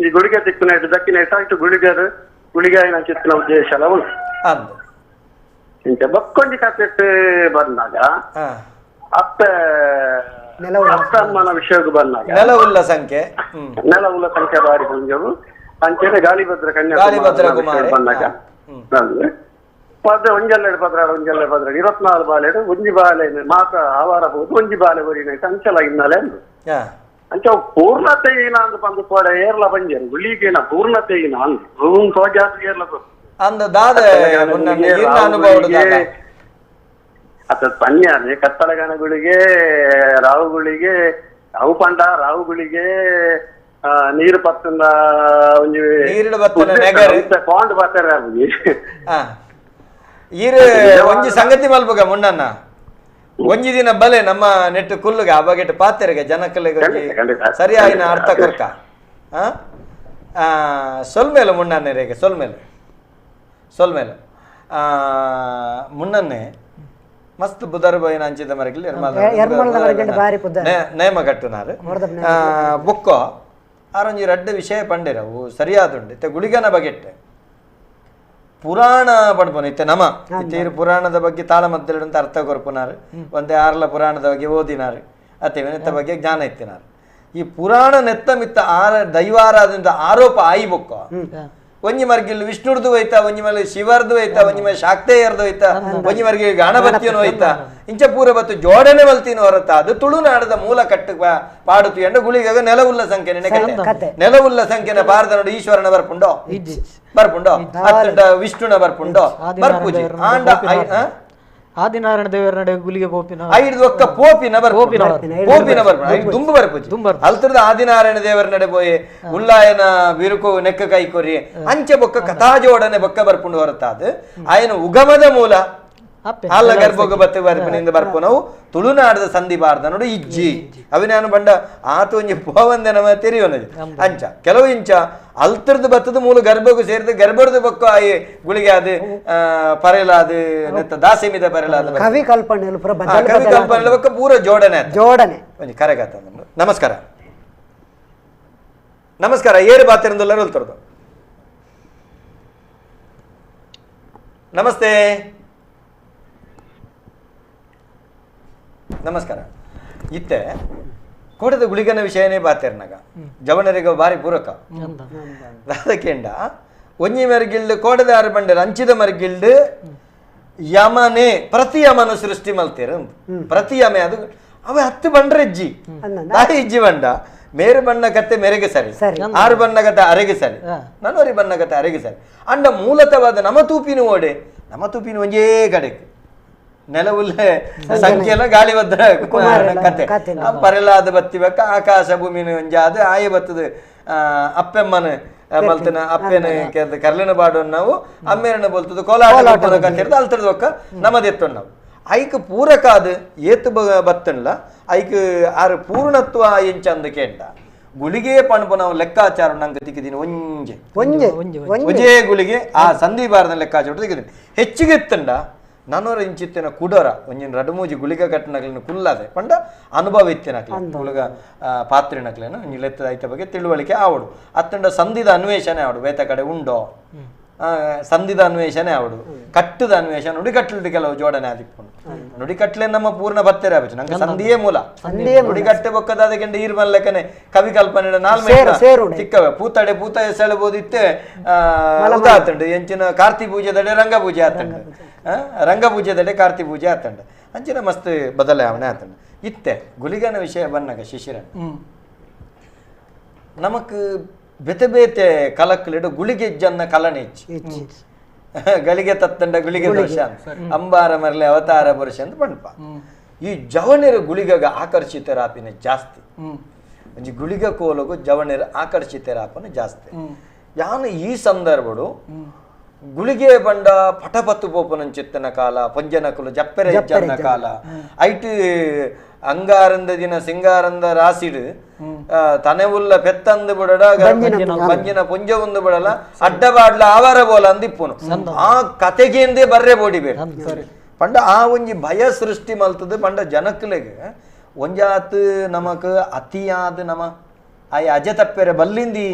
ಈ ಗುಳಿಗೆ ತಿಕ್ಕಿನ ದಕ್ಕಿನ ಇಟ್ಟು ಗುಳಿಗಾಯಿನ ಚಿತ್ತಿನ ಉದ್ದೇಶ ಎಲ್ಲ ಉಂಟು ಇಂಚ ಬಕ್ಕೊಂಡಿ ಕತೆ ಬಂದಾಗ ಅತ್ತ ಅಪ್ಪಮ್ಮನ ವಿಷಯಕ್ಕೆ ಬಂದಾಗ ನೆಲವುಲ್ಲ ಸಂಖ್ಯೆ ಬಾರಿ ಬಂದವು ಅಂಚೆನೆ ಗಾಳಿಭದ್ರ ಕನ್ಯಾಕುಮಾರಿ ಬಂದಾಗ ಪದ ಒಂಜೆಲ್ಲೆಡು ಪದ್ರಾಡು 24 ಬಾಲೆಡು ಒಂಜಿ ಬಾಲೆ ಮಾತ ಆವಾರ ಹೋದು ಒಂಜಿ ಬಾಲೆ ಬರೀನ ಅಂಚಲ ಹಿನ್ನೆಲೆ ಅಂಚ ಪೂರ್ಣತೆಯಿನ ಅಂದ್ ಬಂದು ಕೂಡ ಏರ್ಲ ಬಂಜರು ಗುಳಿಗೇನ ಪೂರ್ಣತೆಯಿನ ಅಂದ್ ರೂಮ್ ಸೋಜಾತಿ ಏರ್ಲ ಅಂದ ದಾದ ಅನುಭವ ಅತ್ತ ಪನ್ಯಾನೆ ಕತ್ತಲಗನಗಳಿಗೆ ರಾವುಗಳಿಗೆ ಅವು ಪಂಡ ರಾವುಗಳಿಗೆ ನೀರು ಪತ್ತಂದ ಒಂಜಿ ಪಾಂಡ್ ಬರ್ತಾರೆ ಈರು ಒಂಜಿ ಸಂಗತಿ ಮಲ್ಪಗ ಮುನ್ನನ್ನ ಒಂಜಿ ದಿನ ಬಲೆ ನಮ್ಮ ನೆಟ್ಟು ಕುಲ್ಲುಗ ಆ ಬಗೆಟ್ ಪಾತೆರೆಗೆ ಜನಕಲೆಗೆ ಸರಿಯಾಗಿನ ಅರ್ಥ ಕೊರ್ಕ ಸೊಲ್ಮೇಲೆ ಮುನ್ನನ್ನೆರೆಗೆ ಸೊಲ್ಮೇಲೆ ಮುನ್ನನ್ನೆ ಮಸ್ತ್ ಬುಧರ್ ಬೈನ ಅಂಚಿದ ಮರಗಿಲ್ ನೇಮ ಕಟ್ಟುನಾರು ಬುಕ್ಕ ಆರೊಂಜಿ 2 ವಿಷಯ ಪಂಡಿರವು ಸರಿಯಾದುಂಡು ಇತ್ತೆ ಗುಳಿಗನ ಬಗೆಟ್ಟೆ ಪುರಾಣ ಪಡ್ಪುನ ಇತ್ತೆ ನಮ ಇತ್ತೆ ಪುರಾಣದ ಬಗ್ಗೆ ತಾಳ ಮದ್ದೆರಡು ಅಂತ ಅರ್ಥ ಕೊರ್ಪುನಾರು ಒಂದೇ 6 ಪುರಾಣದ ಬಗ್ಗೆ ಓದಿನಾರು ಅತ್ತೆ ನೆತ್ತ ಬಗ್ಗೆ ಜ್ಞಾನ ಎತ್ತಿನಾರು ಈ ಪುರಾಣ ನೆತ್ತ ಮಿತ್ತ ದೈವಾರಾಧನದ ಆರೋಪ ಆಯಿ ಬುಕ್ಕ ಒಂಜಿ ಮರ್ಗಿಲ್ ವಿಷ್ಣುರ್ದು ಹೋಯ್ತಾ ಒಂಜಿ ಮೇಲೆ ಶಿವರ್ದು ಹೋಯ್ತಾ ಒಂಜಿ ಮೇಲೆ ಶಾಕ್ತೇಯರ್ದು ಹೋಯ್ತಾ ಒಂಜಿ ಮರ್ಗಿ ಗಣಪತಿಯನ್ನು ಹೋಯ್ತಾ ಇಂಚ ಪೂರ ಬತ್ತು ಜೋಡಣೆ ಮಲ್ತಿನ ಹೊರತ ಅದು ತುಳುನಾಡದ ಮೂಲ ಕಟ್ಟು ಪಾಡುತ್ತಿ ಎಂಡ ಗುಳಿಗಾಗ ನೆಲವುಲ್ಲ ಸಂಖ್ಯೆ ನೆಲವುಲ್ಲ ಸಂಖ್ಯೆನ ಭಾರತ ನೋಡಿ ಈಶ್ವರನ ಬರ್ಪುಂಡೋ ವಿಷ್ಣುನ ಬರ್ಪುಂಡೋ ಬರ್ಪೂಜಿ ಆಂಡ ಆದಿನಾರಾಯಣ ದೇವರ ನಡೆ ಗುಲಿಗೆ ಪೋಪಿನ ಐದು ಒಕ್ಕ ಪೋಪಿನ ದುಂಬು ಬರ್ಪುಜಿ ಅಲ್ತರದ ಆದಿನಾರಾಯಣ ದೇವರ ನಡೆ ಪೋಯಿ ಉಳ್ಳಾಯನ ಬಿರುಕು ನೆಕ್ಕ ಕೈ ಕೊರಿ ಅಂಚೆ ಬೊಕ್ಕ ಕಥಾ ಜೋಡನೆ ಬೊಕ್ಕ ಬರ್ಪುಂಡು ಹೊರತಾದ ಆಯನ ಉಗಮದ ಮೂಲ ಅಲ್ಲ ಗರ್ಭೋಗ ಬತ್ತೆ ಬರ್ಪನಿಂದ ಬರ್ಪು ನಾವು ತುಳುನಾಡದ ಸಂಧಿ ಬಾರ್ದ ನೋಡು ಇಜ್ಜಿ ಅವಿನಾನು ಬಂಡ ಆತ ಒಂಜಿ ಪೋವಂದೆ ನಮ್ಮ ತೆರಿಯೋನ ಅಂಚ ಕೆಲವು ಇಂಚ ಅಲ್ತರದ್ದು ಬತ್ತದ ಮೂಲ ಗರ್ಭೋಗ ಸೇರಿದ ಗರ್ಭದ ಬೊಕ್ಕ ಆಯಿ ಗುಳಿಗೆ ಅದು ಪರೆಲಾದ ನೆತ್ತ ದಾಸಿ ಮಿದ ಪರೆಲಾದ ಕವಿ ಕಲ್ಪನೆ ಕವಿ ಕಲ್ಪನೆ ಬೊಕ್ಕ ಪೂರ ಜೋಡಣೆ ಒಂಜಿ ಕರೆಗಾತ ನಮಸ್ಕಾರ ನಮಸ್ಕಾರ ಏರು ಬಾತಿರಂದಲ್ಲ ಹೇಳ್ತರದು ನಮಸ್ತೆ ನಮಸ್ಕಾರ ಇತ್ತೆ ಕೋಟದ ಗುಳಿಗನ ವಿಷಯನೇ ಬಾತೇರ್ನಾಗ ಜವನರಿಗೆ ಬಾರಿ ಪೂರಕ ಅದಕ್ಕೆಂಡ ಒಂಜಿ ಮರಗಿಲ್ಡು ಕೋಟದ ಆರು ಬಂಡರ ಅಂಚಿದ ಮರಗಿಲ್ಡು ಯಮನೆ ಪ್ರತಿ ಯಮನ ಸೃಷ್ಟಿ ಮಲ್ತೇರ ಪ್ರತಿ ಯಮೆ ಅದು ಅವ 10 ಬಂಡ್ರೆ ಇಜ್ಜಿ ದಾರಿ ಇಜ್ಜಿ ಬಂಡ ಮೇರು ಬಣ್ಣ ಕತ್ತೆ ಮೆರೆಗೆ ಸರಿ 6 ಬಣ್ಣ ಕತೆ ಅರೆಗೆ ಸರಿ ನನ್ನೂರಿ ಬಣ್ಣ ಕತೆ ಅರೆಗೆ ಸರಿ ಅಂಡ ಮೂಲತವಾದ ನಮ್ಮ ತೂಪಿನ ಓಡೆ ನಮ್ಮ ತೂಪಿನ ಒಂಜೇ ಕಡೆಗೆ ನೆಲವುಲ್ಲೇ ಸಂಖ್ಯೆಲ್ಲ ಗಾಳಿ ಬದ್ದ ಕತೆ ಪರೆಲಾದ ಬತ್ತಿ ಬೇಕ ಆಕಾಶ ಭೂಮಿನ ಒಂಜಾದ ಆಯ ಬತ್ತದ ಅಪ್ಪೆಮ್ಮನ ಮಲ್ತನ ಅಪ್ಪೆನ ಕರ್ಲಿನ ಬಾಡು ನಾವು ಅಮ್ಮೇರನ ಬೋಲ್ತದ ಕೋಲಾಟ ಕಟ್ಟಿರ್ದ ಅಲ್ತರದ ಒಕ್ಕ ನಮ್ಮದೆತ್ತೊಂಡು ನಾವು ಐಕ್ ಪೂರಕಾದ ಏತು ಬತ್ತನ್ಲ ಐಕ್ ಆರು ಪೂರ್ಣತ್ವ ಎಂಚಂದ ಕೇಂಡ ಗುಳಿಗೆ ಪಣಪ ನಾವು ಲೆಕ್ಕಾಚಾರ ನಂಗೆ ತಿಕ್ಕಿದೀನಿ ಒಂಜೇ ಗುಳಿಗೆ ಆ ಸಂಧಿ ಬಾರದ ಲೆಕ್ಕಾಚಾರ ತೆಗಿದೀನಿ ಹೆಚ್ಚಿಗೆ ಎತ್ತಂಡ 400 ಇಂಚಿತ್ತಿನ ಕುಡರ ಒಂಜಿನ ರಡಮೂಜಿ ಗುಳಿಗ ಕಟ್ಟಿನಕ್ಲೇನು ಕುಲ್ಲದೆ ಪಂಡ ಅನುಭವ ಇತ್ತಿನಕ್ಲೆ ಗುಳಿಗ ಪಾತ್ರಿನಕ್ಲೇನು ಲೆತ್ತದ ಐತ ಬಗ್ಗೆ ತಿಳುವಳಿಕೆ ಆವಡು ಅತ್ತಂಡ ಸಂಧಿದ ಅನ್ವೇಷಣೆ ಆವಡು ಬೇತ ಕಡೆ ಉಂಡೋ ಸಂಧಿದ ಅನ್ವೇಷಣೆ ಆವಡು ಕಟ್ಟದ ಅನ್ವೇಷಣೆ ನುಡಿಕಟ್ಲು ಕೆಲವು ಜೋಡಣೆ ಆದಿಪ್ಪುಂಡು ನುಡಿಕಟ್ಲೆ ನಮ್ಮ ಪೂರ್ಣ ಬತ್ತೆರೆ ಆಪಚು ನಂಗೆ ಸಂಧಿಯೇ ಮೂಲ ನುಡಿಕಟ್ಟೆ ಬೊಕ್ಕದ ಅದಕ್ಕೆಂಡ ಈರ್ ಮಲ್ಲಕನೆ ಕವಿ ಕಲ್ಪನೆ ನಾಲ್ಮೆ ಚಿಕ್ಕವೆ ಪೂತ ಎಸೆಳಬಹುದಿತ್ತೆ ಉದಾತಂಡು ಎಂಚಿನ ಕಾರ್ತಿ ಪೂಜೆದಡೆ ರಂಗ ಪೂಜೆ ಆತಂಡ ರಂಗ ಪೂಜೆದಡೆ ಕಾರ್ತಿ ಪೂಜೆ ಆತಂಡ ಅಂಚಿನ ಮಸ್ತ್ ಬದಲಾವಣೆ ಆತಂಡ ಇತ್ತೆ ಗುಳಿಗನ ವಿಷಯ ಬನ್ನಗ ಶಿಶಿರ ನಮಕ್ ಬೆತೆ ಬೇತೆ ಕಲಕ್ಲಿಡು ಗುಳಿಗೆ ಜನ್ನ ಕಲನಿಚ್ಚಿ ಗಳಿಗೆ ತತ್ತಂಡ ಗುಳಿಗೆ ದೋಷ ಅಂಬಾರ ಮರಲೆ ಅವತಾರ ಪುರುಷ ಅಂತ ಪಂಪ ಈ ಜವನರ ಗುಳಿಗಗ ಆಕರ್ಷಿತರಾಪಿನ ಜಾಸ್ತಿ ಒಂಜಿ ಗುಳಿಗ ಕೋಲಗು ಜವನರ ಆಕರ್ಷಿತರಾಪನ ಜಾಸ್ತಿ ಯಾನು ಈ ಸಂದರ್ಭಡು ಗುಳಿಗೆ ಬಂಡ ಪಟಪತ್ತು ಪೋಪನಂಚಿತ್ತನ ಕಾಲ ಪಂಜನಕುಲು ಜಪ್ಪೆರೆ ಜನ್ನ ಕಾಲ ಐಟ್ ಅಂಗಾರಂದ ದಿನ ಸಿಂಗಾರಂದ ರಾಸಿಡು ತನೆವುಲ್ಲ ಪೆತ್ತಂದು ಬಿಡಡ ಬಂಜಿನ ಪುಂಜ ಒಂದು ಬಿಡಲ ಅಡ್ಡಬಾಡ್ಲ ಆವಾರ ಬೋಲ ಅಂದಿಪ್ಪುನು ಆ ಕತೆಗೆಂದೇ ಬರ್ರೆ ಬೋಡಿಬೇಕು ಪಂಡ ಆ ಒಂಜಿ ಭಯ ಸೃಷ್ಟಿ ಮಲ್ತದ ಪಂಡ ಜನಕ್ಲೆಗೆ ಒಂಜಾತ್ ನಮಕ್ ಅತಿಯಾದ ನಮ ಆ ಅಜ ತಪ್ಪೆರೆ ಬಲ್ಲಿಂದಿ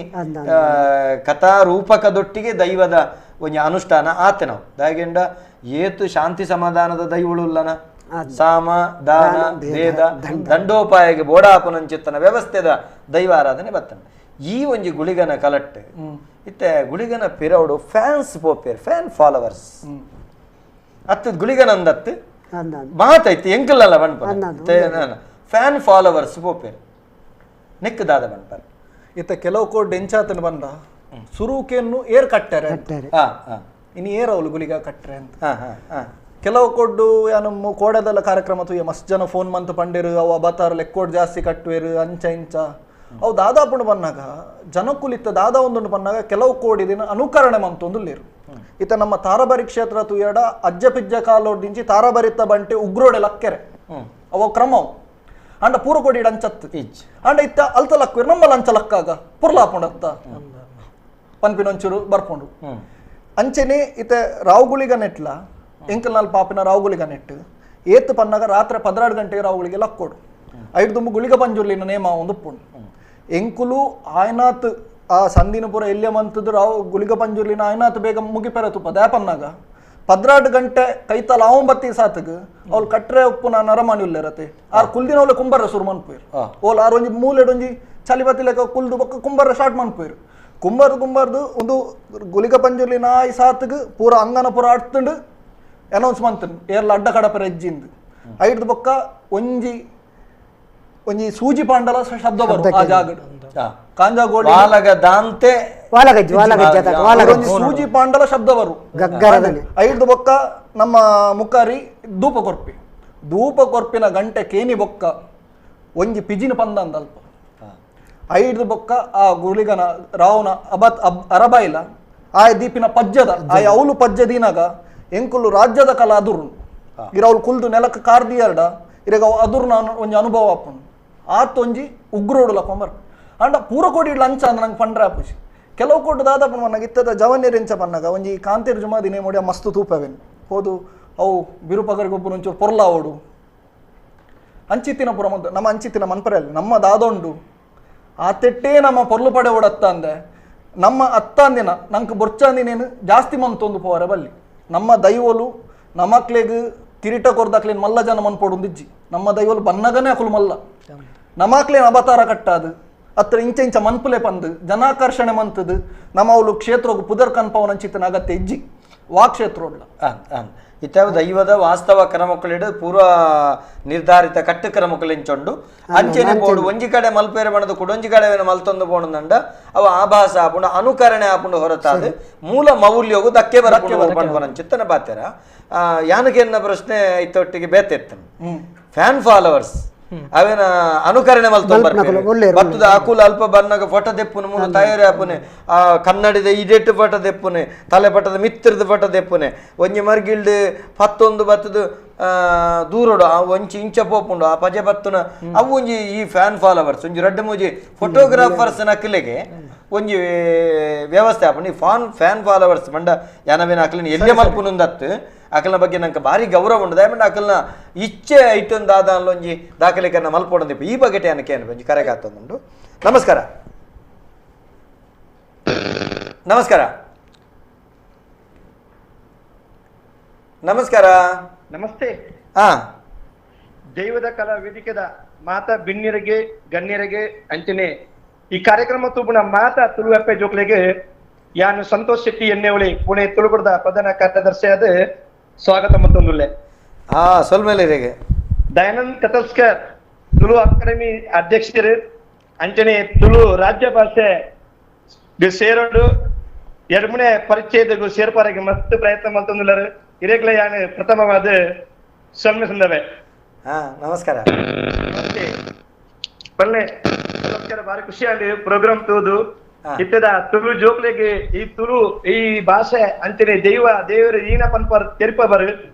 ಕಥಾ ರೂಪಕದೊಟ್ಟಿಗೆ ದೈವದ ಒಂಜಿ ಅನುಷ್ಠಾನ ಆತೆ ನಾವು ದಾಗೆಂಡ ಏತು ಶಾಂತಿ ಸಮಾಧಾನದ ದೈವಳುಲ್ಲನ ಸಾಮ ದಾನ ವೇದ ದಂಡೋಪಾಯಗೆ ಬೋಡಾಪನಂಚಿತ್ತನ ವ್ಯವಸ್ಥೆದ ದೈವಾರಾಧನೆ ಬತ್ತನ ಈ ಒಂಜಿ ಗುಳಿಗನ ಕಲಟ್ ಇತ್ತೆ ಗುಳಿಗನ ಪಿರೌಡು ಫ್ಯಾನ್ಸ್ ಪೋಪೇರ್ ಫ್ಯಾನ್ ಫಾಲೋವರ್ಸ್ ಅತ್ತದ ಗುಳಿಗನಂದತ್ತು ಮಾತೈತಿ ಎಂಕಲ್ಲ ಬಣ್ಣ ಫ್ಯಾನ್ ಫಾಲೋವರ್ಸ್ ಪೋಪೇರ್ ನೆಕ್ಕದಾದ ಬಣ್ಣ ಇತ್ತ ಕೆಲವು ಕೋಡ್ ಎಂಚಾತನ ಬಂದ ಸುರುಕೆಯನ್ನು ಏರ್ ಕಟ್ಟಾರೆ ಇನ್ನು ಏರ್ ಅವಳು ಗುಳಿಗ ಕಟ್ರೆ ಅಂತ ಕೆಲವು ಕೊಡ್ಡು ನಮ್ಮ ಕೋಡದಲ್ಲ ಕಾರ್ಯಕ್ರಮ ತುಯ್ಯ ಮಸ್ತ್ ಜನ ಫೋನ್ ಮಂತ್ ಪಂಡಿರು ಅವ ಬತ್ತಾರ ಲೆಕ್ಕೋಡ್ ಜಾಸ್ತಿ ಕಟ್ಟುವೇರು ಅಂಚ ಇಂಚ ಅವು ದಾದಾಪುಂಡು ಬಂದಾಗ ಜನಕ್ಕುಲಿತ್ತ ದಾದ ಒಂದೊಂದು ಬಂದಾಗ ಕೆಲವು ಕೋಡಿದಿನ ಅನುಕರಣೆ ಮಂತೊಂದು ಲೇರು ಇತ್ತ ನಮ್ಮ ತಾರಬರಿ ಕ್ಷೇತ್ರ ತುಯ್ಯಡ ಅಜ್ಜ ಪಿಜ್ಜ ಕಾಲೋಡ್ದಿಂಚಿ ತಾರಬರಿತ್ತ ಬಂಟೆ ಉಗ್ರೋಡೆ ಲಕ್ಕೆರೆ ಅವ ಕ್ರಮವು ಅಂಡ ಪೂರ ಕೋಡಿ ಅಂಚತ್ತು ಅಂಡ ಇತ್ತ ಅಲ್ತ ಲಕ್ವೇರು ನಮ್ಮ ಲಂಚ ಲಕ್ಕಾಗ ಪುರ್ಲಾಪುಂಡತ್ತ ಪನ್ಪಿನೊಂಚೂರು ಬರ್ಪುಂಡು ಅಂಚೆನೆ ಇತ್ತ ರಾವುಗುಳಿಗ ನೆಟ್ಲ ಎಂಕಲ್ ನಾಲ್ ಪಾಪಿನ ರಾವುಗುಳಿಗ ನೆಟ್ಟು ಏತ್ ಪನ್ನಾಗ ರಾತ್ರಿ 16 ಗಂಟೆಗೆ ರಾವುಗಳಿಗೆ ಲಕ್ಕೋಡು 5 ದುಂಬು ಗುಳಿಗ ಪಂಜುರ್ಲಿನ ನೇಮ ಒಂದು ಪುಂಡು ಎಂಕುಲು ಆಯ್ನಾತ್ ಆ ಸಂದಿನ ಪುರ ಎಲ್ಲೆ ಮಂತದ್ದು ರಾವು ಗುಳಿಗ ಪಂಜುರ್ಲಿನ ಆಯ್ನಾತ್ ಬೇಗ ಮುಗಿಪೆರ ತುಪ್ಪ ದ್ಯಾಪನ್ನಾಗ 16 ಗಂಟೆ ಕೈತಲ ಆವಂಬತ್ತಿ ಸಾತಗ ಅವ್ಳು ಕಟ್ರೆ ಉಪ್ಪು ನಾನು ನರಮಾನಿ ಉಲ್ಲೇರತ್ತೆ ಆರ್ ಕುಲ್ದಿನ ಅವಳೆ ಕುಂಬರ ಶುರು ಮನ್ಪೋಯ್ರು ಓಲ್ ಆರ್ ಒಂಜಿ ಮೂಲೆಡೊಂಜಿ ಚಲಿಬತ್ತಿ ಲೆಕ್ಕ ಕುಲ್ದು ಬಕ್ಕ ಕುಂಬರ ಸ್ಟಾರ್ಟ್ ಮನ್ಪೋಯ್ರು ಕುಂಬರ್ದು ಒಂದು ಗುಳಿಗ ಪಂಜುರ್ಲಿನ ಆಯ್ ಸಾತಗ ಪೂರ ಅಂಗನ ಪೂರ ಆಡ್ತುಂಡು ಅನೌನ್ಸ್ ಮಾಡ್ತಾನೆ ಏರ್ಲ ಅಡ್ಡ ಕಡಪರ ಹೆಜ್ಜಿಂದು 5 ಬೊಕ್ಕ ಒಂಜಿ ಸೂಜಿ ಪಾಂಡಲ ಶಬ್ದ ಬರು ಆ ಜಾಗ ಕಾಂಜಾಗೋಡಿ ಸೂಜಿ ಪಾಂಡಲ ಶಬ್ದ ಬರು 5 ಬೊಕ್ಕ ನಮ್ಮ ಮುಖಾರಿ ಧೂಪ ಕೊರ್ಪಿನ ಗಂಟೆ ಕೇನಿ ಬೊಕ್ಕ ಒಂಜಿ ಪಿಜಿನ ಪಂದ ಅಂದ ಅಲ್ಪ 5 ಬೊಕ್ಕ ಆ ಗುಳಿಗನ ರಾವನ ಅರಬಾಯಿಲ ಆ ದೀಪಿನ ಪಜ್ಜದ ಆ ಅವಲು ಪಜ್ಜದಿನಾಗ ಎಂಕುಲು ರಾಜ್ಯದ ಕಲಾ ಅದುರು ಇರ ಅವ್ರು ಕುಲ್ದು ನೆಲಕ್ಕೆ ಕಾರ್ದಿಯರ್ಡ ಇರಾಗ ಅದುರ್ ನಾನು ಒಂಜಿ ಅನುಭವ ಆಪುಂಡು ಆತೊಂಜಿ ಉಗ್ರೋಡು ಲಕೊಂಬರ್ ಅಂಡ ಪೂರ ಕೋಡಿ ಲಂಚ ಅಂದ್ ನಂಗೆ ಪಂಡ್ರೆ ಆಪುಜಿ ಕೆಲವು ಕೋಟಿ ದಾದಾಪು ನನಗೆ ಇತ್ತದ ಜವನ್ಯರೆಂಚ ಪನ್ನಾಗ ಒಂಜಿ ಕಾಂತೇರು ಜುಮಾ ದಿನೇ ಮೋಡಿ ಮಸ್ತ್ ತೂಪವೆನ್ ಹೋದು ಅವು ಬಿರುಪಗರಿಗೊಬ್ಬರು ಒಂಚೂರು ಪೊರ್ಲ ಓಡು ಅಂಚಿತ್ತಿನ ಪುರ ಮುಂದೆ ನಮ್ಮ ಅಂಚಿತ್ತಿನ ಮನ್ಪರಲ್ಲಿ ನಮ್ಮ ದಾದೊಂಡು ಆ ತೆಟ್ಟೇ ನಮ್ಮ ಪೊರ್ಲು ಪಡೆ ಓಡತ್ತ ಅಂದೆ ನಮ್ಮ ಅತ್ತಾಂದಿನ ನಂಗೆ ಬೊರ್ಚಾಂದಿನೇನು ಜಾಸ್ತಿ ಮಂತೊಂದು ಪೋರೆ ಬಲ್ಲಿ ನಮ್ಮ ದೈವಲು ನಮಕ್ಲೆಗ್ ಕಿರೀಟ ಕೊರ್ದಾಕ್ಲೇನು ಮಲ್ಲ ಜನ ಮನ್ಪೊಡುಂದಿಜ್ಜಿ ನಮ್ಮ ದೈವಲು ಬನ್ನಗನೇ ಅಕುಲು ಮಲ್ಲ ನಮಕ್ಲೇನು ಅವತಾರ ಕಟ್ಟಾದು ಅತ್ರ ಇಂಚ ಇಂಚ ಮನ್ಪುಲೆ ಪಂದು ಜನಾಕರ್ಷಣೆ ಮಂತದು ನಮ್ಮ ಅವಳು ಕ್ಷೇತ್ರಕ್ಕೆ ಪುದರ್ ಕನ್ಪವನ ಅಂಚಿತ್ತಿನ ಅಗತ್ಯ ಇಜ್ಜಿ ವಾ ಕ್ಷೇತ್ರ ಇತ್ತಾವ ದೈವದ ವಾಸ್ತವ ಕ್ರಮಕ್ಕಳಿಡು ಪೂರ್ವ ನಿರ್ಧಾರಿತ ಕಟ್ಟು ಕ್ರಮಕ್ಕಳಿಂಚೊಂಡು ಅಂಚೆನೆ ಬೋಡು ಒಂಜಿ ಕಡೆ ಮಲ್ಪೇರೆ ಬಣದು ಕುಡೊಂಜಿ ಕಡೆ ಮಲ್ತೊಂದು ಬೋಣಂದ ಅವ ಆಭಾಸ ಆಪುಂಡು ಅನುಕರಣೆ ಆಪುಂಡು ಹೊರತಾದು ಮೂಲ ಮೌಲ್ಯಗೂ ಧಕ್ಕೆ ಬರಪುಂಡು ಚಿತ್ತನ ಬಾತ್ಯರ ಯಾನಕೆನ್ನ ಪ್ರಶ್ನೆ ಇತ್ತೊಟ್ಟಿಗೆ ಬೇತೆತ್ತನು ಫ್ಯಾನ್ ಫಾಲೋವರ್ಸ್ ಅವೇನ ಅನುಕರಣೆ ಮಲ್ತೊಂದು ಆಕುಲ ಅಲ್ಪ ಬನ್ನಗ ಫೋಟೋ ದೆಪ್ಪುನೆ ಮೂಲ ತಯಾರಿ ಆಪುನೆ ಆ ಕನ್ನಡಿದ ಇಡೆಟ್ ಫೋಟೋ ದೆಪ್ಪುನೆ ತಲೆ ಪಟ್ಟದ ಮಿತ್ರದ ಫೋಟೋ ದೆಪ್ಪುನೆ ಒಂಜಿ ಮರ್ಗಿಲ್ಡ್ ಪತ್ತೊಂದು ಬತ್ತದು ದೂರೋಡು ಆ ಒಂಚಿ ಇಂಚ ಪೋಪುಂಡು ಆ ಪಜೆ ಬತ್ತುನ ಅವು ಒಂಜಿ ಈ ಫ್ಯಾನ್ ಫಾಲೋವರ್ಸ್ ಒಂಜಿ ರಡ್ಡು ಮೂಜಿ ಫೋಟೋಗ್ರಾಫರ್ಸ್ ನಕ್ಲೆಗೆ ಒಂಜಿ ವ್ಯವಸ್ಥೆ ಆಪುಂಡು ಈ ಫ್ಯಾನ್ ಫಾಲೋವರ್ಸ್ ಮಂಡ ಯಾನವೇನ ಅಕ್ಲಿನ ಎಲ್ಲೇ ಮಲ್ಪುನುಂದತ್ತು ಅಕಲ್ನ ಬಗ್ಗೆ ನಂಗೆ ಭಾರಿ ಗೌರವ ಉಂಟು ದಯಮಾಡಿ ಅಕಲ್ನ ಇಚ್ಛೆ ಐಟೊಂದು ಆದ ಒಂಜಿ ದಾಖಲೆಕರಣ ಮಲ್ಪೊಂದಿಪ್ಪ ಈ ಬಗ್ಗೆ ಏನಕ್ಕೆ ಏನು ಒಂಜಿ ಕರೆಗೆ ಆತೊಂದುಂಡು ನಮಸ್ಕಾರ ನಮಸ್ಕಾರ ನಮಸ್ಕಾರ ನಮಸ್ತೆ ಹಾ ದೈವದ ಕಲಾ ವೇದಿಕೆದ ಮಾತಾ ಬಿನ್ನಿರಿಗೆ ಗಣ್ಯರಿಗೆ ಅಂಚನೆ ಈ ಕಾರ್ಯಕ್ರಮ ತೂಪುನ ಮಾತಾ ತುಳುವೆಪ್ಪೆ ಜೋಕ್ಲೆಗೆ ಯಾನು ಸಂತೋಷ್ ಶೆಟ್ಟಿ ಎಣ್ಣೆವಳಿ ಪುಣೆ ತುಳುಕುಡದ ಪ್ರಧಾನ ಕಾರ್ಯದರ್ಶಿಯಾದ ಸ್ವಾಗತ ಮತ್ತೊಂದುಲ್ಲೆ ಸೊಲ್ಮೇಲೆಗೆ ದಯಾನಂದ್ ಕತಲ್ಸ್ಕರ್ ತುಳು ಅಕಾಡೆಮಿ ಅಧ್ಯಕ್ಷರು ಅಂಚನೆ ತುಳು ರಾಜ್ಯ ಭಾಷೆ ಸೇರೋಡು ಎರಡ್ಮುನೆ ಪರಿಚಯದ ಸೇರ್ಪಾರಿಗೆ ಮಸ್ತ್ ಪ್ರಯತ್ನ ಮತ್ತೊಂದುಲ್ಲರು ಇರೇಗ್ಲ ಯಾನು ಪ್ರಥಮವಾದ ಸೊಲ್ಮೆ ಸಂದವೆ ನಮಸ್ಕಾರ ಬಲ್ಲೆ ನಮಸ್ಕಾರ ಬಾರಿ ಖುಷಿಯಾಗಿ ಪ್ರೋಗ್ರಾಮ್ ತೂದು ಇತ್ತದ ತುಳು ಜೋಕ್ಲೆಗೆ ಈ ತುಳು ಈ ಭಾಷೆ ಅಂಚನೆ ದೇವರು ಈನ ಪನ್ಪರ್ ತೆರಿಪಬರು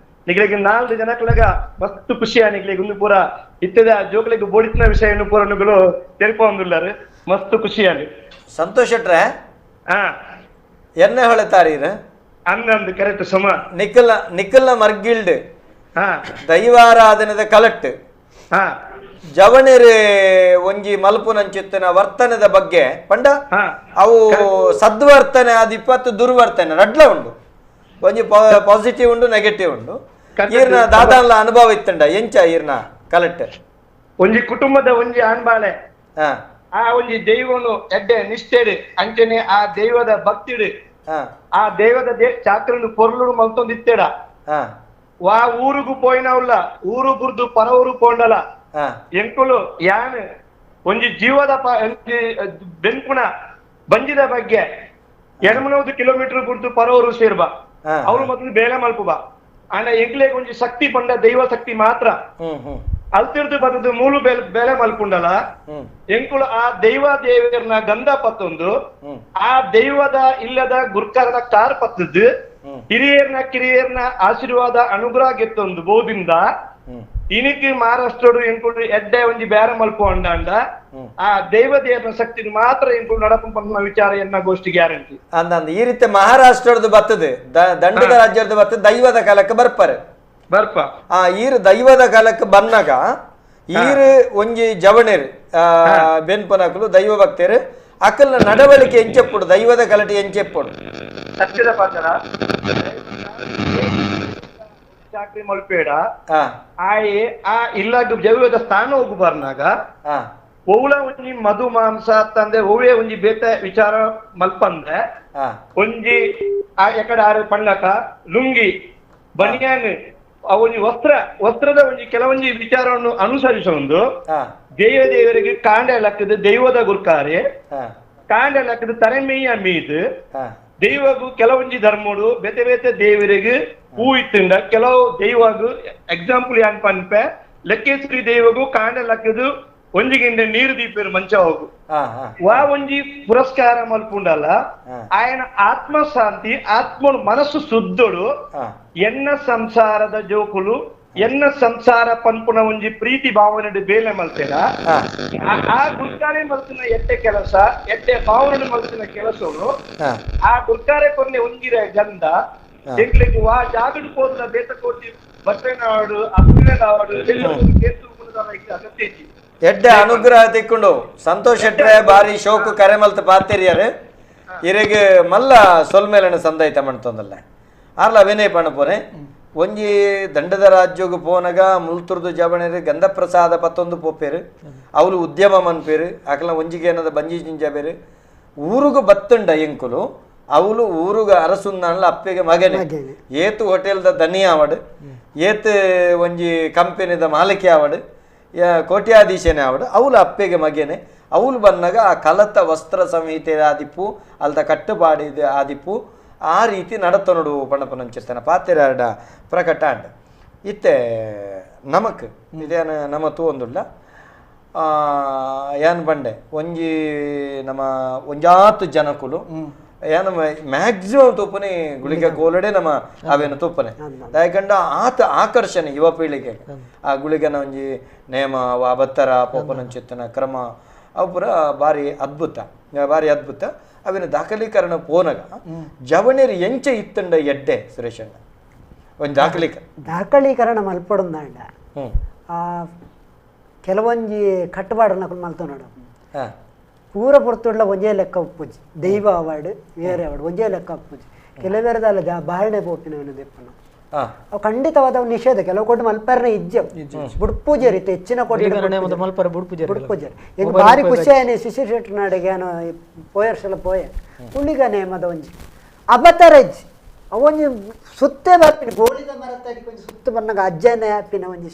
ನಿಗ್ಲಿಗೆ 4 ಜನಕ್ಲಗ ಮಸ್ತ್ ಖುಷಿಯ ನಿಗ್ಲಿಗೆ ಒಂದು ಪೂರ ಇತ್ತದ ಜೋಕ್ಲೆಗೆ ಬೋಡಿಸಿನ ವಿಷಯ ಪೂರನುಗಳು ತೆರಿಪ ಒಂದುಲ್ಲಾರು ಮಸ್ತ್ ಖುಷಿಯಾಗಿ ಸಂತೋಷ್ ಶೆಟ್ರೆ ಎಣ್ಣೆ ಹೊಳೆ ತಾರೀರ ಅಂದಂದು ಕರೆಕ್ಟ್ ಸುಮ ನಿಖಲ್ನ ಮರ್ಗಿಲ್ಡ್ ದೈವಾರಾಧನದ ಕಲೆಕ್ಟ್ ಜವಣಿರು ಒಂಜಿ ಮಲ್ಪುನಂಚಿತ್ತಿನ ವರ್ತನದ ಬಗ್ಗೆ ಪಂಡ ಅವು ಸದ್ವರ್ತನೆ ಅದು 20 ದುರ್ವರ್ತನೆ ರಡ್ಲ ಉಂಡು ಒಂಜಿ ಪಾಸಿಟಿವ್ ಉಂಡು ನೆಗೆಟಿವ್ ಉಂಡು ಈರ್ನ ದಾದಾನ್ಲ ಅನುಭವ ಇತ್ತಂಡ ಎಂಚ ಈರ್ನ ಕಲೆಕ್ಟ್ ಒಂಜಿ ಕುಟುಂಬದ ಒಂಜಿ ಆನ್ಬಾಳೆ ಆ ಒಂಜಿ ದೈವನು ಎಡ್ಡೆ ನಿಷ್ಠೆಡು ಅಂಚನೆ ಆ ದೈವದ ಭಕ್ತಿಡು ಆ ದೈವದ ಚಾಕ್ರನು ಪೊರ್ಲು ಮಲ್ತೊಂದಿತ್ತೇಡ ವಾ ಊರುಗು ಪೋಯಿನವುಲ್ಲ ಊರು ಬುರ್ದು ಪರ ಊರು ಪೋಂಡಲ ಎಂಕುಲು ಯಾನ್ ಒಂಜಿ ಜೀವದ ಬೆಂಕುಣ ಬಂಜಿದ ಬಗ್ಗೆ 2-3 ಕಿಲೋಮೀಟರ್ ಬುರ್ದು ಪರ ಊರು ಸೇರ್ಬ ಅವ್ರು ಮೊದಲು ಬೇಗ ಮಲ್ಪುಬ ಅಂಡ ಎಂಕ್ಲೆಗ್ ಒಂಜಿ ಶಕ್ತಿ ಪಂಡ ದೈವ ಶಕ್ತಿ ಮಾತ್ರ ಅಲ್ತಿರ್ದು ಬದದು ಮೂಲು ಬೆಲೆ ಮಲ್ಪುಂಡಲ ಎಂಕುಲು ಆ ದೈವ ದೇವರನ್ನ ಗಂಧ ಪತ್ತೊಂದು ಆ ದೈವದ ಇಲ್ಲದ ಗುರ್ಕರದ ಕಾರ್ ಪತ್ತದ್ದು ಕಿರಿಯರ್ನ ಆಶೀರ್ವಾದ ಅನುಗ್ರಹ ಗೆತ್ತೊಂದು ಬೋದಿಂದ ಇನಿಕ್ ಮಹಾರಾಷ್ಟ್ರಡು ಎಂಕುಲು ಎಡ್ಡೆ ಒಂಜಿ ಬೇರೆ ಮಲ್ಪು ಅಂಡ ಆ ದೈವ ದೇವರ ಶಕ್ತಿ ಮಾತ್ರ ಎಂಕುಲು ನಡಪಂಪ ವಿಚಾರ ಎನ್ನ ಗೋಷ್ಠಿ ಗ್ಯಾರಂಟಿ ಅಂದ ಈ ರೀತಿ ಮಹಾರಾಷ್ಟ್ರದ್ದು ಬರ್ತದೆ ದಂಡದ ರಾಜ್ಯದ ಬರ್ತದೆ ದೈವದ ಕಾಲಕ್ಕೆ ಬರ್ಪಾರೆ ಬರ್ಪ ಈರು ದೈವದ ಕಾಲಕ್ಕೆ ಬಂದಾಗ ಈರು ಒಂಜಿ ಜವಣೇರು ಬೆನ್ಪನಕಲು ದೈವ ಭಕ್ತರು ಅಕಲ್ನ ನಡವಳಿಕೆ ಎಂಚೆಪ್ಪುಡು ದೈವದ ಕಲಟಿ ಎಂಚೆಪ್ಪುಡು ಸತ್ಯದ ಪಾತ್ರ ಚಾಕ್ರಿ ಮಲ್ಪೇಡ ಆಯೆ ಆ ಇಲ್ಲ ಜೈವದ ಸ್ಥಾನ ಹೋಗು ಬರ್ನಾಗ ಒವ್ಲ ಒಂಜಿ ಮಧು ಮಾಂಸ ತಂದೆ ಒವ್ವೆ ಒಂಜಿ ಬೇತೆ ವಿಚಾರ ಮಲ್ಪಂದ್ರೆ ಒಂಜಿ ಆ ಎಕಡೆ ಆರು ಪಂಡಕ ಲುಂಗಿ ಬನಿಯಾನ್ ಒಂಜಿ ವಸ್ತ್ರದ ಒಂಜಿ ಕೆಲವೊಂಜಿ ವಿಚಾರವನ್ನು ಅನುಸರಿಸೊಂದು ದೇವರಿಗೆ ಕಾಂಡೆ ಲಕ್ಕದ ದೈವದ ಗುರ್ಕಾರೆ ಕಾಂಡೆ ಲಕ್ಕದ ತರೆಮೆಯ್ಯ ಮೀದು ದೈವಗು ಕೆಲವೊಂಜಿ ಧರ್ಮಡು ಬೇತೆ ಬೇತೆ ದೇವರಿಗೆ ಹೂ ಇತ್ತಂಡ ಕೆಲವು ದೈವಗು ಎಕ್ಸಾಂಪಲ್ ಏನ್ ಪನ್ಪೆ ಲೆಕ್ಕೇಶ್ವರಿ ದೈವಗು ಕಾಂಡೆ ಲಕ್ಕದು ಒಂಜಿಗಿಂದ ನೀರು ದೀಪೇರು ಮಂಚ ಹೋಗು ವಾ ಒಂಜಿ ಪುರಸ್ಕಾರ ಮಲ್ಪುಂಡಲ್ಲ ఆయన ಆತ್ಮಶಾಂತಿ ಆತ್ಮನು ಮನಸ್ಸು ಶುದ್ಧಡು ಎನ್ನ ಸಂಸಾರದ ಜೋಕುಲು ಎನ್ನ ಸಂಸಾರ ಪನ್ಪುನ ಒಂಜಿ ಪ್ರೀತಿ ಭಾವನೆ ಬೇಲೆ ಮಲ್ತೇರ ಆ ಗುರ್ಕಾರೆ ಮಲ್ತಿನ ಎಟ್ಟೆ ಕೆಲಸ ಎಟ್ಟೆ ಭಾವನೆ ಮಲ್ತಿನ ಕೆಲಸಗಳು ಆ ಗುರ್ಕಾರೆ ಕೊನ್ನೆ ಒಂಜಿರ ಗಂಧ ಎಂಕ್ಲೆಗ್ ವಾ ಜಾಗಡು ಹೋದ ಬೇತಕೋಟಿ ಬಟ್ಟೆನಾಡು ಅಪ್ಪಿನದಾಡು ಕೇತು ಅಗತ್ಯ ಎಡ್ಡೆ ಅನುಗ್ರಹ ತಿಕ್ಕೊಂಡು ಸಂತೋಷ್ ಶೆಟ್ರೆ ಬಾರಿ ಶೋಕು ಕರೆ ಮಲ್ತ ಪಾತೆರಿಯರು ಇರೆಗೆ ಮಲ್ಲ ಸೊಲ್ಮೇಲನ ಸಂದೈತ ಮಾಡ್ತಂದಲ್ಲ ಆರ್ಲ ವಿನಯ ಪಣಪೋನೆ ಒಂಜಿ ದಂಡದ ರಾಜ್ಯೋಗ ಪೋನಗ ಮುಲ್ತುರ್ದು ಜವಣರು ಗಂಧಪ್ರಸಾದ ಪತ್ತೊಂದು ಪೋಪೇರು ಅವಳು ಉದ್ಯಮ ಮನ್ಪೇರು ಅಕಲ ಒಂಜಿಗೆ ಏನದ ಬಂಜಿ ಜಿಂಜ ಬೇರು ಊರುಗು ಬತ್ತುಂಡ ಎಂಕುಲು ಅವಳು ಊರುಗ ಅರಸುಂದಲ್ಲ ಅಪ್ಪೆಗೆ ಮಗನೆ ಏತು ಹೋಟೆಲ್ದ ದನಿ ಆವಡು ಏತು ಒಂಜಿ ಕಂಪೆನಿದ ಮಾಲಿಕೆ ಆವಡು ಕೋಟ್ಯಾಧೀಶನೇ ಆವಡು ಅವಳು ಅಪ್ಪೆಗೆ ಮಗನೆ ಅವಳು ಬಂದಾಗ ಆ ಕಲತ ವಸ್ತ್ರ ಸಂಹಿತೆ ಆದಿಪ್ಪು ಅಲ್ದ ಕಟ್ಟುಪಾಡಿದ ಆದಿಪ್ಪು ಆ ರೀತಿ ನಡತ ನೋಡು ಪಣಪನಂಚಿರ್ತಾನ ಪಾತೆರಾಡ ಪ್ರಕಟ ಅಂಡ ಇತ್ತೆ ನಮಕ್ ಇದೇನು ನಮ್ಮ ತೂಂದುಲ್ಲ ಏನು ಬಂಡೆ ಒಂಜಿ ನಮ್ಮ ಒಂಜಾತು ಜನಕುಲು ಏನು ಮ್ಯಾಕ್ಸಿಮಮ್ ತೂಪನೆ ಗುಳಿಗೆ ಕೋಲಡೆ ನಮ್ಮ ಅವೇನು ತೂಪನೆ ಯಾಕಂಡ ಆತ ಆಕರ್ಷಣೆ ಯುವ ಪೀಳಿಗೆ ಆ ಗುಳಿಗೆನ ಒಂಜಿ ನೇಮ ಬತ್ತರ ಪೋಪನಂಚಿತ್ತನ ಕ್ರಮ ಅವು ಪುರ ಭಾರಿ ಅದ್ಭುತ ಅವಿನ ದಾಖಲೀಕರಣ ಪೋನಗ ಜವಣೇರಿ ಎಂಚ ಇತ್ತಂಡ ಎಡ್ಡೆ ಸುರೇಶಣ್ಣ ಒಂದು ದಾಖಲೀಕರಣ ಮಲ್ಪಡೊಂದಾಂಡ ಕೆಲವೊಂಜಿ ಕಟ್ಟುಪಾಡನ್ನ ಮಲ್ತ ನೋಡು ಪೂರ ಪುರ್ತುಡ್ಲ ಒಂಜೇ ಲೆಕ್ಕ ಉಪ್ಪುಜಿ ದೈವ ಅವಾರ್ಡ್ ಬೇರೆ ಅವಾರ್ಡ್ ಒಂಜೇ ಲೆಕ್ಕ ಉಪ್ಪುಜಿ ಕೆಲವೇರದಲ್ಲ ಬಾರಣೆ ಪೋಪಿನ ದೆಪ್ಪನ ಅವು ಖಂಡಿತವಾದ ನಿಷೇಧ ಕೆಲವು ಕೊಟ್ಟು ಮಲ್ಪರ್ನ ಇಜ್ಜೆ ಬುಡ್ಪೂಜೆ ರೀತಿ ಹೆಚ್ಚಿನ ಬುಡ್ಪೂಜೆ ಈಗ ಭಾರಿ ಖುಷಿ ಆಯ್ನೆ ಶಿಶಿರ್ ಶೆಟ್ಟಿ ನಾಡಿಗೆ ಏನೋ ಪೋಯರ್ಸೆಲ್ಲ ಪೋಯ ಉಳಿಗ ನೇಮದ ಒಂಜಿ ಅಬತರಜ್ಜಿ ಅವೊಂಜಿ ಸುತ್ತೇ ಬರ್ಪಿನ ಗೋಳಿದ ಮರತ್ತಾಗಿ ಕೊಂಚ ಸುತ್ತ ಬಂದಾಗ ಅಜ್ಜನೇ ಹ್ಯಾಪಿನ ಒಂಜಿ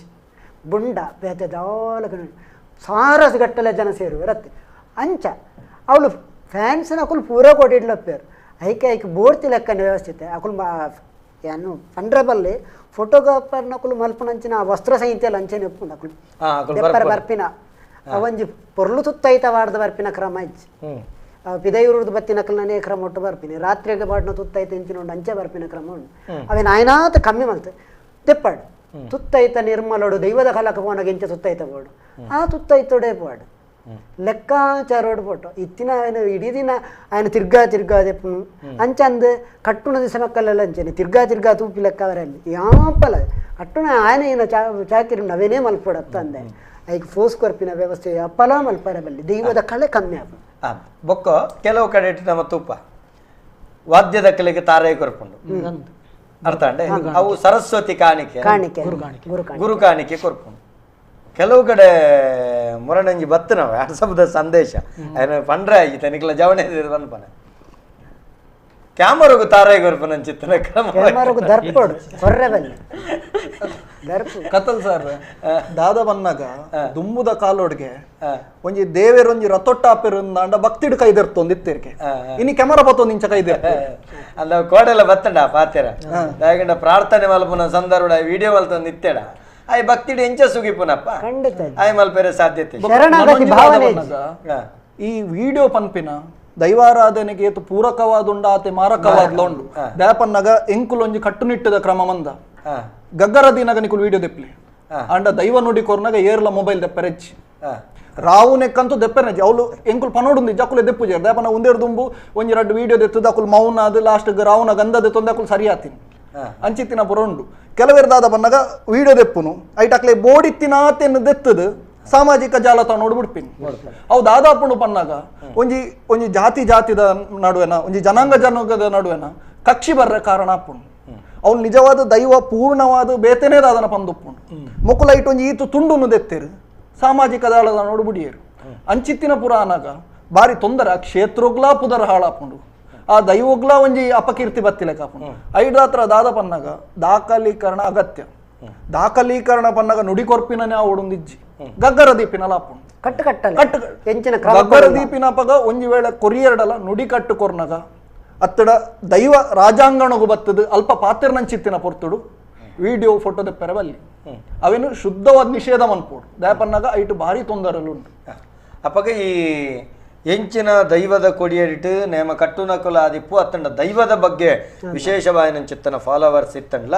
ಬುಂಡ ಬೇತೆ ದಾಲಕ ಸಾರಸ್ ಗಟ್ಟಲೆ ಜನ ಸೇರು ರತ್ತೆ ಅಂಚ ಅವಳು ಫ್ಯಾನ್ಸ್ನ ಅಕುಲು ಪೂರ ಕೊಟ್ಟಿಡ್ಲಪ್ಪೇರು ಐಕೆ ಬೋರ್ತಿ ಲೆಕ್ಕನ ವ್ಯವಸ್ಥಿತ ಅಕುಲು ಏನು ಫಂಡ್ರಬಲ್ಲಿ ಫೋಟೋಗ್ರಾಫರ್ ನಕುಲು ಮಲ್ಪನಂಚಿನ ವಸ್ತ್ರ ಸಂಹಿತೆಯಲ್ಲಿ ಅಂಚೆನೆ ಒಪ್ಪುಂಡು ಅಕುಲು ದೆಪ್ಪರ ಬರ್ಪಿನ ಅವಂಜಿ ಪೊರ್ಲು ತುತ್ತೈತವಾಡ್ದ ಬರ್ಪಿನ ಕ್ರಮ ಇಜ್ಜಿ ಪಿದೈರುರ್ದು ಬತ್ತಿನ ನನೇ ಕ್ರಮ ಒಟ್ಟು ಬರ್ಪಿನಿ ರಾತ್ರಿಗೆ ಬಾಡ್ನ ತುತ್ತೈತ ಇಂಚಿನೊಂಡು ಅಂಚೆ ಬರ್ಪಿನ ಕ್ರಮ ಉಂಡು ಅವೇನು ಆಯ್ನಾತ ಕಮ್ಮಿ ಮಲ್ತೆ ತೆಪ್ಪಾಡು ತುತ್ತೈತ ನಿರ್ಮಲೋಡು ದೈವದ ಕಾಲಕ್ಕೆ ಪೋನಾಗ ಎಂಚ ತುತ್ತೈತ ಬೋಡು ಆ ತುತ್ತೈತೋಡೆ ಪಾಡು ಲೆಕ್ಕಾಚಾರೋಡು ಪೋಟು ಇತ್ತಿನ ఆయన ಇಡೀ ದಿನ ఆయన ತಿರ್ಗಾ ದೆಪ್ಪನು ಅಂಚಂದು ಕಟ್ಟುಣ ದಿವಸ ಮಕ್ಕಳೆಲ್ಲ ಅಂಚೇನೆ ತಿರ್ಗಾ ತೂಪಿ ಲೆಕ್ಕ ಅವರಲ್ಲಿ ಯಾಪಲ ಕಟ್ಟುಣ ఆయన ಏನ ಚಾಕಿರಿ ನವೇನೇ ಮಲ್ಪಡತ್ತ ಅಂದೆ ಐಕ್ ಫೋಸ್ ಕೊರ್ಪಿನ ವ್ಯವಸ್ಥೆ ಅಪ್ಪಲ ಮಲ್ಪರ ಬಲ್ಲಿ ದೈವದ ಕಳೆ ಕಮ್ಮಿ ಆಗ ಬೊಕ್ಕ ಕೆಲವು ಕಡೆ ನಮ್ಮ ತುಪ್ಪ ವಾದ್ಯದ ಕಲೆಗೆ ತಾರೇ ಕೊರ್ಪುಂಡು ಅರ್ಥ ಅಂಡೆ ಅವು ಸರಸ್ವತಿ ಕಾಣಿಕೆ ಗುರು ಕಾಣಿಕೆ ಕೊರ್ಪುಂಡು ಕೆಲವು ಕಡೆ ಮುರಣಂಜಿ ಬತ್ತನವ ವಾಟ್ಸಪ್ದ ಸಂದೇಶ ఆయన పండ్ర ఆగి తనికల జవనే పన ಕ್ಯಾಮರಾಗು ತಾರಾಯಿ ಗೊರ್ಪನ ಚಿತ್ತನ ಕ್ಯಾಮರಾಗು ದರ್ಪೋಡು ಕೊರ್ರೆಬಲ್ಲಿ ದರ್ಪು ಕತಲ್ ಸರ್ ದಾದ ಬನ್ನಾಗ ದುಂಬುದ ಕಾಲೋಡ್ಗೆ ಒಂಜಿ ದೇವೇರ್ ಒಂಜಿ ರತೊಟ್ಟ ಆಪಿರಂದಾಂಡ ಭಕ್ತಿಡ್ ಕೈದರ್ತೊಂದಿತ್ತೇರ್ಕೆ ಇನಿ ಕ್ಯಾಮರಾ ಬತ್ತೊಂದು ಇಂಚ ಕೈದೆರ್ತೆ ಅಲ್ಲ ಕೋಡೆಲ್ಲ ಬತ್ತಂಡ ಪಾತೆರ ಯಾಕಂಡ ಪ್ರಾರ್ಥನೆ ಮಲ್ಪನ ಸಂದರ್ಭ ವಿಡಿಯೋ ಮಲ್ತೊಂದು ಇತ್ತೇಡ ಆಯ್ ಭಕ್ತಿಡ್ ಎಂಚ ಸುಗಿಪುನಪ್ಪ ಖಂಡಿತ ಆಯ್ ಮಲ್ಪೇರೆ ಸಾಧ್ಯತೆ ಈ ವಿಡಿಯೋ ಪನ್ಪಿನ ದೈವಾರಾಧನೆಗೆ ಏತು ಪೂರಕವಾದುಂಡ ಆತೆ ಮಾರಕವಾದ್ಲೊಂಡು ದ್ಯಾಪನ್ನಗ ಎಂಕುಲೊಂಜಿ ಕಟ್ಟುನಿಟ್ಟದ ಕ್ರಮ ಮಂದ ಗಗ್ಗರ ದಿನಗ ನಿಕುಲು ವಿಡಿಯೋ ದೆಪ್ಲಿ ಅಂಡ ದೈವ ನುಡಿ ಕೊರ್ನಾಗ ಏರ್ಲ ಮೊಬೈಲ್ ದೆಪ್ಪರೆಚ್ಚಿ ರಾವು ನೆಕ್ಕಂತೂ ದೆಪ್ಪೆನಜ್ಜಿ ಅವಳು ಎಂಕುಲು ಪನೋಡುಂದಿ ಜಕುಲೆ ದೆಪ್ಪುಜೇರು ದ್ಯಾಪನ ಒಂದೇರು ದುಂಬು ಒಂಜಿ ರಡ್ಡು ವಿಡಿಯೋ ದೆತ್ತದ ಅಕುಲು ಮೌನ ಅದು ಲಾಸ್ಟ್ ರಾವನ ಗಂಧ ದೆತ್ತೊಂದು ಅಕುಲು ಸರಿಯಾತೀನಿ ಅಂಚಿತ್ತಿನ ಪುರಂಡು ಕೆಲವೆರ್ದಾದ ಬನ್ನಾಗ ವಿಡಿಯೋ ದೆಪ್ಪುನು ಐಟಕ್ಲೆ ಬೋಡಿತ್ತಿನಾತೆನ್ನು ದೆತ್ತದು ಸಾಮಾಜಿಕ ಜಾಲತಾಣ ನೋಡ್ಬಿಡ್ಪಿನಿ ಅವು ದಾದಾಪುಂಡು ಪನ್ನಾಗ ಒಂಜಿ ಜಾತಿದ ನಡುವೆನ ಒಂಜಿ ಜನಾಂಗದ ನಡುವೆನ ಕಕ್ಷಿ ಬರ್ರೆ ಕಾರಣ ಆಪುಂಡು ಅವ್ನು ನಿಜವಾದ ದೈವ ಪೂರ್ಣವಾದ ಬೇತೆನೇ ದಾದನ ಪಂದುಪ್ಪುಂಡು ಮುಕುಲೈಟ್ ಒಂಜಿ ಈತು ತುಂಡುನು ದೆತ್ತೇರು ಸಾಮಾಜಿಕ ಜಾಲದ ನೋಡ್ಬಿಡಿಯೇರು ಅಂಚಿತ್ತಿನ ಪುರಾಣಾಗ ಬಾರಿ ತೊಂದರೆ ಕ್ಷೇತ್ರೋಗ್ಲಾ ಪುದರ ಹಾಳಾಪುಂಡು ಆ ದೈವೋಗ್ಲಾ ಒಂಜಿ ಅಪಕೀರ್ತಿ ಬತ್ತಿಲೆ ಕಾಪುಂಡು ಐದಾತ್ರ ದಾದ ಪನ್ನಾಗ ದಾಖಲೀಕರಣ ಅಗತ್ಯ ದಾಖಲೀಕರಣ ಪನ್ನಾಗ ನುಡಿ ಕೊರ್ಪಿನನೇ ಓಡುಂದಿಜ್ಜಿ ಗಗ್ಗರ ದೀಪಿನ ಲಾಪುಂಡು ಗಗ್ಗರ ದೀಪಿನ ಪಗ ಒಂಜಿ ವೇಳೆ ಕೊರಿಯರ್ಡಲ ನುಡಿ ಕಟ್ಟು ಕೊರ್ನಗ ಅತ್ತಡ ದೈವ ರಾಜಾಂಗಣಗು ಬತ್ತದು ಅಲ್ಪ ಪಾತಿರ್ನಂಚಿತ್ತಿನ ಪೊರ್ತುಡು ವಿಡಿಯೋ ಫೋಟೋ ತೆಪ್ಪರೆ ಬಲ್ಲಿ ಅವೇನು ಶುದ್ಧವಾದ ನಿಷೇಧ ಮನ್ಪೋಡು ದಾಯಪನ್ನಾಗ ಐಟು ಭಾರಿ ತೊಂದರೆಲು ಉಂಟು ಅಪ್ಪಗ ಈ ಎಂಚಿನ ದೈವದ ಕೊಡಿಯಡಿಟ್ಟು ನೇಮ ಕಟ್ಟುನಕುಲ ಆದಿಪ್ಪು ಅತ್ತಂಡ ದೈವದ ಬಗ್ಗೆ ವಿಶೇಷವಾಯಿನ ಚಿತ್ತನ ಫಾಲೋವರ್ಸ್ ಇತ್ತಂಡ್ಲ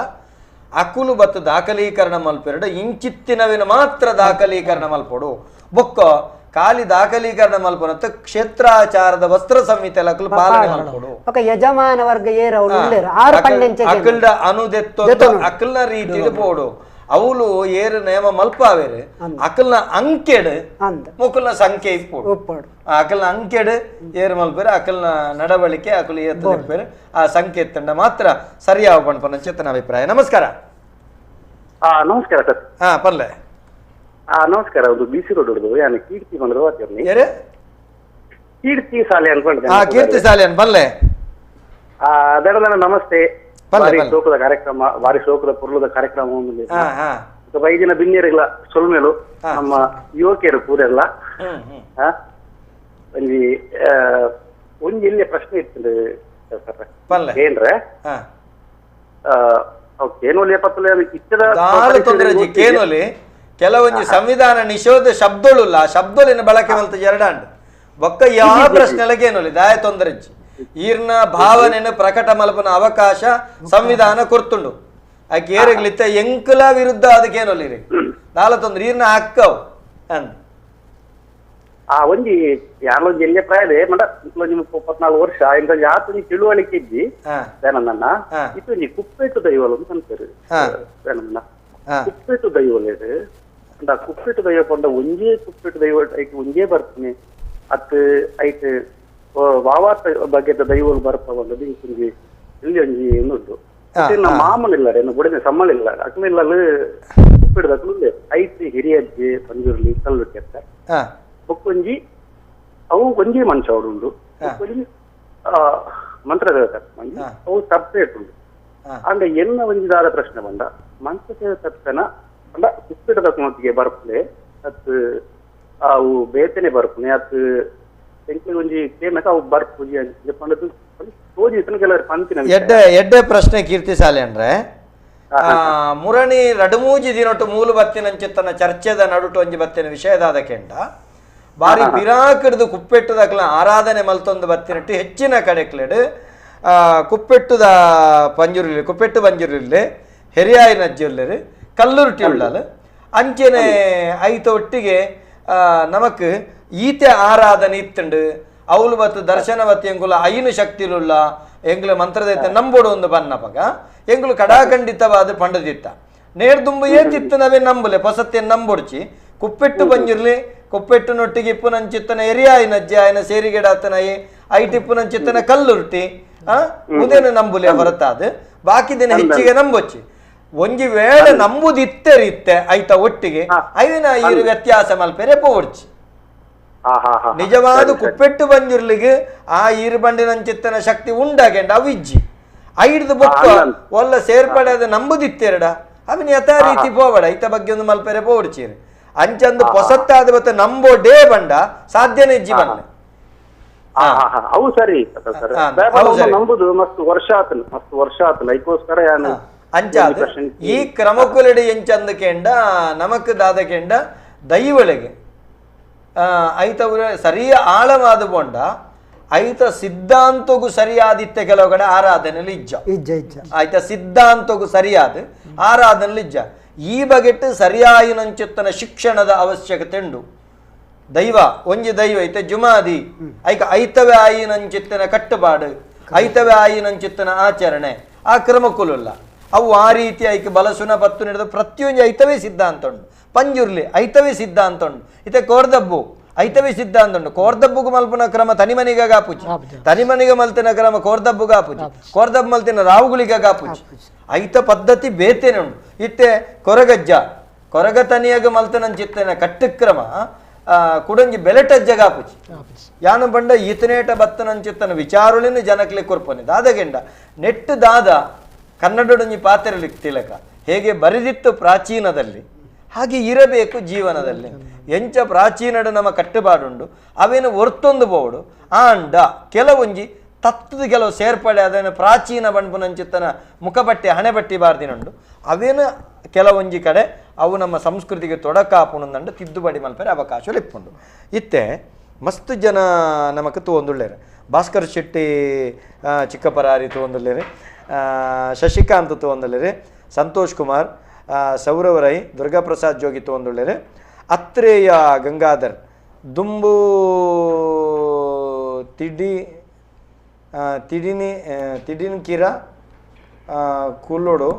ಅಕುಲು ಬತ್ತು ದಾಖಲೀಕರಣ ಮಲ್ಪೆರಡು ಇಂಚಿತ್ತಿನವಿನ ಮಾತ್ರ ದಾಖಲೀಕರಣ ಮಲ್ಪೋಡು ಬೊಕ್ಕ ಖಾಲಿ ದಾಖಲೀಕರಣ ಮಲ್ಪನತ್ತ ಕ್ಷೇತ್ರಾಚಾರದ ವಸ್ತ್ರ ಸಂಹಿತೆ ಅಕುಲು ಪಾಲನೆ ಮಲ್ಪೋಡು ಯಜಮಾನ ವರ್ಗ ಅಕಲ್ಡ ಅನುದೆತ್ತೊಂದು ಅಕಲ್ನ ರೀತಿಲಿ ಪೋಡು ಅವಳು ಏರು ನೇಮ ಮಲ್ಪಾವೇರು ಅಕಲ್ನ ಅಂಕೆಡ್ ಮುಕಲ್ನ ಸಂಖ್ಯೆ ಇಪ್ಪೋಡು ಅಕಲ್ನ ಅಂಕೆಡ್ ಏರು ಮಲ್ಪೇರು ಅಕಲ್ನ ನಡವಳಿಕೆ ಅಕಲು ಏರ್ಪೇರು ಆ ಸಂಖ್ಯೆ ಎತ್ತಂಡ ಮಾತ್ರ ಸರಿಯಾವ ಪಣಪನ ಚೇತನ ಅಭಿಪ್ರಾಯ. ನಮಸ್ಕಾರ. ನಮಸ್ಕಾರ ಸರ್. ಪರ್ಲೆ ನಮಸ್ಕಾರ. ಒಂದು ಬಿಸಿ ರೋಡ್ ಹೊಡೆದು ಯಾನು ಕೀರ್ತಿ ಬಂದ್ರು ಯಾರು ಕೀರ್ತಿ ಸಾಲೆ ಅನ್ಕೊಂಡೆ. ಕೀರ್ತಿ ಸಾಲೆ ಅನ್ ಬಲ್ಲೆ ದಡದನ ನಮಸ್ತೆ. ಭಾರಿ ಶೋಕದ ಕಾರ್ಯಕ್ರಮ, ಭಾರಿ ಶೋಕದ ಪುರ್ಲದ ಕಾರ್ಯಕ್ರಮ ಬೈದಿನ ಬಿನ್ನಿಯರಿಲ್ಲ ಸೊಲ್ಮೇಲು ನಮ್ಮ ಯುವಕಿಯರು ಪೂರೆಲ್ಲ ಒಂದು ಇಲ್ಲೇ ಪ್ರಶ್ನೆ ಇರ್ತದೆ ಏನ್ರೆ ಕೇನೋಲಿ ಕೇನೋಲಿ ಕೆಲವೊಂದು ಸಂವಿಧಾನ ನಿಷೇಧ ಶಬ್ದಳುಲ್ಲ ಶಬ್ದಲಿನ ಬಳಕೆ ಮಲ್ತ ಎರಡಾಂಡ್ ಬೊಕ್ಕ ಯಾವ ಪ್ರಶ್ನೆ ಕೇನೋಲಿ ದಾಯ ತೊಂದರೆಜ್ಜಿ ಈರ್ನ ಭಾವನೆಯನ್ನು ಪ್ರಕಟ ಮಲ್ಪನ ಅವಕಾಶ ಸಂವಿಧಾನ ಕೊರ್ತುಂಡು ಆಕೆ ಏರಿಗ್ಲಿತ್ತ ಎಂಕಲ ವಿರುದ್ಧ ಅದಕ್ಕೇನೊಲ್ಲಿ ರೀ ನಾಲ ತೊಂದ್ರೆ ಈರ್ನ ಹಕ್ಕವು ಅಂದ್ ಒಂಜಿ ಯಾರೊಂದು ಎಲ್ಲೇ ಪ್ರಾಯದೆ ಮಡ ನಿಮ್ಗೆ 24 ವರ್ಷ ಇಂದ ಯಾತು ನೀ ತಿಳುವಳಿಕೆ ಇದ್ದಿ ನನ್ನ ಇದು ನೀ ಕುಪ್ಪೆಟ್ಟು ದೈವಲು ಅಂತ ಅಂತಾರೆ ನನ್ನ ಕುಪ್ಪೆಟ್ಟು ದೈವಲೇದು ಅಂದ ಕುಪ್ಪೆಟ್ಟು ದೈವ ಕೊಂಡ ಒಂಜೇ ಕುಪ್ಪೆಟ್ಟು ದೈವ ಐಕ್ ಒಂಜೇ ಬರ್ತೀನಿ ಅತ್ ಐಟ್ ವಾವಾತ ಬಗೆದ ದೈವಲು ಬರ್ತಾವಲ್ಲದು ಇಂಕೊಂಜಿ ಇಲ್ಲಿ ಒಂಜಿ ಇನ್ನೊಂದು ನಮ್ಮ ಮಾಮಲಿಲ್ಲ ಏನು ಬುಡನೆ ಸಮ್ಮಲಿಲ್ಲ ಅಕ್ಲಿಲ್ಲಲು ಕುಪ್ಪಿಡ್ದ ಅಕ್ಲು ಐತಿ ಹಿರಿಯಜ್ಜಿ ಪಂಜುರ್ಲಿ ಕಲ್ಲುಟ್ಟೆತ್ತ ಒಕ್ಕೊಂಜಿ ಅವು ಒಂಜಿ ಮಂಚ ಅವರುಂಡು ಒಕ್ಕೊಂಜಿ ಮಂತ್ರದೇವತೆ ಅವು ಸಪ್ರೇಟ್ ಉಂಡು ಅಂಡ ಎನ್ನ ಒಂಜಿದಾದ ಪ್ರಶ್ನೆ ಬಂದ ಮಂತ್ರದೇವತನ ಅಂಡ ಕುಪ್ಪಿಡದ ಕುಮತಿಗೆ ಬರ್ಪಲೆ ಅತ್ ಅವು ಬೇತನೆ ಬರ್ಪನೆ ಅತ್ ಒಂಜಿ ಕೇನಕ ಅವು ಬರ್ಪುಜಿ ಅಂತ ಪಂಡದು ತೋಜಿ ಕೆಲವರು ಪಂತಿನ ಎಡ್ಡೆ ಪ್ರಶ್ನೆ ಕೀರ್ತಿ ಸಾಲೆ ಅಂದ್ರೆ ಮುರಣಿ ರಡುಮೂಜಿ ದಿನೊಟ್ಟು ಮೂಲು ಬತ್ತಿನಂಚಿತ್ತನ ಚರ್ಚೆದ ನಡುಟು ಒಂಜಿ ಬತ್ತಿನ ವಿಷಯದಾದ ಕೆಂಡ ಬಾರಿ ಪಿರಾಕಿಡ್ದು ಕುಪ್ಪೆಟ್ಟುದಕ್ಲ ಆರಾಧನೆ ಮಲ್ತೊಂದು ಬತ್ತಿನಟ್ಟು ಹೆಚ್ಚಿನ ಕಡೆಕ್ಲೆಡ್ ಕುಪ್ಪೆಟ್ಟುದ ಪಂಜುರಿಲಿ ಕುಪ್ಪೆಟ್ಟು ಪಂಜುರಿಲಿ ಹೆರಿಯಾಯಿನ ಅಜ್ಜಿಯುಳ್ಳರು ಕಲ್ಲುರುಟಿ ಉಳ್ಳಲು ಅಂಚೆನೆ ಐತ ಒಟ್ಟಿಗೆ ನಮಕ್ ಈತೆ ಆರಾಧನೆ ಇತ್ತುಂಡು ಅವಳು ಬತ್ತು ದರ್ಶನ ಬತ್ತು ಎಂಗುಲ ಐನು ಶಕ್ತಿಲುಲ್ಲ ಎಂಗ್ಲ ಮಂತ್ರದೈತೆ ನಂಬೋಡು ಒಂದು ಬನ್ನಪಗ ಎಂಗ್ಲು ಕಡಾಖಂಡಿತವಾದ ಪಂಡದಿತ್ತ ನೇರ್ದುಂಬು ಏತಿತ್ತು ನಾವೇ ನಂಬಲೆ ಹೊಸತ್ತೆ ನಂಬೊಡ್ಚಿ ಕುಪ್ಪೆಟ್ಟು ಬಂಜಿರ್ಲಿ ಕುಪ್ಪೆಟ್ಟು ನೊಟ್ಟಿಗೆ ಇಪ್ಪು ನಂಚಿತ್ತನ ಎರಿಯಾಯಿನ ಅಜ್ಜಿ ಆಯ್ನ ಸೇರಿಗೆಡಾತನಯಿ ಐಟಿಪ್ಪು ನಂಚಿತ್ತನ ಕಲ್ಲುರುಟಿ ಉದೇನು ನಂಬುಲೆ ಹೊರತಾದ ಬಾಕಿ ದಿನ ಹೆಚ್ಚಿಗೆ ನಂಬೊಚ್ಚಿ ಒಂಜಿ ವೇಳೆ ನಂಬುದಿತ್ತೆ ಐತ ಒಟ್ಟಿಗೆ ಐವಿನ ಈರು ವ್ಯತ್ಯಾಸ ಮಲ್ಪೆರೆ ಪೋಡ್ಚಿ ನಿಜವಾದ ಕುಪ್ಪೆಟ್ಟು ಬಂಜಿರ್ಲಿಗೆ ಆ ಈರು ಬಂಡಿನಂಚಿತ್ತನ ಶಕ್ತಿ ಉಂಡಾಗೆಂಡ ಅವಿಜ್ಜಿ ಐಡ್ದು ಬೊಕ್ಕ ಒಲ್ಲ ಸೇರ್ಪಡೆ ನಂಬುದಿತ್ತೆರಡ ಅವಿನ ಯಥಾ ರೀತಿ ಪೋವಡ ಐತ ಬಗ್ಗೆ ಒಂದು ಮಲ್ಪೆರೆ ಪೋಡ್ಚೀರಿ ಅಂಚಂದು ಹೊಸತ್ತಾದ ಬತ್ತ ನಂಬೋಡೇ ಬಂಡ ಸಾಧ್ಯನೇ ಇಜ್ಜಿ ಬಂಡ ಅವು ಸರಿ ನಂಬುದು ಮಸ್ತ್ ವರ್ಷ ಆತನ ಐಕೋಸ್ಕರ ಯಾನು ಅಂಚಾದ ಈ ಕ್ರಮಕುಲಡಿ ಎಂಚಂದ ಕೆಂಡ ನಮಕ್ ದಾದ ಕೆಂಡ ದೈವಳಿಗೆ ಐತ ಸರಿಯ ಆಳವಾದ ಬೊಂಡ ಐತ ಸಿದ್ಧಾಂತಗೂ ಸರಿಯಾದಿತ್ತೆ ಕೆಲವು ಕಡೆ ಆರಾಧನೆಯಲ್ಲಿ ಇಜ್ಜ ಆಯ್ತ ಸಿದ್ಧಾಂತಗೂ ಸರಿಯಾದ ಆರಾಧನೆಯಲ್ಲಿ ಇಜ್ಜ ಈ ಬಗೆಟ್ ಸರಿಯಾಯಿನಂಚುತ್ತನ ಶಿಕ್ಷಣದ ಅವಶ್ಯಕತೆ ಉಂಡು. ದೈವ ಒಂಜಿ ದೈವ ಐತೆ ಜುಮಾದಿ ಐಕ ಐತವೇ ಆಯಿನಂಚಿತ್ತನ ಕಟ್ಟುಪಾಡು ಐತವೇ ಆಯಿನಂಚಿತ್ತನ ಆಚರಣೆ ಆ ಕ್ರಮಕುಲುಲ್ಲ ಅವು ಆ ರೀತಿ ಐಕ ಬಲಸುನ ಪತ್ತು ನಡೆದ ಪ್ರತಿಯೊಂದು ಐತವೇ ಸಿದ್ಧಾಂತ ಉಂಡು. ಪಂಜುರ್ಲಿ ಐತವೇ ಸಿದ್ಧಾಂತ ಉಂಡು. ಇತ್ತೆ ಕೋರ್ದಬ್ಬು ಐತವೇ ಸಿದ್ಧಾಂತ ಉಂಡು. ಕೋರ್ದಬ್ಬುಗು ಮಲ್ಪನ ಕ್ರಮ ತನಿಮನಿಗ ಗಾಪುಜಿ ತನಿಮನಿಗ ಮಲ್ತಿನ ಕ್ರಮ ಕೋರ್ದಬ್ಬು ಗಾಪುಜಿ ಕೋರ್ದಬ್ಬು ಮಲ್ತಿನ ರಾವುಗಳಿಗ ಗಾಪುಜಿ ಐತ ಪದ್ಧತಿ ಬೇತೇನೆ ಉಂಡು. ಇತ್ತೆ ಕೊರಗಜ್ಜ ಕೊರಗ ತನಿಯಾಗ ಮಲ್ತನಂಚಿತ್ತನ ಕಟ್ಟುಕ್ರಮ ಕುಡಂಜಿ ಬೆಲೆಟಜ್ಜ ಗಾಪುಜಿ ಯಾನು ಬಂಡ ಈತನೇಟ ಬತ್ತನಂಚಿತ್ತನ ವಿಚಾರುಳಿನ ಜನಕ್ಲೆ ಕೊರ್ಪನೆ ದಾದಗೆಂಡ ನೆಟ್ಟು ದಾದ ಕನ್ನಡೊಂಜಿ ಪಾತ್ರೆಲಿ ತಿಲಕ ಹೇಗೆ ಬರೆದಿತ್ತು ಪ್ರಾಚೀನದಲ್ಲಿ ಹಾಗೆ ಇರಬೇಕು ಜೀವನದಲ್ಲಿ. ಎಂಚ ಪ್ರಾಚೀನಡು ನಮ್ಮ ಕಟ್ಟುಪಾಡುಂಡು ಅವೇನು ಒರ್ತೊಂದು ಬೋಡು ಆಂಡ ಕೆಲವೊಂಜಿ ತತ್ತದ ಕೆಲವು ಸೇರ್ಪಡೆ ಅದನ್ನು ಪ್ರಾಚೀನ ಬಣ್ಪುನಂಚಿತ್ತನ ಮುಖಬಟ್ಟೆ ಹಣೆಬಟ್ಟಿ ಬಾರ್ದಿನುಂಡು ಅವೇನು ಕೆಲವೊಂಜಿ ಕಡೆ ಅವು ನಮ್ಮ ಸಂಸ್ಕೃತಿಗೆ ತೊಡಕಾಪುಣಂದು ತಿದ್ದುಪಡಿ ಮಲ್ಪರೆ ಅವಕಾಶ ಇಪ್ಪುಂಡು ಇತ್ತೆ ಮಸ್ತ್ ಜನ ನಮಕ್ ತೋಂದುಳ್ಳೇರು ಭಾಸ್ಕರ್ ಶೆಟ್ಟಿ ಚಿಕ್ಕಪರಾರಿ ತೋಂದುಳ್ಳೇರು ಶಶಿಕಾಂತ್ ತೋಂದುಳ್ಳೇರು ಸಂತೋಷ್ ಕುಮಾರ್ ಸೌರವ್ ರೈ ದುರ್ಗಾಪ್ರಸಾದ್ ಜೋಗಿ ತೋಂದುಳ್ಳೇರು ಅತ್ರೇಯ ಗಂಗಾಧರ್ ದುಂಬು ತಿಡಿನ್ ಕಿರ ಕುಲ್ಲೋಡು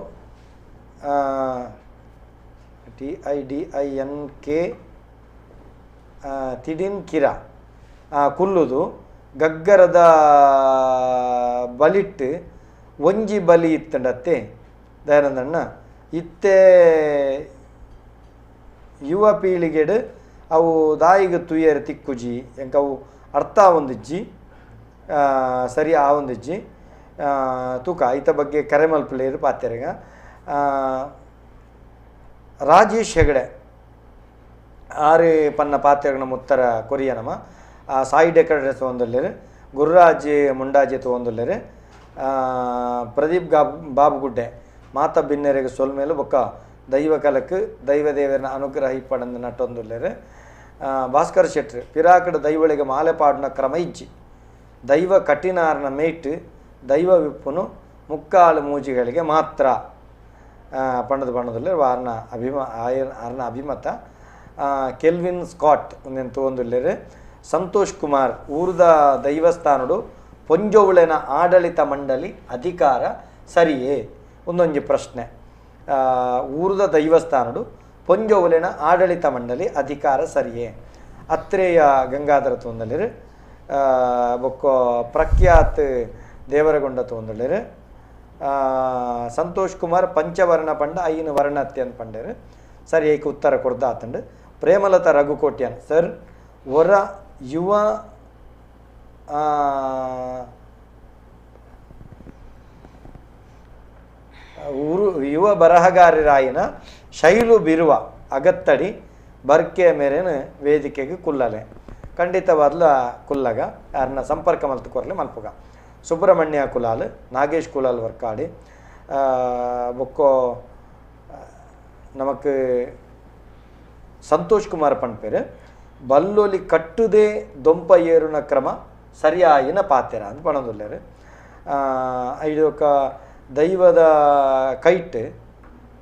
TIDINK ತಿಡಿನ್ ಕಿರ ಕುಲ್ಲುದು ಗಗ್ಗರದ ಬಲಿಟ್ಟು ಒಂಜಿ ಬಲಿ ಇತ್ತಂಡತ್ತೆ ದಯಾನಂದಣ್ಣ ಇತ್ತೆ ಯುವ ಪೀಳಿಗೆಡು ಅವು ದಾಯಿಗೆ ತುಯ್ಯರು ತಿಕ್ಕುಜಿ ಎಂಕ ಅವು ಅರ್ಥ ಒಂದಿಜ್ಜಿ ಸರಿ ಆ ಒಂದಿಜ್ಜಿ ತೂಕ ಈತ ಬಗ್ಗೆ ಕರೆ ಮಲ್ಪಲೇರು ಪಾತ್ಯರೆಗ ರಾಜೇಶ್ ಹೆಗಡೆ ಆರು ಪನ್ನ ಪಾತ್ರೆಗಳ ಮುತ್ತರ ಕೊರಿಯನಮ ಸಾಯಿ ಡೆಕರೇಟರ್ ತೊಗೊಂದುಲ್ಲೇರು ಗುರುರಾಜ್ ಮುಂಡಾಜಿ ತೊಗೊಂದುಲ್ಲೇರು ಪ್ರದೀಪ್ ಬಾಬುಗುಡ್ಡೆ ಮಾತ ಬಿನ್ನೆರೆಗೆ ಸೊಲ್ಮೇಲು ಬೊಕ್ಕ ದೈವ ಕಲಕ್ಕೆ ದೈವ ದೇವರನ ಅನುಗ್ರಹ ಇಪ್ಪಡಂದು ನಟ್ಟೊಂದುಲ್ಲೇರು ಭಾಸ್ಕರ್ ಶೆಟ್ರು ಪಿರಾಕಡ ದೈವಳಿಗೆ ಮಾಲೆ ಪಾಡಿನ ಕ್ರಮ ಇಜ್ಜಿ ದೈವ ಕಠಿಣಾರನ ಮೇಟ್ ದೈವ ವಿಪ್ಪುನು ಮುಕ್ಕಾಲು ಮೂಜಿಗಳಿಗೆ ಮಾತ್ರ ಪಣ್ಣದಲ್ಲಿ ವಾರನ ಆರನ ಅಭಿಮತ ಕೆಲ್ವಿನ್ ಸ್ಕಾಟ್ ಒಂದೆಂತ ತೊಂದುಲ್ಲೇರು ಸಂತೋಷ್ ಕುಮಾರ್ ಊರ್ದ ದೈವಸ್ಥಾನಡು ಪೊಂಜೋವುಳೆನ ಆಡಳಿತ ಮಂಡಳಿ ಅಧಿಕಾರ ಸರಿಯೇ ಒಂದೊಂದು ಪ್ರಶ್ನೆ ಊರ್ದ ದೈವಸ್ಥಾನಡು ಪೊಂಜೋವುಲೆನ ಆಡಳಿತ ಮಂಡಳಿ ಅಧಿಕಾರ ಸರಿಯೇ ಅತ್ರೇಯ ಗಂಗಾಧರ ತೊಂದಲೇರು ಬೊಕ್ಕೋ ಪ್ರಖ್ಯಾತ್ ದೇವರಗೊಂಡ ತೊಂದಲೇರು ಸಂತೋಷ್ ಕುಮಾರ್ ಪಂಚವರ್ಣ ಪಂಡ ಐನು ವರ್ಣತ್ಯ ಅಂತ ಪಂಡೇರು ಸರಿ ಏಕೆ ಉತ್ತರ ಕೊಡ್ದ ಆತಂಡು ಪ್ರೇಮಲತಾ ರಘುಕೋಟ್ಯನ್ ಸರ್ ವರ ಯುವ ಯುವ ಬರಹಗಾರರಾಯಿನ ಶೈಲು ಬಿರುವ ಅಗತ್ತಡಿ ಬರ್ಕೆ ಮೇರೇನು ವೇದಿಕೆಗೆ ಕುಲ್ಲಲೆ ಖಂಡಿತವಾದ್ಲ ಕುಲ್ಲಗ ಯಾರನ್ನ ಸಂಪರ್ಕ ಮಲ್ತು ಕೊರಲೆ ಮಲ್ಪುಗ ಸುಬ್ರಹ್ಮಣ್ಯ ಕುಲಾಲ್ ನಾಗೇಶ್ ಕುಲಾಲ್ ವರ್ಕಾಡಿ ಬೊಕ್ಕೋ ನಮಕ್ ಸಂತೋಷ್ ಕುಮಾರ್ ಪಣ್ಪೇರು ಬಲ್ಲೊಲಿ ಕಟ್ಟುದೇ ದೊಂಪ ಏರುನ ಕ್ರಮ ಸರಿಯಾಯಿನ ಪಾತೆರ ಅಂತ ಪಣದುಲ್ಲೇರು ಐದೊಕ ದೈವದ ಕೈಟ್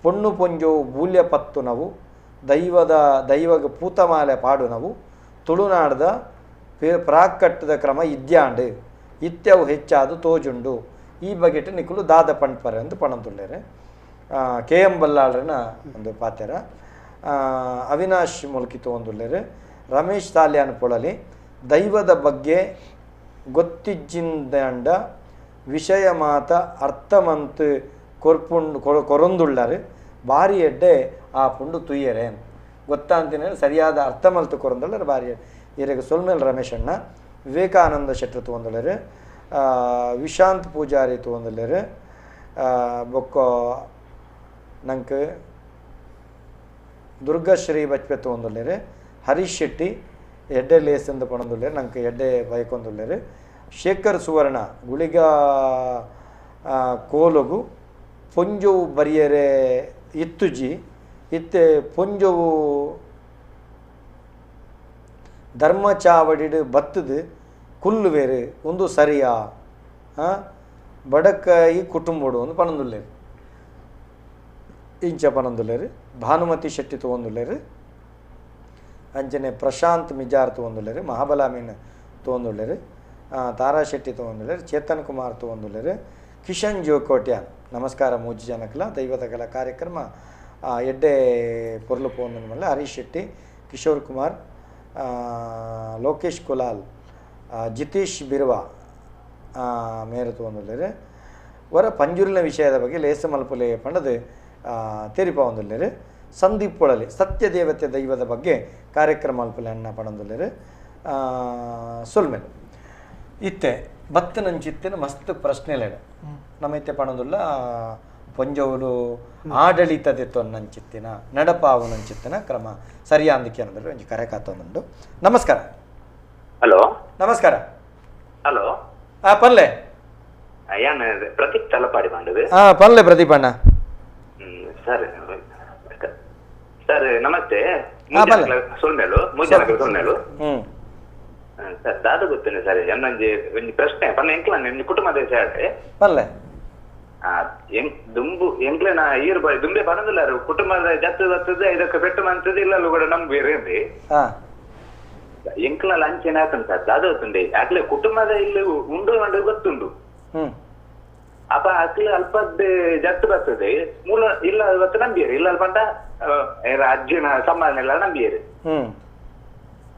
ಪೊಣ್ಣು ಪೊಂಜು ಬೂಲ್ಯ ಪತ್ತು ನಾವು ದೈವಗ ಪೂತಮಾಲೆ ಪಾಡು ನಾವು ತುಳುನಾಡ್ದ ಪ್ರಾಕಟ್ಟದ ಕ್ರಮ ಇದ್ಯಾಂಡು ಇತ್ಯವು ಹೆಚ್ಚಾದು ತೋಜುಂಡು ಈ ಬಗೆಟ್ ನಿಕ್ಕಲು ದಾದ ಪಣ್ಪರೆ ಅಂತ ಪಣದುಲ್ಲೇರು KM ಬಲ್ಲಾಳರನ ಒಂದು ಪಾತೆರ ಅವಿನಾಶ್ ಮುಲ್ಕಿ ತೊಗೊಂದುಲ್ಲೇರು ರಮೇಶ್ ತಾಲ್ಯಾನ್ ಪೊಳಲಿ ದೈವದ ಬಗ್ಗೆ ಗೊತ್ತಿಜ್ಜಿಂದ ವಿಷಯ ಮಾತ ಅರ್ಥಮಂತ್ ಕೊರೊಂದುಳ್ಳರು ಭಾರಿ ಎಡ್ಡೆ ಆ ಪುಂಡು ತುಯ್ಯರೆ ಗೊತ್ತಾಂತಿನ ಸರಿಯಾದ ಅರ್ಥಮಲ್ತು ಕೊರೊಂದುಳ್ಳರು ಭಾರಿ ಇರೆಗೆ ಸೊಲ್ಮೇಲ್ ರಮೇಶ್ ಅಣ್ಣ ವಿವೇಕಾನಂದ ಶೆಟ್ಟರು ತೊಗೊಂದುಳ್ಳರು ವಿಶಾಂತ್ ಪೂಜಾರಿ ತೊಗೊಂದುಳ್ಳರು ಬೊಕ್ಕೋ ನಂಗೆ ದುರ್ಗಶ್ರೀ ಬಚ್ಪೆ ತೊಗೊಂದುಳ್ಳರು ಹರೀಶ್ ಶೆಟ್ಟಿ ಎಡ್ಡೆ ಲೇಸ್ ಎಂದು ಪಣದುಳ್ಳರು ನಂಗೆ ಎಡ್ಡೆ ಬೈಕೊಂದುಳ್ಳರು ಶೇಖರ್ ಸುವರ್ಣ ಗುಳಿಗ ಕೋಲುಗು ಪೊಂಜವು ಬರಿಯರೆ ಇತ್ತುಜಿ ಇತ್ತೆ ಪೊಂಜವು ಧರ್ಮಚಾವಡಿಡು ಬತ್ತದು ಕುಲ್ಲುವೇರು ಒಂದು ಸರಿಯಾ ಬಡಕಾಯಿ ಕುಟುಂಬಡು ಒಂದು ಪಣದುಳ್ಳೇರು ಇಂಚ ಪಣದುಳ್ಳೇರು ಭಾನುಮತಿ ಶೆಟ್ಟಿ ತೊಗೊಂದುಳ್ಳೇರು ಅಂಚನೆ ಪ್ರಶಾಂತ್ ಮಿಜಾರ್ ತೊಗೊಂದುಳ್ಳೇರು ಮಹಾಬಲಾಮೀನ್ ತೊಗೊಂದುಳ್ಳೇರು ತಾರಾ ಶೆಟ್ಟಿ ತೊಗೊಂದುಳ್ಳೇರು ಚೇತನ್ ಕುಮಾರ್ ತೊಗೊಂದುಳ್ಳೇರು ಕಿಶನ್ ಜೋಕೋಟ್ಯಾನ್ ನಮಸ್ಕಾರ ಮೂಜಿ ಜನಕಲ ದೈವದ ಕಲಾ ಕಾರ್ಯಕ್ರಮ ಎಡ್ಡೆ ಪೊರ್ಲು ಪೋಂದು ಮಲ್ಲ ಹರೀಶ್ ಶೆಟ್ಟಿ ಕಿಶೋರ್ ಕುಮಾರ್ ಲೋಕೇಶ್ ಕುಲಾಲ್ ಜಿತೀಶ್ ಬಿರ್ವಾ ಮೇರೆ ತೊಗೊಂದುಳ್ಳೇರು ವರ ಪಂಜುರಿನ ವಿಷಯದ ಬಗ್ಗೆ ಲೇಸ ಮಲ್ಪುಲೆ ಪಂಡದು ತೆರಿಪ ಒಂದುಳ್ಳೇರು ಸಂದೀಪ್ ಪೊಳಲಿ ಸತ್ಯದೇವತೆ ದೈವದ ಬಗ್ಗೆ ಕಾರ್ಯಕ್ರಮ ಮಲ್ಪಲೆ ಅಣ್ಣ ಪಣದುಳ್ಳೇರು ಸೊಲ್ಮೇಲೆ ಇತ್ತೆ ಬತ್ತನಂಚಿತ್ತಿನ ಮಸ್ತ್ ಪ್ರಶ್ನೆಲೆಡ ನಮ್ಮೈತೆ ಪಣದುಲ್ಲ ಪೊಂಜೋಲು ಆಡಳಿತದೆ ತೊನ್ನಂಚಿತ್ತಿನ ನಡಪಾವನಂಚಿತ್ತಿನ ಕ್ರಮ ಸರಿಯಾಂದಿಕೆ ಅನ್ನೋದ್ರಲ್ಲಿ ಒಂದು ಕರೆ ಕಾತೊಂದುಂಡು ನಮಸ್ಕಾರ ಹಲೋ ನಮಸ್ಕಾರ ಹಲೋ ಪನ್ಲೆ ಯಾನ್ ಪ್ರದೀಪ್ ತಲಪಾಡಿ ಬಂದದು ಪನ್ಲೆ ಪ್ರದೀಪ್ ಅಣ್ಣ. ಸರ್ ಸರ್ ನಮಸ್ತೆ. ಸೊನ್ನೆಲು ಸರ್ ದಾದ ಗೊತ್ತೇನೆ ಸರ್ ಎನ್ನೊಂಜಿ ಒಂಜಿ ಪ್ರಶ್ನೆ ಪನ್ನ ಎಂಕ್ಲ ಕುಟುಂಬದ ಸೇಡೆ ಪನ್ಲೆ ದುಂಬು ಎಂಕ್ಲೆನ ಈರು ಬಾಯಿ ದುಂಬೆ ಪನದಿಲ್ಲಾರು ಕುಟುಂಬದ ಜತ್ತದ ಇದಕ್ಕೆ ಪೆಟ್ಟು ಮಂತದ್ದು ಇಲ್ಲೂ ಕೂಡ ನಂಬೇರಿ ಎಂಕ್ಲ ಲಂಚೇನ ಹಾಕಂತ ಸರ್ ದಾದ ಗೊತ್ತುಂಡೆ ಅಕ್ಲೆ ಕುಟುಂಬದ ಇಲ್ಲಿ ಉಂಡು ಮಂಡು ಗೊತ್ತುಂಡು ಅಪ್ಪ ಅಕ್ಲೆ ಅಲ್ಪದ್ ಜತ್ತು ಬರ್ತದೆ ಮೂಲ ಇಲ್ಲ ಇವತ್ತು ನಂಬಿಯರು ಇಲ್ಲ ಪಂಡ ಅಜ್ಜಿನ ಸಂಬಂಧ ಎಲ್ಲ ನಂಬಿಯರು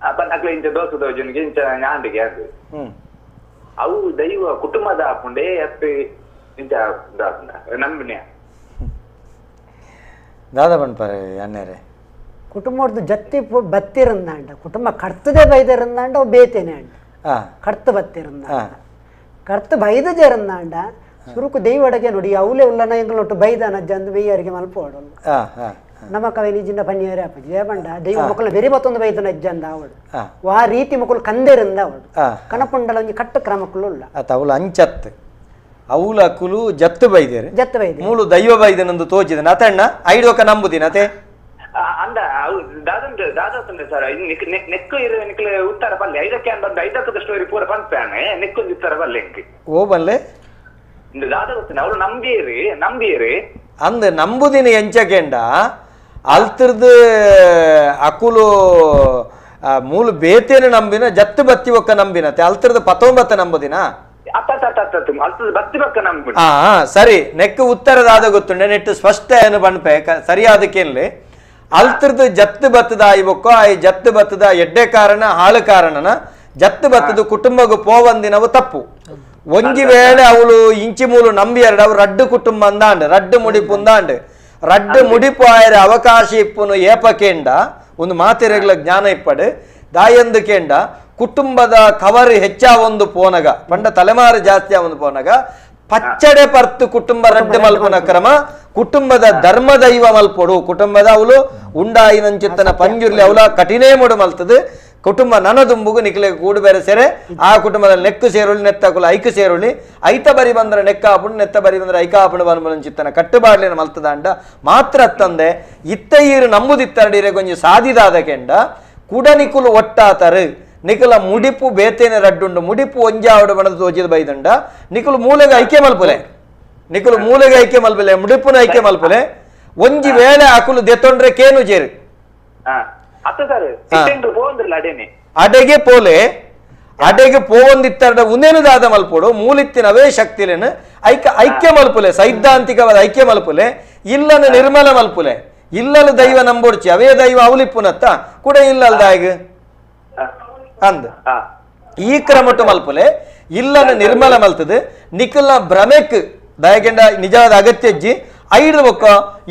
ಅಪ್ಪ ಅಕ್ಲೆ ಇಂಚ ದೋಸು ದೋಜನಿಗೆ ಇಂಚ ಞಾಂಡಿಗೆ ಅದು ಅವು ದೈವ ಕುಟುಂಬದ ಹಾಕೊಂಡೆ ಅಪ್ಪೆ ಇಂಚ ನಂಬಿನ ದಾದ ಪಂಪಾರೆ ಅನ್ನೇರೆ ಕುಟುಂಬದ ಜತ್ತಿ ಬತ್ತಿರಂದಾಂಡ ಕುಟುಂಬ ಕರ್ತದೆ ಬೈದಿರಂದಾಂಡ ಅವು ಬೇತೇನೆ ಅಂಡ ಕರ್ತು ಬತ್ತಿರಂದಾಂಡ ಕರ್ತು ಬೈದ ಜರಂದಾಂಡ ಸುರುಕು ದೈವಡಗೆ ನೋಡಿ ಅವಲೇ ಉಲ್ಲನ ಎಂಗ್ಲೊಟ್ಟು ಬೈದಾನ ಜಂದು ಬೆಯ್ಯರಿಗೆ ಮಲ್ಪೋಡು ನಮ್ಮ ಕವೆ ನಿಜಿನ ಪನ್ನಿಯರೇ ಅಪ್ಪ ಜಯಬಂಡ ದೈವ ಮಕ್ಕಳು ಬೇರೆ ಮತ್ತೊಂದು ಬೈದನ ಅಜ್ಜಂದ ಅವಳು ಆ ರೀತಿ ಮಕ್ಕಳು ಕಂದೇರಿಂದ ಅವಳು ಕಣಪುಂಡಲ ಒಂಜಿ ಕಟ್ಟ ಕ್ರಮಕ್ಕಳು ಉಳ್ಳ ಅವಳು ಅಂಚತ್ ಅವಳು ಅಕ್ಕುಲು ಜತ್ತು ಬೈದೇರೆ ಜತ್ತು ಬೈದೆ ಮೂಲು ದೈವ ಬೈದನಂದು ತೋಚಿದ ನತಣ್ಣ ಐಡೋಕ ನಂಬುದಿನ ಅತೆ ಅಂದ ದಾದಂತ ದಾದಂತ ಸರ್ ನೆಕ್ಕು ಇರೋ ನಿಕ್ಲೆ ಉತ್ತರ ಪಲ್ಲೆ ಐದಕ್ಕೆ ಬಂದ ಐದಕ್ಕದ ಸ್ಟೋರಿ ಪೂರ ಪಂಪಾನೆ ನೆಕ್ಕೊಂದು ಉತ್ತರ ಪಲ್ಲೆ ಎಂಕಿ ಓ ಬಲ್ಲೆ ದಾದ ಗೊತ್ತಿನ ಅವಳು ನಂಬಿಯರಿ ಅಂದ್ ನಂಬುದಿನ ಎಂಚಕೆಂಡ ಅಲ್ತಿರ್ದು ಅಕುಲು ಮೂಲು ಬೇತೇನೆ ನಂಬಿನ ಜತ್ತು ಬತ್ತಿ ಒಕ್ಕ ನಂಬಿನತೆ ಅಲ್ತಿರ್ದು 19 ನಂಬುದಿನ ಸರಿ ನೆಕ್ ಉತ್ತರದಾದ ಗೊತ್ತುಂಡೆ ನೆಟ್ಟು ಸ್ಪಷ್ಟ ಏನು ಬಣ್ಪೆ ಸರಿಯಾದಕ್ಕೇನ್ಲಿ ಅಲ್ತಿರ್ದು ಜತ್ತು ಬತ್ತದ ಆಯ್ಬೊಕ್ಕೋ ಆ ಜತ್ತು ಬತ್ತದ ಎಡ್ಡೆ ಕಾರಣ ಹಾಳು ಕಾರಣನ ಜತ್ತು ಬತ್ತದು ಕುಟುಂಬಗೂ ಪೋವಂದಿನವು ತಪ್ಪು ಒಂಜಿ ವೇಳೆ ಅವಳು ಇಂಚಿ ಮೂಲು ನಂಬಿ ಎರಡು ಅವು ರಡ್ಡು ಕುಟುಂಬ ಅಂದಾಂಡ್ ರಡ್ಡು ಮುಡಿಪು ಅಂದಾಂಡ್ ರಡ್ಡು ಮುಡಿಪು ಆಯರ ಅವಕಾಶ ಇಪ್ಪುನು ಏಪಕೇಂಡ ಒಂದು ಮಾತಿರೆಗ್ಲ ಜ್ಞಾನ ಇಪ್ಪಡು ದಾಯಂದುಕೇಂಡ ಕುಟುಂಬದ ಕವರ್ ಹೆಚ್ಚಾವೊಂದು ಪೋನಗ ಪಂಡ ತಲೆಮಾರು ಜಾಸ್ತಿ ಆವೊಂದು ಪೋನಗ ಪಚ್ಚಡೆ ಪರ್ತು ಕುಟುಂಬ ರಡ್ಡು ಮಲ್ಪುನ ಕ್ರಮ ಕುಟುಂಬದ ಧರ್ಮ ದೈವ ಮಲ್ಪೊಡು ಕುಟುಂಬದ ಅವಳು ಉಂಡಾಯಿನಂಚಿತ್ತನ ಪಂಜುರ್ಲಿ ಅವಳ ಕಠಿಣೇ ಮುಡು ಮಲ್ತದು ಕುಟುಂಬ ನನದುಂಬುಗು ನಿಕ್ಲೆ ಕೂಡು ಬೇರೆ ಸೇರೆ ಆ ಕುಟುಂಬದಲ್ಲಿ ನೆಕ್ಕು ಸೇರುಳಿ ನೆತ್ತಕುಲು ಐಕು ಸೇರುಳಿ ಐತ ಬರಿ ಬಂದ್ರೆ ನೆಕ್ಕಾಪುಣ್ ನೆತ್ತ ಬರಿ ಬಂದ್ರೆ ಐಕಾಪುಣ ಬನ್ಮಲಂಚಿತ್ತನ ಕಟ್ಟುಬಾಡ್ಲಿನ ಮಲ್ತದಾಂಡ ಮಾತ್ರ ತಂದೆ ಇತ್ತ ಈರು ನಂಬುದಿತ್ತರಡಿರೆ ಕೊಂಚ ಸಾಧಿದಾದ ಕೆಂಡ ಕುಡ ನಿಕುಲು ಒಟ್ಟಾತರು ನಿಕುಲ ಮುಡಿಪು ಬೇತೇನೆ ರಡ್ಡುಂಡು ಮುಡಿಪು ಒಂಜಾವಡು ಬಣದ ತೋಚಿದ ಬೈದಂಡ ನಿಕುಲು ಮೂಲೆಗೆ ಐಕ್ಯ ಮಲ್ಪುಲೆ ನಿಕುಲು ಮೂಲೆಗೆ ಐಕ್ಯ ಮಲ್ಪುಲೆ ಮುಡಿಪುನ ಐಕ್ಯ ಮಲ್ಪುಲೆ ಒಂಜಿ ವೇಳೆ ಅಕುಲು ದೆತ್ತೊಂಡ್ರೆ ಕೇನು ಜೇರು ಅಡೆಗೆ ಪೋಲೆ ಅಡೆಗೆ ಪೋವಂದಿತ್ತರಡ ಉನೇನುದಾದ ಮಲ್ಪೋಡು ಮೂಲಿತ್ತಿನವೇ ಶಕ್ತಿಲೇನು ಐಕ್ಯ ಮಲ್ಪುಲೆ ಸೈದ್ಧಾಂತಿಕವಾದ ಐಕ್ಯ ಮಲ್ಪುಲೆ ಇಲ್ಲನು ನಿರ್ಮಲ ಮಲ್ಪುಲೆ ಇಲ್ಲಲು ದೈವ ನಂಬೋಡ್ಚಿ ಅವೇ ದೈವ ಅವಲಿಪ್ಪುನತ್ತ ಕೂಡ ಇಲ್ಲಲ್ದಾಗ ಅಂದ ಈ ಕ್ರಮಟ್ಟು ಮಲ್ಪುಲೆ ಇಲ್ಲನು ನಿರ್ಮಲ ಮಲ್ತದು ನಿಖಲ್ನ ಭ್ರಮೆಕ್ ದಯಗೆಂಡ ನಿಜವಾದ ಅಗತ್ಯಜ್ಜಿ ಐದು ಒಕ್ಕ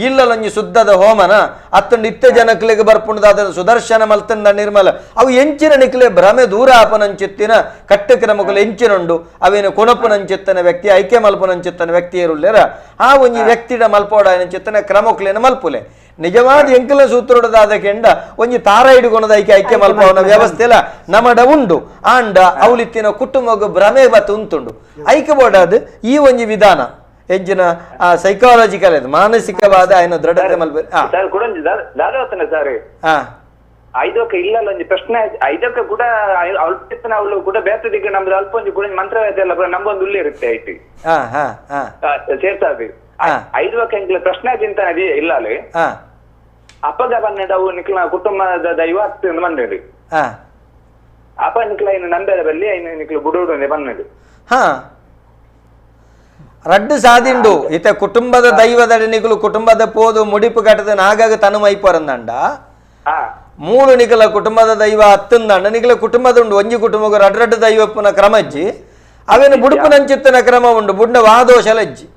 ಇಲ್ಲೊಂಜಿ ಶುದ್ಧದ ಹೋಮನ ಅತ್ತೊಂದು ಇತ್ತ ಜನಕ್ಲೆಗೆ ಬರ್ಪುಣದ ಸುದರ್ಶನ ಮಲ್ತಂದ ನಿರ್ಮಲ ಅವು ಎಂಚಿನ ನಿಕ್ಲೆ ಭ್ರಮೆ ದೂರ ಆಪನಂಚಿತ್ತಿನ ಕಟ್ಟು ಕ್ರಮಗಳು ಎಂಚಿನುಂಡು ಅವೇನು ಕೊಣಪುನಂಚಿತ್ತನ ವ್ಯಕ್ತಿ ಐಕ್ಯ ಮಲ್ಪುನಂಚಿತ್ತನ ವ್ಯಕ್ತಿ ಇರುಳ್ಳೇರ ಆ ಒಂಜಿ ವ್ಯಕ್ತಿಡ ಮಲ್ಪೋಡ ಚಿತ್ತನ ಕ್ರಮಕ್ಲೇನ ಮಲ್ಪುಲೆ ನಿಜವಾದ ಎಂಕಲ ಸೂತ್ರೋಡದಾದ ಕೆಂಡ ಒಂಜಿ ತಾರ ಹಿಡ್ಕೊಳದ ಐಕ್ಯ ಮಲ್ಪವನ ವ್ಯವಸ್ಥೆ ಎಲ್ಲ ನಮಡ ಉಂಡು ಆಂಡ ಅವಲಿತ್ತಿನ ಕುಟುಂಬಗ ಭ್ರಮೆ ಬತ್ತು ಉಂತುಂಡು ಐಕ್ಯ ಬೋಡಾದ ಈ ಒಂಜಿ ವಿಧಾನ ಹೆಚ್ಚಿನ ಸೈಕಾಲಜಿಕಲ್ ಮಾನಸಿಕವಾದ ఆయన ದೃಢತೆ ಮಲ್ಪೆ ಐದಕ್ಕೆ ಇಲ್ಲ ಒಂಜಿ ಪ್ರಶ್ನೆ ಐದಕ್ಕೆ ಕೂಡ ಅಲ್ಪಿತ್ತನ ಅವಳು ಕೂಡ ಬೇತದಿಗೆ ನಮ್ದು ಅಲ್ಪ ಒಂಜಿ ಕೂಡ ಮಂತ್ರವಾದ ಎಲ್ಲ ನಮ್ಮೊಂದು ಉಳ್ಳಿ ಇರುತ್ತೆ ಐತಿ ಸೇರ್ತಾವೆ ಐದಕ್ಕೆ ಎಂಕ್ಲ ಪ್ರಶ್ನೆ ಚಿಂತ ಇಲ್ಲ ಅಲ್ಲಿ ಅಪ್ಪಗ ಬನ್ನಡ ಅವು ನಿಕ್ಲ ಕುಟುಂಬದ ದೈವ ಹತ್ತು ಬಂದಿಡು ಅಪ್ಪ ನಿಕ್ಲ ಇನ್ನು ನಂಬೇದ ಬಲ್ಲಿ ಐನು ನಿಕ್ಲ ಬುಡುಡು ಬನ್ನಡು ರಡ್ಡು ಸಾದಿಂಡು ಇತ ಕುಟುಂಬದ ದೈವದ ನಿಕಲು ಕುಟುಂಬದ ಪೋದು ಮುಡಿಪು ಕಟ್ಟದ ನಾಗಾಗ ತನು ಮೈಪರಂದಂಡ ಮೂಲು ನಿಕಲ ಕುಟುಂಬದ ದೈವ ಹತ್ತಂದಂಡ ನಿಕಲ ಕುಟುಂಬದ ಉಂಡು ಒಂಜಿ ಕುಟುಂಬ ರಡ್ಡು ದೈವಪ್ಪನ ಕ್ರಮಜ್ಜಿ ಅವೇನು ಬುಡುಪುನಂಚಿತ್ತನ ಕ್ರಮ ಉಂಡು ಬುಡ್ಡ ವಾದೋಷಲಜ್ಜಿ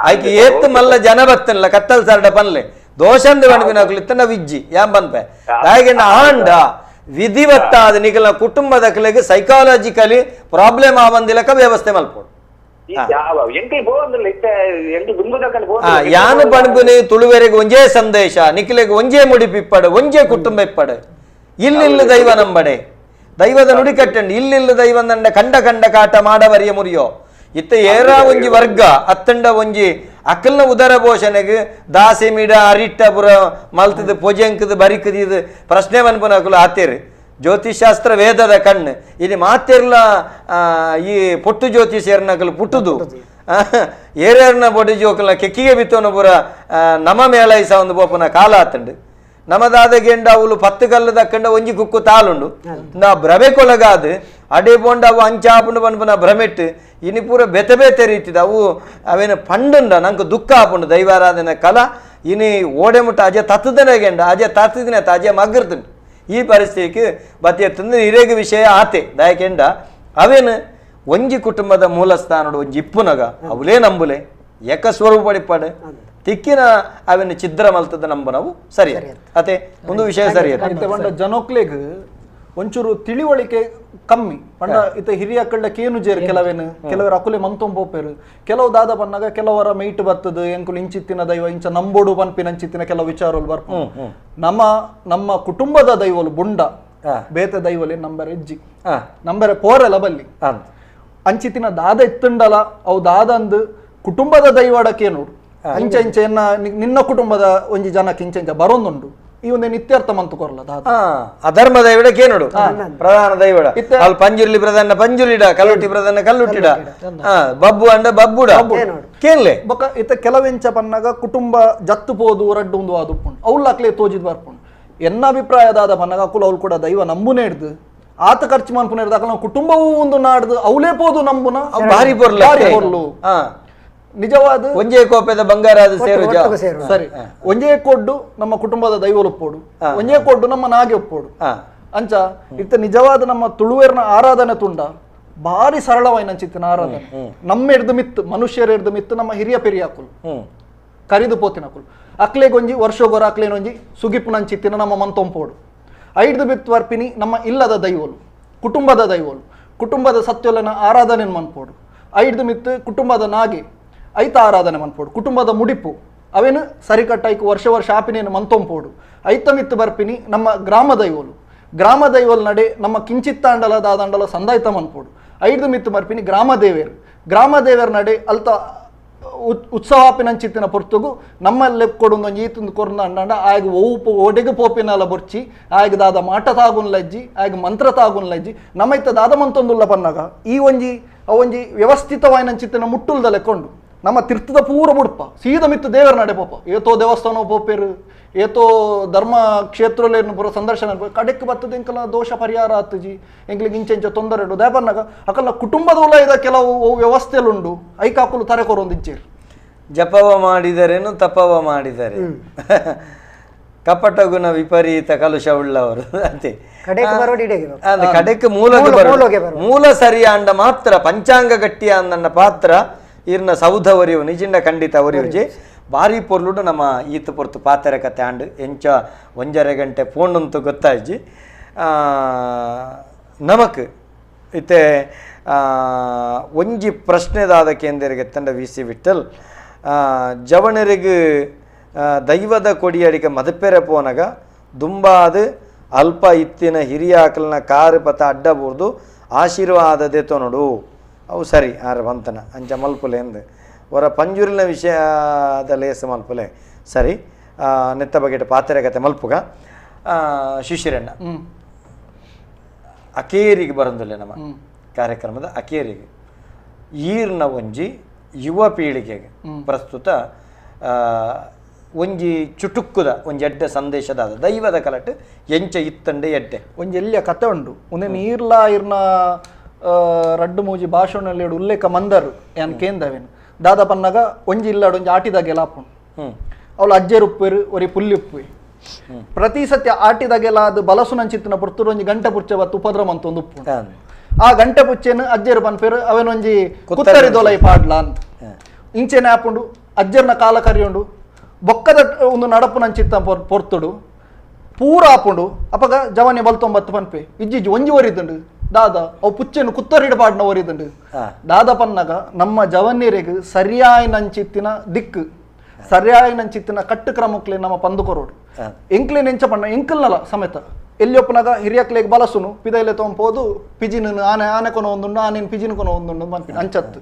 ಆಯ್ಕೆ ಏತ್ತು ಮಲ್ಲ ಜನ ಬತ್ತನಲ್ಲ ಕತ್ತಲ್ ಸರ್ಡ ಪನ್ಲೆ ದೋಷಂದು ಬಣ್ಬಿನಕ್ಲು ಇತ್ತನ ವಿಜ್ಜಿ ಯಾಂ ಬನ್ಪೆ ಹಾಗೆಣ್ಣ ಆಂಡ ವಿಧಿವತ್ತಾದ ನಿಕಲ ಕುಟುಂಬದ ಕಲೆಗೆ ಸೈಕಾಲಜಿಕಲಿ ಪ್ರಾಬ್ಲಮ್ ಆವಂದಿಲಕ ವ್ಯವಸ್ಥೆ ಮಲ್ಪೋಡು ಯಾನು ಪಣಬುನಿ ತುಳುವೆರೆಗೆ ಒಂಜೇ ಸಂದೇಶ ನಿಖಿಲೆಗೆ ಒಂಜೇ ಮುಡಿಪಿಪ್ಪಡು ಒಂಜೇ ಕುಟುಂಬ ಇಪ್ಪಡು ಇಲ್ಲಿಲ್ಲ ದೈವ ನಂಬಡೆ ದೈವದ ನುಡಿ ಕಟ್ಟಂಡು ಇಲ್ಲಿಲ್ಲ ದೈವಂದಂಡ ಕಂಡ ಕಂಡ ಕಾಟ ಮಾಡವರಿಯ ಮುರಿಯೋ ಇತ್ತ ಏರ ಒಂಜಿ ವರ್ಗ ಅತ್ತಂಡ ಒಂಜಿ ಅಕ್ಕಲ್ನ ಉದರ ಪೋಷಣೆಗೆ ದಾಸಿ ಮಿಡ ಅರಿಟ್ಟ ಪುರ ಮಲ್ತದ ಪೊಜೆಂಕದ ಬರಿಕದ ಪ್ರಶ್ನೆ ಮನ್ಪುನಕಲು ಆತೇರು ಜ್ಯೋತಿಷಾಸ್ತ್ರ ವೇದದ ಕಣ್ಣು ಇಲ್ಲಿ ಮಾತೇರ್ಲ ಈ ಪೊಟ್ಟು ಜ್ಯೋತಿಷರ್ನಕಲು ಪುಟ್ಟುದು ಏರ್ಯಾರ್ನ ಬೊಡಿ ಜೋಕಲ್ನ ಕೆಕ್ಕಿಗೆ ಬಿತ್ತೋನ ಪುರ ನಮ ಮೇಳೈಸ ಒಂದು ಪೋಪನ ಕಾಲ ಆತಂಡು ನಮದಾದ ಗೆಂಡ ಅವಳು 10 ಕಲ್ಲು ದಕ್ಕಂಡ ಒಂಜಿ ಕುಕ್ಕು ತಾಲುಂಡು ನಾ ಭ್ರಮೆ ಕೊಳಗಾದು ಅಡೆ ಬೋಂಡ ಅವು ಅಂಚಾಪುಂಡು ಪನ್ಪುನ ಭ್ರಮೆಟ್ಟು ಇನಿ ಪೂರ ಬೆತೆ ಬೆತೆ ರೀತಿದ ಅವು ಅವೇನು ಪಂಡುಂಡ ನಂಗೆ ದುಃಖ ಆಪುಂಡು ದೈವಾರಾಧನೆ ಕಲ ಇನಿ ಓಡೆ ಮುಟ್ಟ ಅಜೆ ತತ್ತದನೆ ಗೆಂಡ ಅಜೆ ತತ್ತದಿನ ಅಜೆ ಮಗ್ಗರ್ದುಂಡು ಈ ಪರಿಸ್ಥಿತಿಗೆ ಬತ್ತಿಯತ್ತಂದು ಹಿರೇಗ ವಿಷಯ ಆತೆ ದಯಕೆಂಡ ಅವೇನು ಒಂಜಿ ಕುಟುಂಬದ ಮೂಲಸ್ಥಾನಡು ಒಂಜಿ ಇಪ್ಪುನಗ ಅವಲೇ ನಂಬುಲೆ ಏಕ ಸ್ವರೂಪಡಿಪಾಡು ತಿಕ್ಕಿನ ಅವೇನು ಛಿದ್ರ ಮಲ್ತದ ನಂಬು ನಾವು ಸರಿ ಅತೆ ಒಂದು ವಿಷಯ ಸರಿ ಜನೋಕ್ಲೆಗ್ ಒಂಚೂರು ತಿಳಿವಳಿಕೆ ಕಮ್ಮಿ ಪಂಡ ಇತ ಹಿರಿಯ ಕಳ್ಳ ಕೇನು ಜೇರು ಕೆಲವರು ಅಕುಲೆ ಮಂತೊಂಬೋಪೇರು ಕೆಲವು ದಾದ ಬನ್ನಾಗ ಕೆಲವರ ಮೈಟ್ ಬರ್ತದ ಎಂಕುಲು ಇಂಚಿತ್ತಿನ ದೈವ ಇಂಚ ನಂಬೋಡು ಪನ್ಪಿನ ಇಂಚಿತ್ತಿನ ಕೆಲವು ವಿಚಾರಗಳು ಬರ್ಪ ನಮ್ಮ ಕುಟುಂಬದ ದೈವಲು ಬುಂಡ ಬೇತೆ ದೈವಲೆ ನಂಬರ್ ಎಜ್ಜಿ ನಂಬರ್ ಪೋರೆಲ್ಲ ಬಲ್ಲಿ ಅಂಚಿತ್ತಿನ ದಾದ ಎತ್ತುಂಡಲ ಅವು ದಾದ ಅಂದು ಕುಟುಂಬದ ದೈವಾಡಕ್ಕೆ ನೋಡು ಅಂಚ ಇಂಚ ನಿನ್ನ ಕುಟುಂಬದ ಒಂಜಿ ಜನಕ್ಕೆ ಇಂಚ ಬರೋಂದುಂಡು ಈ ಒಂದೇ ನಿತ್ಯಾರ್ಥ ಮಂತು ಕೊರಲ್ಲ ಅಧರ್ಮ ದೈವಡಕ್ಕೆ ನೋಡು ಪ್ರಧಾನ ದೈವಡ ಅಲ್ಲಿ ಪಂಜುರ್ಲಿ ಪ್ರಧಾನ ಪಂಜುಲಿಡ ಕಲ್ಲುಟ್ಟಿ ಪ್ರಧಾನ ಕಲ್ಲುಟ್ಟಿಡ ಬಬ್ಬು ಅಂಡ ಬಬ್ಬುಡ ಕೇಳಲೆ ಬೊಕ ಇತ್ತ ಕೆಲವೆಂಚ ಪನ್ನಾಗ ಕುಟುಂಬ ಜತ್ತು ಪೋದು ರಡ್ಡು ಒಂದು ಆದುಪ್ಪುಂಡು ಅವ್ಲ ಅಕ್ಲೆ ತೋಜಿದ್ ಬರ್ಪುಂಡು ಎನ್ನ ಅಭಿಪ್ರಾಯದಾದ ಪನ್ನಾಗ ಅಕುಲು ಅವ್ಲು ಕೂಡ ದೈವ ನಂಬುನೇ ಹಿಡ್ದು ಆತ ಖರ್ಚು ಮನ್ಪುನ ಹಿಡ್ದು ಅಕಲ್ ನಾವು ಕುಟುಂಬವೂ ಒಂದು ನಾಡ್ದು ಅವಲೇ ಪೋದು ನಂಬುನ ಭಾರಿ ಬರ್ಲು ನಿಜವಾದ ಒಂಜೇ ಕೋಪೆದ ಬಂಗಾರ ಸರಿ ಒಂಜೇ ಕೊಡ್ಡು ನಮ್ಮ ಕುಟುಂಬದ ದೈವ ಒಪ್ಪೋಡು ಒಂಜೇ ಕೊಡ್ಡು ನಮ್ಮ ನಾಗೆ ಒಪ್ಪೋಡು ಅಂಚ ಇತ್ತ ನಿಜವಾದ ನಮ್ಮ ತುಳುವೇರ್ನ ಆರಾಧನೆ ತುಂಡ ಭಾರಿ ಸರಳವಾಯಿನ ಚಿತ್ತಿನ ಆರಾಧನೆ ನಮ್ಮ ಹಿಡ್ದು ಮಿತ್ತು ಮನುಷ್ಯರ ಹಿಡ್ದು ಮಿತ್ತು ನಮ್ಮ ಹಿರಿಯ ಪೆರಿಯಾಕುಲು ಕರಿದು ಪೋತಿನಕುಲು ಅಕ್ಲೆಗೊಂಜಿ ವರ್ಷಗೊರ ಅಕ್ಲೇನೊಂಜಿ ಸುಗಿಪುನನ್ ಚಿತ್ತಿನ ನಮ್ಮ ಮಂತೊಂಪೋಡು ಐಡ್ದು ಬಿತ್ತು ವರ್ಪಿನಿ ನಮ್ಮ ಇಲ್ಲದ ದೈವಲು ಕುಟುಂಬದ ದೈವಲು ಕುಟುಂಬದ ಸತ್ಯಲನ ಆರಾಧನೆ ಮನ್ಪೋಡು ಐಡ್ದು ಮಿತ್ತು ಕುಟುಂಬದ ನಾಗೆ ಐತ ಆರಾಧನೆ ಮನ್ಪೋಡು ಕುಟುಂಬದ ಮುಡಿಪು ಅವೇನು ಸರಿಕಟ್ಟೈಕು ವರ್ಷ ಆಪಿನೇನು ಮಂತೊಂಪೋಡು ಐತ ಮಿತ್ತು ಬರ್ಪಿನಿ ನಮ್ಮ ಗ್ರಾಮ ದೈವಲು ನಡೆ ನಮ್ಮ ಕಿಂಚಿತ್ತಾಂಡಲ ದಾದಂಡಲ ಸಂದಾಯ್ತ ಮನ್ಪೋಡು ಐದು ಮಿತ್ತು ಬರ್ಪಿನಿ ಗ್ರಾಮ ದೇವೇರ್ ನಡೆ ಅಲ್ತ ಉತ್ಸವಾಪಿನಂಚಿತ್ತಿನ ಪೊರ್ತುಗು ನಮ್ಮಲ್ಲಿ ಕೊಡೊಂದು ಈತಂದು ಕೊರ್ನ ಅಂಡ ಆಗ ಒಡೆಗು ಪೋಪಿನಲ ಬೊರ್ಚಿ ಆಗ ದಾದ ಮಾಟ ತಾಗುನ್ಲಜ್ಜಿ ಆಗ ಮಂತ್ರ ತಾಗುನ್ಲಜ್ಜಿ ನಮ್ಮೈತ ದಾದ ಮಂತೊಂದುಲ್ಲ ಪನ್ನಾಗ ಈ ಒಂಜಿ ವ್ಯವಸ್ಥಿತವಾಯಿನಂಚಿತ್ತಿನ ಮುಟ್ಟುಲ್ದ ಲೆಕ್ಕೊಂಡು ನಮ್ಮ ತೀರ್ಥದ ಪೂರ ಬುಡ್ಪ ಸೀದ ಮಿತ್ತು ದೇವರ ನಡೆ ಪೋಪ ಏತೋ ದೇವಸ್ಥಾನ ಪೋಪೇರು ಏತೋ ಧರ್ಮ ಕ್ಷೇತ್ರಲೇನು ಪೂರ ಸಂದರ್ಶನ ಕಡೆಕ್ ಬರ್ತದೆ ಎಂಕಲ ದೋಷ ಪರಿಹಾರ ಆತಜಿ ಎಂಕ್ಲಿಗೆ ಇಂಚೆಂಚ ತೊಂದರೆ ಇಡು ದೇಪನ್ನಾಗ ಅಕಲ್ನ ಕುಟುಂಬದ ಉಲಯದ ಕೆಲವು ವ್ಯವಸ್ಥೆಲುಂಡು ಐಕಾಕುಲು ತರೆ ಕೊರೊಂದಿಜ್ಜೇರು ಜಪವ ಮಾಡಿದರೇನು ತಪವ ಮಾಡಿದರೆ ಕಪಟ ಗುಣ ವಿಪರೀತ ಕಲುಷ ಉಳ್ಳವರು ಅಂತೆ ಕಡೆಕ್ ಮೂಲ ಸರಿಯ ಅಂಡ ಮಾತ್ರ ಪಂಚಾಂಗ ಗಟ್ಟಿಯ ಅಂದನ್ನ ಪಾತ್ರ ಇರ್ನ ಸೌಧ ಒರಿಯು ನಿಜಿಂಡ ಖಂಡಿತ ಒರಿಯುಜಿ ಭಾರಿ ಪೊರ್ಲುಡು ನಮ್ಮ ಈತ ಪೊರ್ತು ಪಾತೆರ ಕತೆ ಆಂಡು ಎಂಚ 1.5 ಗಂಟೆ ಪೋಂಡಂತೂ ಗೊತ್ತಾಯ್ಜಿ ನಮಕ್ ಇತ್ತೆ ಒಂಜಿ ಪ್ರಶ್ನೆದಾದ ಕೇಂದ್ರಗೆ ತಂಡ ವಿ ಸಿ ವಿಠಲ್ ಜವಣರಿಗೆ ದೈವದ ಕೊಡಿಯಡಿಗೆ ಮದಪೆರೆ ಪೋನಗ ದುಂಬಾದು ಅಲ್ಪ ಇತ್ತಿನ ಹಿರಿಯ ಆಕಲ್ನ ಕಾರು ಪತ ಅಡ್ಡಬಹುದು ಆಶೀರ್ವಾದದೆ ತೊನಡು ಅವು ಸರಿ ಆರ ಬಂತನ ಅಂಚ ಮಲ್ಪುಲೆ ಎಂದು ಹೊರ ಪಂಜೂರಿನ ವಿಷಯದ ಲೇಸ ಮಲ್ಪುಲೆ ಸರಿ ನೆತ್ತ ಬಗೆಟ್ ಪಾತ್ರೆ ಕತೆ ಮಲ್ಪುಗ ಶಿಶಿರಣ್ಣ ಅಕೇರಿಗೆ ಬರಂದಿಲ್ಲ ನಮ್ಮ ಕಾರ್ಯಕ್ರಮದ ಅಕೇರಿಗೆ ಈರ್ನ ಒಂಜಿ ಯುವ ಪೀಳಿಗೆಗೆ ಪ್ರಸ್ತುತ ಒಂಜಿ ಚುಟುಕ್ಕುದ ಒಂಜಿ ಎಡ್ಡೆ ಸಂದೇಶದ ದೈವದ ಕಲಟ್ ಎಂಚ ಇತ್ತಂಡೆ ಎಡ್ಡೆ ಒಂಜಿ ಎಲ್ಲಿಯ ಕತೆ ಉಂಡು ಒಂದೇ ನೀರ್ಲ ಇರ್ನ ರಡ್ಡು ಮೂಜಿ ಭಾಷಣಲ್ಲಿ ಉಲ್ಲೇಖ ಮಂದರು ಏನ್ ಕೇಂದವೇನು ದಾದ ಪನ್ನಗ ಒಂಜಿ ಇಲ್ಲಾಡು ಒಂಜಿ ಆಟಿದಾಗೆಲ್ಲ ಹಾಪುಂಡು ಅವಳು ಅಜ್ಜೆರು ಉಪ್ಪೇರು ಒರಿ ಪುಲ್ಲಿ ಉಪ್ಪು ಪ್ರತಿ ಸತ್ಯ ಆಟಿದಾಗೆಲ್ಲ ಅದು ಬಲಸುನಂಚಿತ್ತಿನ ಪುರ್ತರು ಒಂಜಿ ಗಂಟೆ ಪುಚ್ಚೆ ಬತ್ತು ಉಪದ್ರ ಅಂತ ಒಂದು ಉಪ್ಪು ಆ ಗಂಟೆ ಪುಚ್ಚೆನು ಅಜ್ಜೆರು ಪನ್ಪೇರು ಅವನೊಂಜಿ ಕುತ್ತರಿ ದೊಲೈ ಪಾಡ್ಲ ಅಂತ ಇಂಚೆನೆ ಹಾಪುಂಡು ಅಜ್ಜರ್ನ ಕಾಲ ಕರಿಯುಂಡು ಬೊಕ್ಕದ ಒಂದು ನಡಪು ನಂಚಿತ್ತ ಪೊರ್ತುಡು ಪೂರ ಹಾಪುಂಡು ಅಪಗ ಜವನಿ ಬಲ್ತೊಂಬತ್ತು ಪನ್ಪೆ ಇಜ್ಜಿಜ್ಜಿ ಒಂಜಿ ಒರಿದುಂಡು ದಾದ ಅವು ಪುಚ್ಚೆನು ಕುತ್ತರಿಡ ಪಾಡ್ನ ಒರಿದುಂಡು ದಾದ ಪನ್ನಗ ನಮ್ಮ ಜವನ್ಯರಿಗೆ ಸರಿಯಾಯಿನಂಚಿತ್ತಿನ ದಿಕ್ಕು ಸರಿಯಾಯಿನಂಚಿತ್ತಿನ ಕಟ್ಟು ಕ್ರಮಕ್ಲೆ ನಮ್ಮ ಪಂದು ಕೊರೋಡು ಎಂಕ್ಲೆ ನೆಂಚ ಪಣ್ಣ ಎಂಕಲ್ನಲ್ಲ ಸಮೇತ ಎಲ್ಲಿಯೊಪ್ಪನಾಗ ಹಿರಿಯಕ್ಲೆಗ್ ಬಲಸುನು ಪಿದೈಲೆ ತೊಂಪೋದು ಪಿಜಿನ ಆನೆ ಕೊನ ಒಂದುಂಡು ಆನೆನ್ ಪಿಜಿನ ಕೊನ ಒಂದುಂಡು ಪನ್ಪಿನ ಅಂಚತ್ತು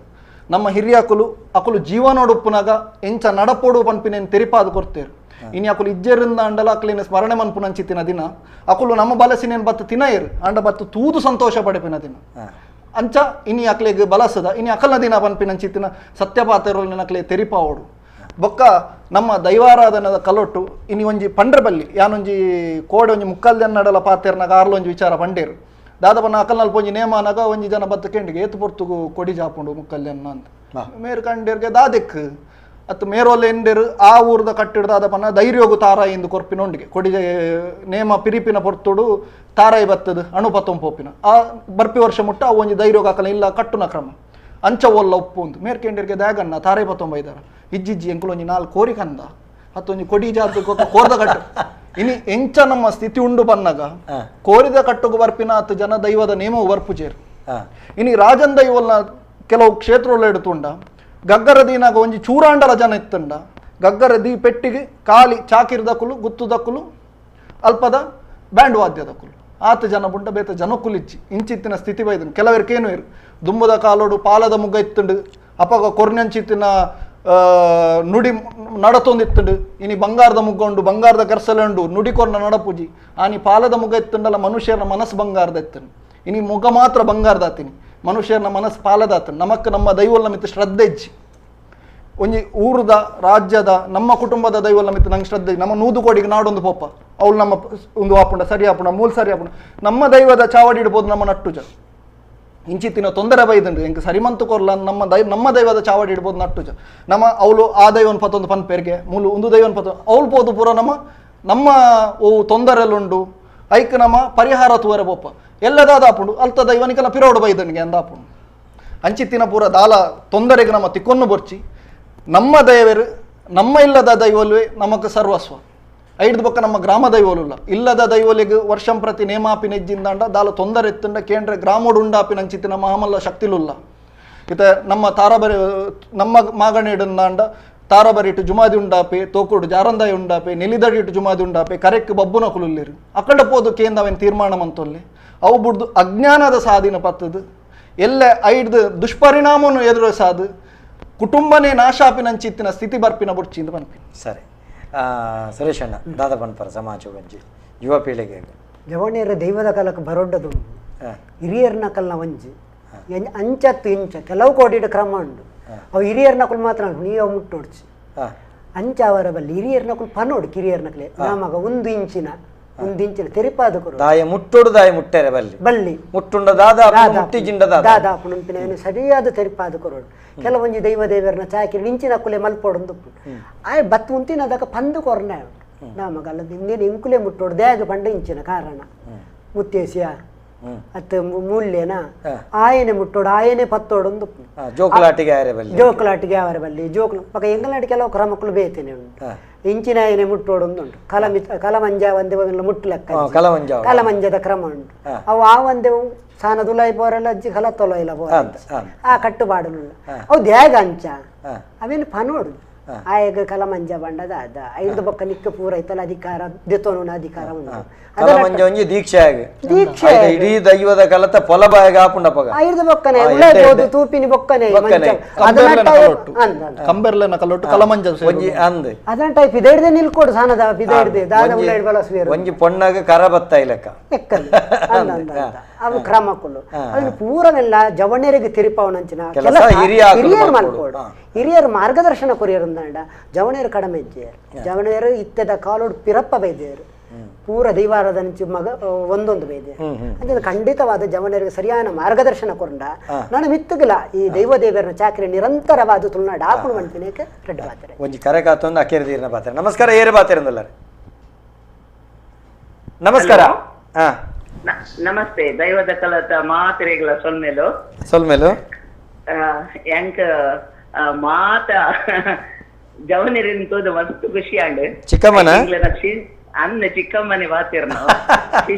ನಮ್ಮ ಹಿರಿಯಕುಲು ಅಕುಲು ಜೀವನೋಡುಪ್ಪುನಾಗ ಎಂಚ ನಡಪೋಡು ಪನ್ಪಿನೇನು ತೆರಿಪಾದು ಕೊರ್ತೇರು ಇನಿ ಅಕುಲು ಇಜ್ಜೆರಿಂದ ಅಂಡಲ ಅಕ್ಲಿನ ಸ್ಮರಣೆ ಮನ್ಪುನ ಅಂಚಿತ್ತಿನ ದಿನ ಅಕುಲು ನಮ್ಮ ಬಲಸಿನೇನು ಬತ್ತು ತಿನಯರು ಅಂಡ ಬತ್ತು ತೂದು ಸಂತೋಷ ಪಡೆಪಿನ ದಿನ ಅಂಚ ಇನಿ ಅಕ್ಲೆಗ್ ಬಲಸದ ಇನಿ ಅಕಲ್ನ ದಿನ ಪನ್ಪಿನ ಅಂಚಿತ್ತಿನ ಸತ್ಯಪಾತೆರೋಲಿನ ಅಕ್ಲೆ ತೆರಿಪಾವೋಡು ಬೊಕ್ಕ ನಮ್ಮ ದೈವಾರಾಧನದ ಕಲೊಟ್ಟು ಇನಿ ಒಂಜಿ ಪಂಡ್ರಬಲ್ಲಿ ಯಾನೊಂಜಿ ಕೋಡೆ ಒಂಜಿ ಮುಕ್ಕಲ್ದೆನ್ ನಡಲ ಪಾತೆರ್ನಾಗ ಆರ್ಲೊಂಜಿ ವಿಚಾರ ಪಂಡೇರು ದಾದಪನ ಅಕಲ್ನಲ್ಲಿ ಪೊಂಜಿ ನೇಮನಾಗ ಒಂಜಿ ಜನ ಬತ್ತು ಕೆಂಡಿಗೆ ಏತು ಪೊರ್ತುಗು ಕೊಡಿ ಜಾಪುಂಡು ಮುಕ್ಕಲ್ದೆನ್ನ ಅಂತ ಮೇರು ಕಂಡೇರ್ಗೆ ದಾದೆಕ್ ಅತ್ತು ಮೇರೋಲ್ಲ ಎಂಡೇರು ಆ ಊರ್ದ ಕಟ್ಟಿಡು ದಾದಪನ ಧೈರ್ಯೋಗು ತಾರಾಯಿ ಎಂದು ಕೊರ್ಪಿನೊಂಡಿಗೆ ಕೊಡಿ ನೇಮ ಪಿರಿಪಿನ ಪೊರ್ತುಡು ತಾರಾಯಿ ಬತ್ತದು ಅಣುಪತ್ತೊಂಪೋಪಿನ ಆ ಬರ್ಪಿ ವರ್ಷ ಮುಟ್ಟ ಅವು ಒಂಜಿ ಧೈರ್ಯೋಗ ಹಾಕಲ್ಲ ಇಲ್ಲ ಕಟ್ಟುನ ಕ್ರಮ ಅಂಚ ಒಲ್ಲ ಉಪ್ಪು ಒಂದು ಮೇರ್ ಕೆಂಡೇರ್ಗೆ ದಾಗನ್ನ ತಾರಾಯಿ ಪತ್ತೊಂಬೈದಾರ ಇಜ್ಜಿಜ್ಜಿ ಎಂಕುಲೊಂಜಿ ನಾಲ್ಕು ಕೋರಿ ಕಂದ ಹತ್ತೊಂಜಿ ಕೊಡಿ ಜಾತಿ ಕೋರ್ದ ಕಟ್ಟು ಇನಿ ಎಂಚ ನಮ್ಮ ಸ್ಥಿತಿ ಉಂಡು ಬನ್ನಗ ಕೋರಿದ ಕಟ್ಟುಗು ಬರ್ಪಿನ ಹತ್ತು ಜನ ದೈವದ ನೇಮವು ಬರ್ಪುಜೇರು ಇನಿ ರಾಜನ್ ದೈವಲ್ನ ಕೆಲವು ಕ್ಷೇತ್ರಗಳು ಎಡುತುಂಡ ಗಗ್ಗರ ದೀನಾಗ ಒಂಜಿ ಚೂರಾಂಡಲ ಜನ ಇತ್ತಂಡ ಗಗ್ಗರ ದೀ ಪೆಟ್ಟಿಗೆ ಕಾಲಿ ಚಾಕಿರ್ದಕುಲು ಗುತ್ತುದಕುಲು ಅಲ್ಪದ ಬ್ಯಾಂಡ್ ವಾದ್ಯದಕುಲು ಆತ ಜನ ಬುಂಡ ಬೇತ ಜನಕ್ಕುಲಿಚ್ಚಿ ಇಂಚಿತ್ತಿನ ಸ್ಥಿತಿ ಬೈದನು ಕೆಲವರಿಕೇನು ಇರು ದುಂಬದ ಕಾಲೋಡು ಪಾಲದ ಮುಗ್ಗ ಇತ್ತುಂಡು ಅಪಗ ಕೊರ್ನಂಚಿತ್ತಿನ ನುಡಿ ನಡತೊಂದಿತ್ತುಂಡು ಇನಿ ಬಂಗಾರದ ಮುಗ್ಗ ಉಂಡು ಬಂಗಾರದ ಕೆರ್ಸಲುಂಡು ನುಡಿ ಕೊರ್ನ ನಡಪುಜಿ ಆನಿ ಪಾಲದ ಮುಗ್ಗ ಇತ್ತುಂಡಲ್ಲ ಮನುಷ್ಯರ ಮನಸ್ಸು ಬಂಗಾರದ ಎತ್ತನು ಇನಿ ಮುಗ ಮಾತ್ರ ಬಂಗಾರದಾತಿನಿ ಮನುಷ್ಯರನ ಮನಸ್ಸು ಪಾಲದಾತನು ನಮಕ್ ನಮ್ಮ ದೈವಲ್ಲ ಮಿತ್ತು ಶ್ರದ್ಧೆ ಇಜ್ಜಿ ಒಂಜಿ ಊರದ ರಾಜ್ಯದ ನಮ್ಮ ಕುಟುಂಬದ ದೈವಲ್ಲ ಮಿತ್ತು ನಂಗೆ ಶ್ರದ್ಧೆ ನಮ್ಮ ನೂದು ಕೋಡಿಗೆ ನಾಡೊಂದು ಪೋಪ ಅವಳು ನಮ್ಮ ಒಂದು ಆಪುಂಡ ಸರಿ ಆಪುಂಡ ಮೂಲ ಸರಿ ಆಪುಂಡ ನಮ್ಮ ದೈವದ ಚಾವಡಿ ಇಡ್ಬೋದು ನಮ್ಮ ನಟ್ಟುಜ ಇಂಚಿತ್ತಿನ ತೊಂದರೆ ಬೈದಂಡು ಎಂಕ ಸರಿಮಂತು ಕೊರ್ಲ ನಮ್ಮ ದೈವದ ಚಾವಡಿ ಇಡ್ಬೋದು ನಟ್ಟುಜ ನಮ್ಮ ಅವಳು ಆ ದೈವನ್ ಪತ್ತೊಂದು ಪನ್ಪೇರ್ಗೆ ಮೂಲು ಒಂದು ದೈವನ್ ಪತ್ತ ಅವಳು ಪೋದು ಪೂರ ನಮ್ಮ ಓ ತೊಂದರೆಲ್ಲುಂಡು ಐಕ್ ನಮ್ಮ ಪರಿಹಾರ ತೂವರೆ ಪೋಪ ಎಲ್ಲದಾದ ಆಪುಂಡು ಅಲ್ತ ದೈವನಿಕಲ ಪಿರೋಡು ಬೈದನಿಗೆ ಅಂದಾಪುಂಡು ಅಂಚಿತ್ತಿನ ಪೂರ ದಾಲ ತೊಂದರೆಗೆ ನಮ್ಮ ತಿಕ್ಕೊಂಡು ಬರ್ಚಿ ನಮ್ಮ ದೈವರು ನಮ್ಮ ಇಲ್ಲದ ದೈವಲ್ವೇ ನಮಕ್ ಸರ್ವಸ್ವ ಐದು ಬೊಕ್ಕ ನಮ್ಮ ಗ್ರಾಮ ದೈವೋಲುಲ್ಲ ಇಲ್ಲದ ದೈವಲಿಗೆ ವರ್ಷಂ ಪ್ರತಿ ನೇಮಾಪಿನ ಇಜ್ಜಿಂದಾಂಡ ದಾಲ ತೊಂದರೆ ಎತ್ತಂಡ ಕೇಂದ್ರ ಗ್ರಾಮೋಡು ಉಂಡಾಪಿನ ಅಂಚಿತ್ತಿನ ಮಹಾಮಲ್ಲ ಶಕ್ತಿಲುಲ್ಲ ಇತ ನಮ್ಮ ತಾರಬರಿ ನಮ್ಮ ಮಾಗಣಿಡಂದಾಂಡ ತಾರಬರಿ ಇಟ್ಟು ಜುಮಾದಿ ಉಂಡಾಪೆ ತೋಕುಡು ಜಾರಂದಾಯಿ ಉಂಡಾಪೆ ನೆಲಿದಡಿ ಇಟ್ಟು ಜುಮಾದಿ ಉಂಡಾಪೆ ಕರೆಕ್ ಬಬ್ಬುನ ಕುಲುಲ್ಲಿರು ಅಕಂಡ ಪೋದು ಕೇಂದ್ರ ಅವನ್ ತೀರ್ಮಾನ ಮಂತೊಲ್ಲಿ ಅವು ಬಿಡ್ದು ಅಜ್ಞಾನದ ಸಾಧಿನ ಪತ್ತದು ಎಲ್ಲ ಐದು ದುಷ್ಪರಿಣಾಮವನ್ನು ಎದುರು ಸಾದು ಕುಟುಂಬನೇ ನಾಶಾಪಿನಂಚಿತ್ತಿನ ಸ್ಥಿತಿ ಬರ್ಪಿನ ಬುಡ್ಚಿಂದ ಪನ್ಪಿ ಸರಿ ಸುರೇಶ್ ಅಣ್ಣ ದಾದ ಪನ್ಪರ ಸಮಾಜ ಗಂಜಿ ಯುವ ಪೀಳಿಗೆ ಜವಣಿಯರ ದೈವದ ಕಾಲಕ್ಕೆ ಬರೋಡ್ಡದು ಹಿರಿಯರ್ನ ಕಲ್ನ ಒಂಜಿ ಅಂಚತ್ತು ಇಂಚ ಕೆಲವು ಕೋಟಿಡ ಕ್ರಮ ಉಂಡು ಅವು ಹಿರಿಯರ್ನ ಕುಲ್ ಮಾತ್ರ ನೀವು ಮುಟ್ಟೋಡ್ಚಿ ಅಂಚ ಅವರ ಬಲ್ಲಿ ಹಿರಿಯರ್ನ ಕುಲ್ ಪನ್ನೋಡು ಕಿರಿಯರ್ನಕ್ಲೆ ನಮಗ ಒಂದು ಇಂಚಿನ ತೆರಿಪಾದ ದಾಯ ಮುಟ್ಟೋಡು ದಾಯ ಮುಟ್ಟರೆ ಬಲ್ಲಿ ಮುಟ್ಟುಂಡ ದಾದ ಮುಟ್ಟಿ ಜಿಂಡ ದಾದ ಪುಣಂಪಿನ ಸರಿಯಾದ ತೆರಿಪಾದ ಕೊರೋಡು ಕೆಲವೊಂಜಿ ದೈವ ದೇವರನ್ನ ಚಾಕಿ ಇಂಚಿನ ಕುಲೆ ಮಲ್ಪೋಡು ಆಯ್ ಬತ್ತು ಉಂತಿನ ಅದಕ್ಕ ಪಂದು ಕೊರ್ನೆ ನಮಗಲ್ಲದ ಇಂದೇನು ಇಂಕುಲೆ ಮುಟ್ಟೋಡು ದೇಗ ಪಂಡ ಇಂಚಿನ ಕಾರಣ ಮುತ್ತೇಸಿಯ ಅತ್ತ ಮೂಲ್ಯನ ಆಯನೆ ಮುಟ್ಟೋಡು ಆಯನೆ ಪತ್ತೋಡು ಜೋಕುಲಾಟಿಗೆ ಅವರ ಬಲ್ಲಿ ಜೋಕ್ಲು ಪಕ್ಕ ಎಂಗಲಾಟಿ ಕೆಲವು ಕ್ರಮಕ್ಕಳು ಬೇತೇನೆ ಉಂಟು ಇಂಚಿನ ಆಯನೆ ಮುಟ್ಟೋಡು ಉಂಟು ಕಲಮಂಜ ಒಂದೇ ಮುಟ್ಟು ಲೆಕ್ಕ ಕಲಮಂಜದ ಕ್ರಮ ಉಂಟು ಅವು ಆ ಒಂದೇ ಸಾನ ದುಲಾಯಿ ಬೋರಲ್ಲ ಅಜ್ಜಿ ಕಲ ತೊಲೈಲ ಬೋರ ಆ ಕಟ್ಟುಪಾಡುಲ್ಲ ಅವು ದ್ಯಾಗ ಅಂಚ ಅವೇನು ಪನೋಡು ಆಯಗ ಕಲಮಂಜ ಬಂಡದ ಅದ ಐದು ಬೊಕ್ಕ ನಿಕ್ಕ ಪೂರ ಐತಲ್ಲ ಅಧಿಕಾರ ದೆತೋನ ಅಧಿಕಾರ ಉಂಟು ಕಲಮಂಜ ಒಂಜಿ ದೀಕ್ಷೆ ಇಡೀ ದೈವದ ಕಲತ ಪೊಲಬಾಯಗ ಆಪುಂಡಪಗ ಐದು ಬೊಕ್ಕನೆ ಉಳ್ಳಬಹುದು ತೂಪಿನಿ ಬೊಕ್ಕನೆ ಕಂಬೆರ್ಲೆನ ಕಲ್ಲೊಟ್ಟು ಕಲಮಂಜ ಒಂಜಿ ಅಂದೆ ಅದನ್ನ ಟೈಪ್ ಇದೆಡ್ದೆ ನಿಲ್ಕೋಡು ಸಾನದ ಬಿದೆಡ್ದೆ ದಾದ ಉಳ್ಳೈಡ್ ಬಳಸುವೇರು ಒಂಜಿ ಪೊಣ್ಣಗ ಕರ ಬತ್ತ ಇಲಕ ಎಕ್ಕಲ್ ಅವು ಕ್ರಮಕ್ಕಳು ಅದನ್ನು ಪೂರವೆಲ್ಲ ಜವಣ್ಯರಿಗೆ ತಿರುಪವನಂಚಿನ ಹಿರಿಯರು ಮಲ್ಕೋಡು ಹಿರಿಯರು ಮಾರ್ಗದರ್ಶನ ಕೊರಿಯರಂದ ಜವಣ್ಯರು ಕಡಿಮೆ ಇಜ್ಜೇರು ಜವಣ್ಯರು ಇತ್ತದ ಕಾಲೋಡು ಪಿರಪ್ಪ ಬೈದೇರು ಪೂರ ದೈವಾರದ ಮಗ ಒಂದೊಂದು ಬೈದೆ ಅಂದ್ರೆ ಖಂಡಿತವಾದ ಜವಣ್ಯರಿಗೆ ಸರಿಯಾದ ಮಾರ್ಗದರ್ಶನ ಕೊರಂಡ ನಾನು ಮಿತ್ತಗಿಲ್ಲ ಈ ದೈವ ದೇವರನ್ನ ಚಾಕರಿ ನಿರಂತರವಾದ ತುಳುನಾಡು ಆಪುಣ ಮನ್ಪಿನೇಕೆ ರೆಡ್ ಬಾತಾರೆ ಒಂಜಿ ಕರೆ ಕಾತೊಂದು ಅಕೇರಿದೀರ್ನ ಬಾತಾರೆ ನಮಸ್ಕಾರ ಏರೆ ಬಾತಿರಂದಲ್ಲರೆ ನಮಸ್ಕಾರ ನಮಸ್ತೆ ದೈವದ ಕಲತ ಮಾತ್ರೆಗಳ ಸೊಲ್ಮೇಲು ಎಂಕ ಮಾತ ಜವನಿರಿನ ತೋದ ಮಸ್ತ್ ಖುಷಿ ಆಂಡ್ ಚಿಕ್ಕಮ್ಮನ ಅನ್ನ ಚಿಕ್ಕಮ್ಮನೆ ಪಾತಿರ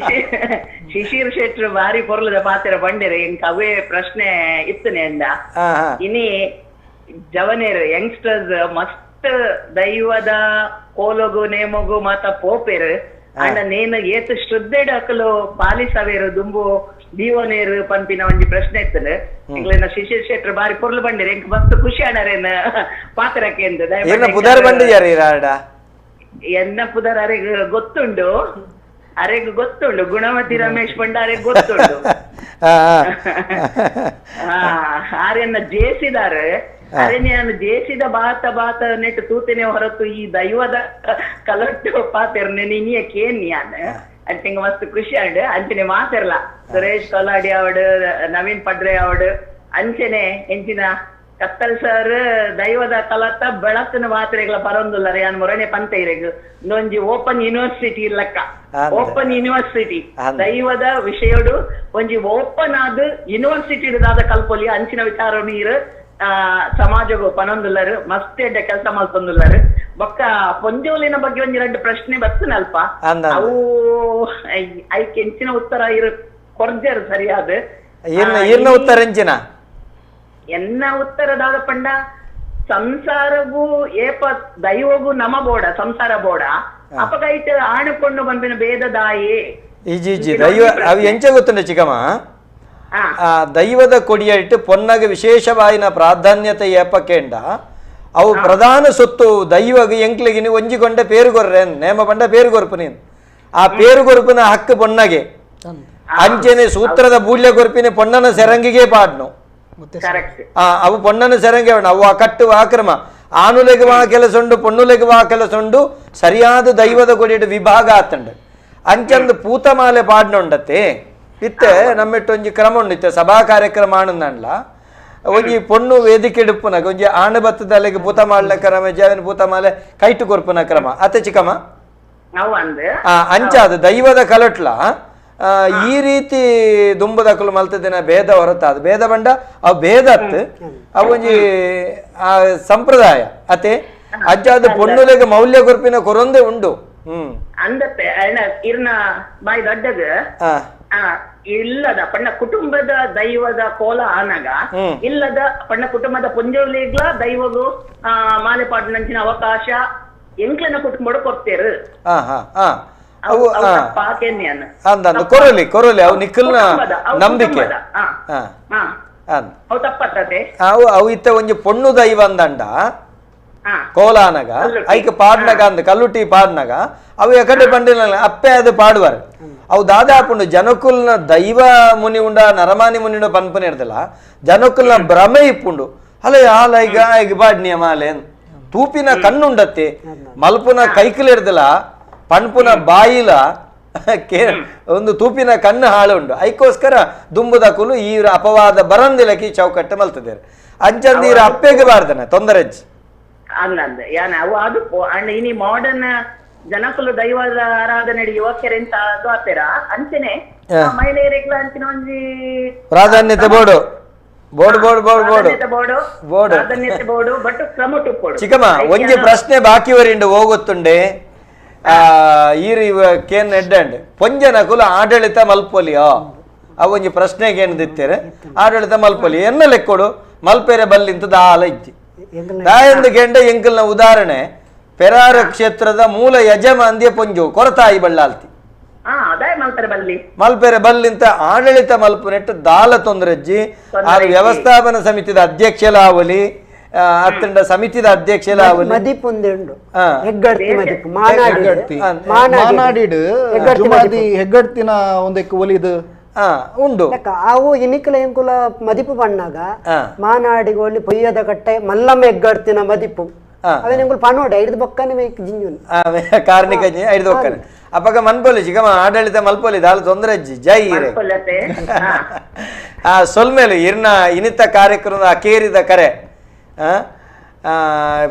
ಶಿಶಿರ್ ಶೆಟ್ರು ಬಾರಿ ಪೊರ್ಲದ ಪಾತಿರ ಬಂಡಿರ ಎಂಕ ಅವೇ ಪ್ರಶ್ನೆ ಇತ್ತನೆ ಅಂದ ಇನಿ ಜವನೇರು ಯಂಗ್ಸ್ಟರ್ಸ್ ಮಸ್ತ್ ದೈವದ ಕೋಲಗು ನೇಮಗು ಮಾತ ಪೋಪೇರು ಅಂಡ ನೇನು ಏತು ಶ್ರದ್ಧೆಡ್ ಅಕಲು ಪಾಲಿಸವೇರು ದುಂಬು ದೀವನೇರು ಪಂಪಿನ ಒಂಜಿ ಪ್ರಶ್ನೆ ಇರ್ತದೆ ಎಂಗ್ಲಿನ ಶಿಶಿರ್ ಶೆಟ್ರು ಬಾರಿ ಪೊರ್ಲು ಬಂದಿರಿ ಎಂಕ್ ಮಸ್ತ್ ಖುಷಿ ಆಡರೇನ ಪಾತ್ರಕ್ಕೆ ಅಂತ ಎನ್ನ ಪುದರ್ ಅರೆಗ್ ಗೊತ್ತುಂಡು ಗುಣಮತಿ ರಮೇಶ್ ಪಂಡಾರೆಗ್ ಗೊತ್ತುಂಡು ಆರ್ಯನ್ನ ಜೇಸಿದಾರೆ ಅರಣ್ಯನ ಜೇಸಿದ ಬಾತ ನೆಟ್ಟು ತೂತೇನೆ ಹೊರತು ಈ ದೈವದ ಕಲಟ್ಟು ಪಾತೆರ್ನೆ ನೀನಿಯ ಕೇನ್ಯಾನ್ ಅಂಟಿಂಗ ಮಸ್ತ್ ಖುಷಿ ಆಂಡ್ ಅಂಚನೆ ಮಾತಿರ್ಲ ಸುರೇಶ್ ಕೊಲಾಡಿ ಅವಡು ನವೀನ್ ಪಡ್ರೆ ಅವಡು ಅಂಚನೆ ಎಂಚಿನ ಕತ್ತಲ್ ಸರ್ ದೈವದ ಕಲತ್ತ ಬೆಳಕಿನ ಮಾತ್ರೆಗಳ ಪರೊಂದುಲ್ಲ ಯಾನ್ ಮೊರನೆ ಪಂತ ಇರೆಗ್ ಒಂಜಿ ಓಪನ್ ಯೂನಿವರ್ಸಿಟಿ ಲೆಕ್ಕ ಓಪನ್ ಯೂನಿವರ್ಸಿಟಿ ದೈವದ ವಿಷಯಡು ಒಂಜಿ ಓಪನ್ ಆದ್ ಯೂನಿವರ್ಸಿಟಿ ಕಲ್ಪೊಲಿ ಅಂಚಿನ ವಿಚಾರ ನೀರು ಸಮಾಜಗೂ ಪನೊಂದುಲ್ಲರು ಮಸ್ತ್ ಎಡ್ಡೆ ಕೆಲಸ ಮಲ್ತೊಂದುಲ್ಲರು ಬೊಕ್ಕ ಪೊಂಜೋಲಿನ ಬಗ್ಗೆ ಒಂಜಿ ಎರಡು ಪ್ರಶ್ನೆ ಬರ್ತನಲ್ಪ ಅವು ಐಕ್ ಎಂಚಿನ ಉತ್ತರ ಇರು ಕೊರ್ಜರು ಸರಿಯಾದ ಉತ್ತರ ಎಂಚಿನ ಎನ್ನ ಉತ್ತರದಾದ ಪಂಡ ಸಂಸಾರಗೂ ಏಪ ದೈವಗೂ ನಮ ಬೋಡ ಸಂಸಾರ ಬೋಡ ಅಪಗೈತ ಆಣಕೊಂಡು ಬಂದಿನ ಭೇದದಾಯೇ ದೈವ ಅವು ಎಂಚ ಗೊತ್ತುಂಡ ಚಿಕ್ಕಮ್ಮ ದೈವದ ಕೊಡಿಯಿಟ್ಟು ಪೊನ್ನಗ ವಿಶೇಷವಾಯಿನ ಪ್ರಾಧಾನ್ಯತೆ ಏಪಕ್ಕೆಂಡ ಅವು ಪ್ರಧಾನ ಸೊತ್ತು ದೈವಗ ಎಂಕ್ಲಿಗೆ ನೀವು ಒಂಜಿಕೊಂಡ ಪೇರುಗೊರ್ರೆ ನೇಮ ಪಂಡ ಪೇರುಗೊರ್ಪು ನೀನು ಆ ಪೇರುಗೊರ್ಪಿನ ಹಕ್ಕು ಪೊನ್ನಗೆ ಅಂಚನೆ ಸೂತ್ರದ ಬೂಳ್ಯ ಗೊರ್ಪಿನ ಪೊನ್ನನ ಸೆರಂಗಿಗೆ ಪಾಡ್ನು ಅವು ಪೊನ್ನನ ಸೆರಂಗೆ ಅವು ಆ ಕಟ್ಟು ಆಕ್ರಮ ಆನುಲೆಗುವ ಕೆಲಸ ಉಂಡು ಪೊನ್ನುಲೆಗುವ ಕೆಲಸ ಉಂಡು ಸರಿಯಾದ ದೈವದ ಕೊಡಿಯಿಟ್ಟು ವಿಭಾಗ ಆತಂಡು ಅಂಚಂದು ಪೂತಮಾಲೆ ಪಾಡ್ನುಂಡತ್ತೆ ಇತ್ತೆ ನಮ್ಮಿಟ್ಟು ಒಂಜಿ ಕ್ರಮ ಉಂಡಿತ್ತೆ ಸಭಾ ಕಾರ್ಯಕ್ರಮ ಆನಂದಲ್ಲ ಒಂಜಿ ಪೊಣ್ಣು ವೇದಿಕೆ ಇಡುಪ್ಪುನಗ ಒಂಜಿ ಆಣ ಬತ್ತದಲ್ಲಿಗೆ ಪೂತ ಮಾಡ್ಲ ಕ್ರಮ ಜಾವಿನ ಪೂತ ಮಾಲೆ ಕೈಟು ಕೊರ್ಪುನ ಕ್ರಮ ಅತ್ತೆ ಚಿಕ್ಕಮ್ಮ ಅಂಚಾದ ದೈವದ ಕಲಟ್ಲ ಈ ರೀತಿ ದುಂಬದಕ್ಕಲು ಮಲ್ತದಿನ ಭೇದ ಹೊರತಾದ ಭೇದ ಬಂಡ ಅವು ಭೇದತ್ ಅವೊಂಜಿ ಆ ಸಂಪ್ರದಾಯ ಅತೆ ಅಜ್ಜಾದ ಪೊಣ್ಣುಲೆಗೆ ಮೌಲ್ಯ ಕೊರ್ಪಿನ ಕೊರೊಂದೆ ಉಂಡು ಅಂದತ್ತೆ ಇರ್ನ ಬಾಯಿ ದೊಡ್ಡದು ಇಲ್ಲದ ಪಣ್ಣ ಕುಟುಂಬದ ದೈವದ ಕೋಲ ಆನಾಗ ಇಲ್ಲದ ಪಣ್ಣ ಕುಟುಂಬದ ಪುಂಜೋಲಿಗ್ಲ ದೈವಗೂ ಮಾಲೆ ಪಾಡ್ನಂಚಿನ ಅವಕಾಶ ಎಂಕ್ಲನ ಕುಟುಂಬ ಕೊಡ್ತೇರು ಕೊರಲಿ ಕೊರಲಿ ಅವು ನಿಖಲ್ನ ನಂಬಿಕೆ ಅವು ಇತ್ತ ಒಂಜಿ ಪೊಣ್ಣು ದೈವ ಅಂದಂಡ ಕೋಲಾನಗ ಐಕ್ ಪಾಡ್ನಗ ಅಂದ ಕಲ್ಲುಟಿ ಪಾಡ್ನಗ ಅವು ಎಕಡೆ ಬಂಡಿನ ಅಪ್ಪೆ ಅದು ಪಾಡುವಾರು ಅವು ದಾದಾಪುಂಡು ಜನಕುಲ್ನ ದೈವ ಮುನಿ ಉಂಡ ನರಮಾನಿ ಮುನಿ ಉಂಡ ಪನ್ಪನೆ ಇರ್ತಲ್ಲ ಜನಕುಲ್ನ ಭ್ರಮೆ ಇಪ್ಪುಂಡು ಅಲ್ಲ ಹಾಲ ಈಗ ಬಾಡ್ನಿಯ ಮಾಲೆ ತೂಪಿನ ಕಣ್ಣುಂಡತ್ತೆ ಮಲ್ಪುನ ಕೈಕಲ್ ಇರ್ದಲ್ಲ ಪಣ್ಪುನ ಬಾಯಿಲ ಒಂದು ತೂಪಿನ ಕಣ್ಣು ಹಾಳು ಉಂಡು ಐಕೋಸ್ಕರ ದುಂಬುದಕುಲು ಈ ಅಪವಾದ ಬರಂದಿಲಕ್ಕೆ ಚೌಕಟ್ಟೆ ಮಲ್ತದೇರು ಅಂಚಂದೀರ ಅಪ್ಪೆಗೆ ಬಾರ್ದನೆ ತೊಂದರೆ ಅನ್ನಂದ ಯಾನ ಅವು ಅದು ಅಂಡ್ ಇನಿ ಮಾಡರ್ನ್ ಜನಕುಲು ದೈವದ ಆರಾಧನೆ ಯುವಕರೆಂತ ಅದು ಆತೆರ ಅಂಚನೆ ಮಹಿಳೆಯರಿಗ್ಲ ಅಂಚಿನ ಒಂಜಿ ಪ್ರಾಧಾನ್ಯತೆ ಬೋರ್ಡು ಪ್ರಾಧಾನ್ಯತೆ ಬೋರ್ಡು ಬಟ್ ಕ್ರಮ ಟುಪ್ಪೋಡು ಚಿಕ್ಕಮ್ಮ ಒಂಜಿ ಪ್ರಶ್ನೆ ಬಾಕಿ ವರಿಂಡು ಹೋಗುತ್ತುಂಡೆ ಈರಿ ಕೇನ್ ಎಡ್ಡಂಡ್ ಪೊಂಜನಕುಲು ಆಡಳಿತ ಮಲ್ಪೊಲಿಯೋ ಅವು ಒಂಜಿ ಪ್ರಶ್ನೆಗೆ ಏನು ದಿತ್ತೇರೆ ಆಡಳಿತ ಮಲ್ಪೊಲಿ ಎನ್ನ ಲೆಕ್ಕೊಡು ಮಲ್ಪೆರೆ ಬಲ್ಲಿಂತ ದಾಲ ಇಜ್ಜಿ ದಾಯಂದು ಗೆಂಡ ಎಂಕಲ್ನ ಉದಾಹರಣೆ ಪೆರಾರ ಕ್ಷೇತ್ರದ ಮೂಲ ಯಜಮಾಂದ್ಯ ಪೊಂಜು ಕೊರತಾಯಿ ಬಳ್ಳಾಲ್ತಿ ಮಲ್ಪೆರೆ ಬಲ್ಲಿಂತ ಆಡಳಿತ ಮಲ್ಪು ನೆಟ್ಟು ದಾಲ ತೊಂದರೆಜ್ಜಿ ಆ ವ್ಯವಸ್ಥಾಪನಾ ಸಮಿತಿದ ಅಧ್ಯಕ್ಷಲಾವಲಿ ಅತ್ತಂಡ ಸಮಿತಿದ ಅಧ್ಯಕ್ಷಲಾವಲಿ ಹೆಗ್ಗಡ್ತಿನ ಒಂದಕ್ಕೆ ಒಲಿದು ಉಂಡು ಅವು ಇನಿಕಲ ಎಂಕುಲ ಮದಿಪು ಬಣ್ಣಾಗ ಮಾನಾಡಿಗೆ ಒಳ್ಳಿ ಪೊಯ್ಯದ ಕಟ್ಟೆ ಮಲ್ಲಮ್ಮ ಎಗ್ಗಡ್ತಿನ ಮದಿಪು ಅವೇನು ಪನೋಡ ಐದು ಬೊಕ್ಕನೆ ಜಿಂಜುನ್ ಕಾರ್ಣಿಕ ಐದು ಬೊಕ್ಕನೆ ಅಪ್ಪಗ ಮನ್ಪೊಲಿ ಚಿಗಮ ಆಡಳಿತ ಮಲ್ಪೊಲಿ ದಾಲ ತೊಂದರೆ ಅಜ್ಜಿ ಜೈ ಸೊಲ್ಮೇಲು ಇರ್ನ ಇನಿತ ಕಾರ್ಯಕ್ರಮದ ಅಕೇರಿದ ಕರೆ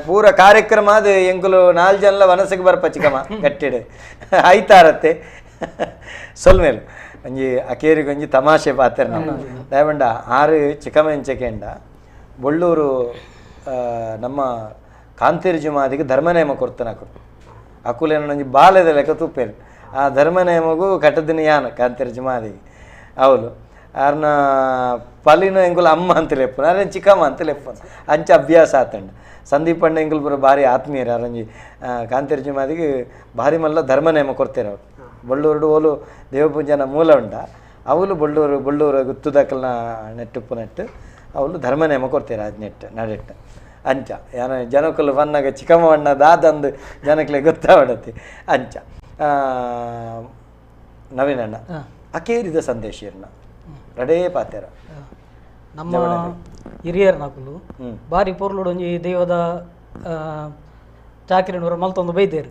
ಪೂರ ಕಾರ್ಯಕ್ರಮ ಅದು ಎಂಕುಲು 4 ಜನ ವನಸಿಗೆ ಬರ್ಪ ಚಿಕ್ಕಮ್ಮ ಗಟ್ಟಿಡೆ ಆಯ್ತಾರತ್ತೆ ಸೊಲ್ಮೇಲು ಒಂಜಿ ಅಕೇರಿಗೆ ಒಂಜಿ ತಮಾಷೆ ಪಾತ್ರೆ ನಾವು ದಯವಂಡ 6 ಚಿಕ್ಕಮ್ಮ ಎಂಚಕೆಂಡ ಬೊಳ್ಳೂರು ನಮ್ಮ ಕಾಂತೇರಿ ಜುಮಾದಿಗೆ ಧರ್ಮನೇಮ ಕೊಡ್ತಾನಕು ಅಕುಲೇನ ಒಂಜಿ ಬಾಲ್ಯದ ಲೆಕ್ಕ ತುಪ್ಪೇನು ಆ ಧರ್ಮನೇಮಗೂ ಕಟ್ಟದಿನ ಯಾನ ಕಾಂತೇರಿ ಜುಮಾದಿಗೆ ಅವಳು ಆರ್ನ ಪಲ್ಲಿನ ಎಂಗುಲ ಅಮ್ಮ ಅಂತ ಲೆಪ್ಪನು ಅರೇನು ಚಿಕ್ಕಮ್ಮ ಅಂತ ಲೆಪ್ಪನು ಅಂಚ ಅಭ್ಯಾಸ ಆತಂಡ ಸಂದೀಪ್ ಅಣ್ಣ ಎಂಗುಲ್ ಬರೋ ಭಾರಿ ಆತ್ಮೀಯರು ಅರಂಜಿ ಕಾಂತೇರಿ ಜುಮಾದಿಗೆ ಭಾರಿ ಮಲ್ಲ ಧರ್ಮನೇಮ ಕೊಡ್ತೇನೆ ಅವ್ರು ಬಳ್ಳೂರು ಓಲು ದೇವಪೂಜನ ಮೂಲ ಉಂಡ ಅವಳು ಬಳ್ಳೂರು ಗುತ್ತುದಕ್ಕಲ್ನ ನೆಟ್ಟುಪ್ಪು ನೆಟ್ಟು ಅವಳು ಧರ್ಮ ನೇಮ ಕೊಡ್ತೀರ ಅದು ನೆಟ್ಟು ನಡೆಟ್ಟು ಅಂಚ ಯಾನ ಜನಕ್ಕಲು ಬನ್ನಾಗ ಚಿಕ್ಕಮ್ಮ ಅಣ್ಣ ದಾದಂದು ಜನಕ್ಕೆ ಗೊತ್ತಾವಡತಿ ಅಂಚ ನವೀನಣ್ಣ ಅಕೇರಿದ ಸಂದೇಶ ಇರ್ನ ರಡೇ ಪಾತ್ಯಾರ ನಮ್ಮ ಹಿರಿಯರ್ ನಾಕುಲು ಬಾರಿ ಪೊರ್ಲುಡು ಒಂಜಿ ದೈವದ ಚಾಕಿರಿನವರು ಮಲ್ತೊಂದು ಬೈದೇರು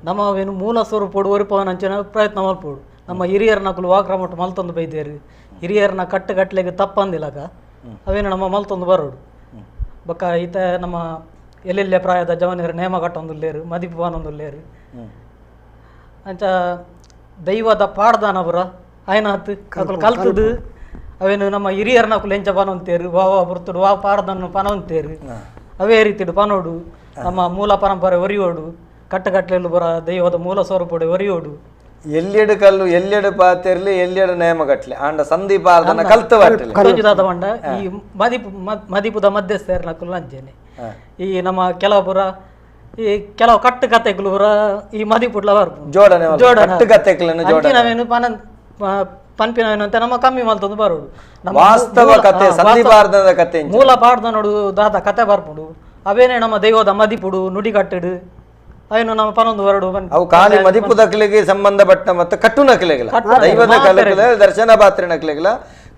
ನಮ್ಮವೇನು ಮೂಲ ಸ್ವರೂಪಡು ಒರಿಪವನಂಚಿನ ಪ್ರಯತ್ನ ಮಲ್ಪೋಡು ನಮ್ಮ ಹಿರಿಯರ್ ನಕುಲು ವಾಕ್ರಮಟ್ಟು ಮಲ್ತೊಂದು ಬೈದೇರು ಹಿರಿಯರ್ನ ಕಟ್ಟುಗಟ್ಲೆಗೆ ತಪ್ಪಂದಿಲ್ಲಕ ಅವೇನು ನಮ್ಮ ಮಲ್ತೊಂದು ಬರೋಡು ಬೊಕ್ಕ ಈತ ನಮ್ಮ ಎಲ್ಲೆಲ್ಲೆ ಪ್ರಾಯದ ಜವನಿಯರು ನೇಮ ಕಟ್ಟೊಂದುಲ್ಲೇರು ಮದಿಪವನೊಂದುಲ್ಲೇರು ಅಂಚ ದೈವದ ಪಾಡ್ದಾನ ಬುರ ಆಯ್ನ ಹತ್ತು ಕಲ್ತದು ಅವೇನು ನಮ್ಮ ಹಿರಿಯರ್ ನಕುಲು ಎಂಚ ಪನೊಂತೇರು ವಾವ ಬರ್ತುಡು ವಾ ಪಾಡ್ದನ್ನು ಪನೊಂತೇರು ಅವೇ ರೀತಿಡು ಪನೋಡು ನಮ್ಮ ಮೂಲ ಪರಂಪರೆ ಒರಿಯೋಡು ಕಟ್ಟುಗಟ್ಲೆಲು ಬರ ದೈವದ ಮೂಲ ಸ್ವರೂಪಡು ಒರಿಯೋಡು ಎಲ್ಲೆಡು ಕಲ್ಲು ಎಲ್ಲೆಡು ಪಾತೆರ್ಲಿ ಎಲ್ಲೆಡು ನೇಮ ಕಟ್ಲೆ ಆಂಡ ಸಂದೀಪ ಕಲ್ತು ಕೊಂಚದಾದ ಬಂಡ ಈ ಮದಿಪುದ ಮಧ್ಯಸ್ಥರ ನಕುಲು ಅಂಜೇನೆ ಈ ನಮ್ಮ ಕೆಲವು ಪುರ ಈ ಕೆಲವು ಕಟ್ಟು ಕತೆಗಳು ಪುರ ಈ ಮದಿಪುಡ್ಲ ಬರ್ಪು ಜೋಡಣವೇನು ಪನ್ಪಿನವೇನು ಅಂತ ನಮ್ಮ ಕಮ್ಮಿ ಮಲ್ತೊಂದು ಬರೋಡು ವಾಸ್ತವ ಕತೆ ಸಂದೀಪಾರ್ಧದ ಕತೆ ಮೂಲ ಪಾಡ್ದ ನೋಡು ದಾದ ಕತೆ ಬರ್ಪುಡು ಅವೇನೇ ನಮ್ಮ ದೈವದ ಮದಿಪುಡು ನುಡಿ ಕಟ್ಟಡು ಅವೇನು ನಮ್ಮ ಪನೊಂದು ಬರಡು ಅವು ಖಾಲಿ ಮದಿಪು ನಕಲಿಗೆ ಸಂಬಂಧಪಟ್ಟ ಮತ್ತು ಕಟ್ಟು ನಕಲೆಗಳ ದೈವದ ಕಲೆಗಳ ದರ್ಶನ ಪಾತ್ರೆ ನಕಲೆಗಳ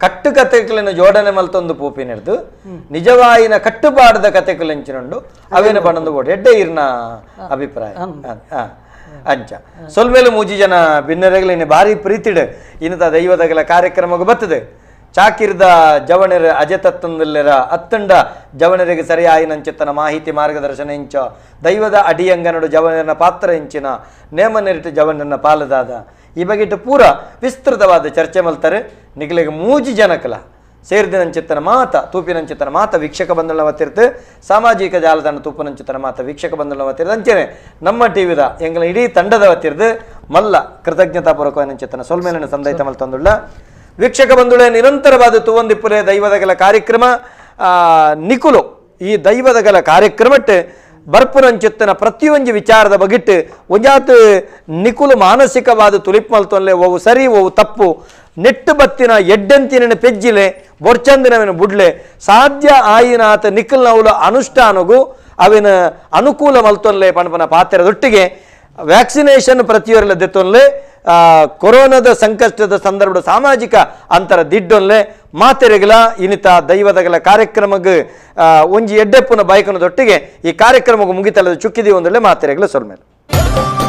ಕಟ್ಟು ಕತೆಗಳನ್ನು ಜೋಡಣೆ ಮಲ್ತೊಂದು ಪೂಪಿ ನಡೆದು ನಿಜವಾಯಿನ ಕಟ್ಟುಪಾಡದ ಕತೆಗಳಂಚಿನೊಂಡು ಅವೇನು ಪಣೊಂದು ಬೋಡು ಎಡ್ಡೆ ಇರ್ನ ಅಭಿಪ್ರಾಯ ಅಂಚ ಸೊಲ್ಮೇಲೆ ಮೂಜಿ ಜನ ಭಿನ್ನರೆಗಳಿನ ಭಾರಿ ಪ್ರೀತಿಡು ಇನ್ನತ ದೈವದಗಳ ಕಾರ್ಯಕ್ರಮಕ್ಕೆ ಬರ್ತದೆ ಚಾಕಿರ್ದ ಜವಣರ ಅಜತತ್ತಂದಲ್ಲರ ಅತ್ತಂಡ ಜವಣರಿಗೆ ಸರಿಯಾಯಿನಂಚಿತ್ತನ ಮಾಹಿತಿ ಮಾರ್ಗದರ್ಶನ ಇಂಚ ದೈವದ ಅಡಿಯಂಗನಡು ಜವನರ ಪಾತ್ರ ಇಂಚಿನ ನೇಮ ನೆರಿಟ್ಟು ಜವನರನ್ನ ಪಾಲದಾದ ಈ ಬಗೆಟ್ಟು ಪೂರ ವಿಸ್ತೃತವಾದ ಚರ್ಚೆ ಮಲ್ತಾರೆ ನಿಗಲಿಗೆ ಮೂಜಿ ಜನಕಲ ಸೇರಿದಿನಂಚಿತ್ತನ ಮಾತ ತೂಪಿನಂಚಿತ್ತನ ಮಾತ ವೀಕ್ಷಕ ಬಂಧುಳವತ್ತಿರ್ತು ಸಾಮಾಜಿಕ ಜಾಲತಾಣ ತೂಪಿನಂಚಿತ್ತನ ಮಾತ ವೀಕ್ಷಕ ಬಂಧುಳವತ್ತಿರ್ದು ಅಂಚೆನೆ ನಮ್ಮ ಟಿವಿದ ಎಂಗಳ ಇಡೀ ತಂಡದ ವತ್ತಿರ್ದು ಮಲ್ಲ ಕೃತಜ್ಞತಾಪೂರ್ವಕವನಂಚಿತ್ತನ ಸೊಲ್ಮೇಲಿನ ಸಂದೈತ ಮಲ್ತೊಂದುಳ್ಳ ವೀಕ್ಷಕ ಬಂಧುಳೆ ನಿರಂತರವಾದ ತುವಂದಿಪ್ಪುಲೆ ದೈವದಗಲ ಕಾರ್ಯಕ್ರಮ ನಿಕುಲು ಈ ದೈವದಗಲ ಕಾರ್ಯಕ್ರಮಟ್ಟು ಬರ್ಪುರಂಚಿತ್ತನ ಪ್ರತಿಯೊಂದು ವಿಚಾರದ ಬಗಿಟ್ಟು ಒಂಜಾತು ನಿಕುಲು ಮಾನಸಿಕವಾದ ತುಲಿಪ್ ಮಲ್ತೊನ್ಲೆ ಓವು ಸರಿ ಓವು ತಪ್ಪು ನೆಟ್ಟು ಬತ್ತಿನ ಎಡ್ಡಂತಿನ ಪೆಜ್ಜಿಲೆ ಬೊರ್ಚಂದಿನವಿನ ಬುಡ್ಲೆ ಸಾಧ್ಯ ಆಯಿನಾತ ನಿಖಲ್ನವುಲ ಅನುಷ್ಠಾನಗೂ ಅವಿನ ಅನುಕೂಲ ಮಲ್ತೊನ್ಲೆ ಪಣಪನ ಪಾತ್ರೆದೊಟ್ಟಿಗೆ ವ್ಯಾಕ್ಸಿನೇಷನ್ ಪ್ರತಿಯೊರೆಲ್ಲ ದೆತ್ತೊನ್ಲೆ ಕೊರೋನಾದ ಸಂಕಷ್ಟದ ಸಂದರ್ಭದ ಸಾಮಾಜಿಕ ಅಂತರ ದಿಡ್ಡೊನ್ಲೆ ಮಾತೆರೆಗಲ ಇನ್ನಿತ ದೈವದಗಲ ಕಾರ್ಯಕ್ರಮಕ್ಕೆ ಒಂಜಿ ಎಡ್ಡೆಪ್ಪನ ಬೈಕನದೊಟ್ಟಿಗೆ ಈ ಕಾರ್ಯಕ್ರಮಕ್ಕೆ ಮುಗಿತಲ್ಲದ ಚುಕ್ಕಿದೀವಿ ಒಂದೊಳ್ಳೆ ಮಾತೆರೆಗಲ ಸೊಲ್ಮೇಲೆ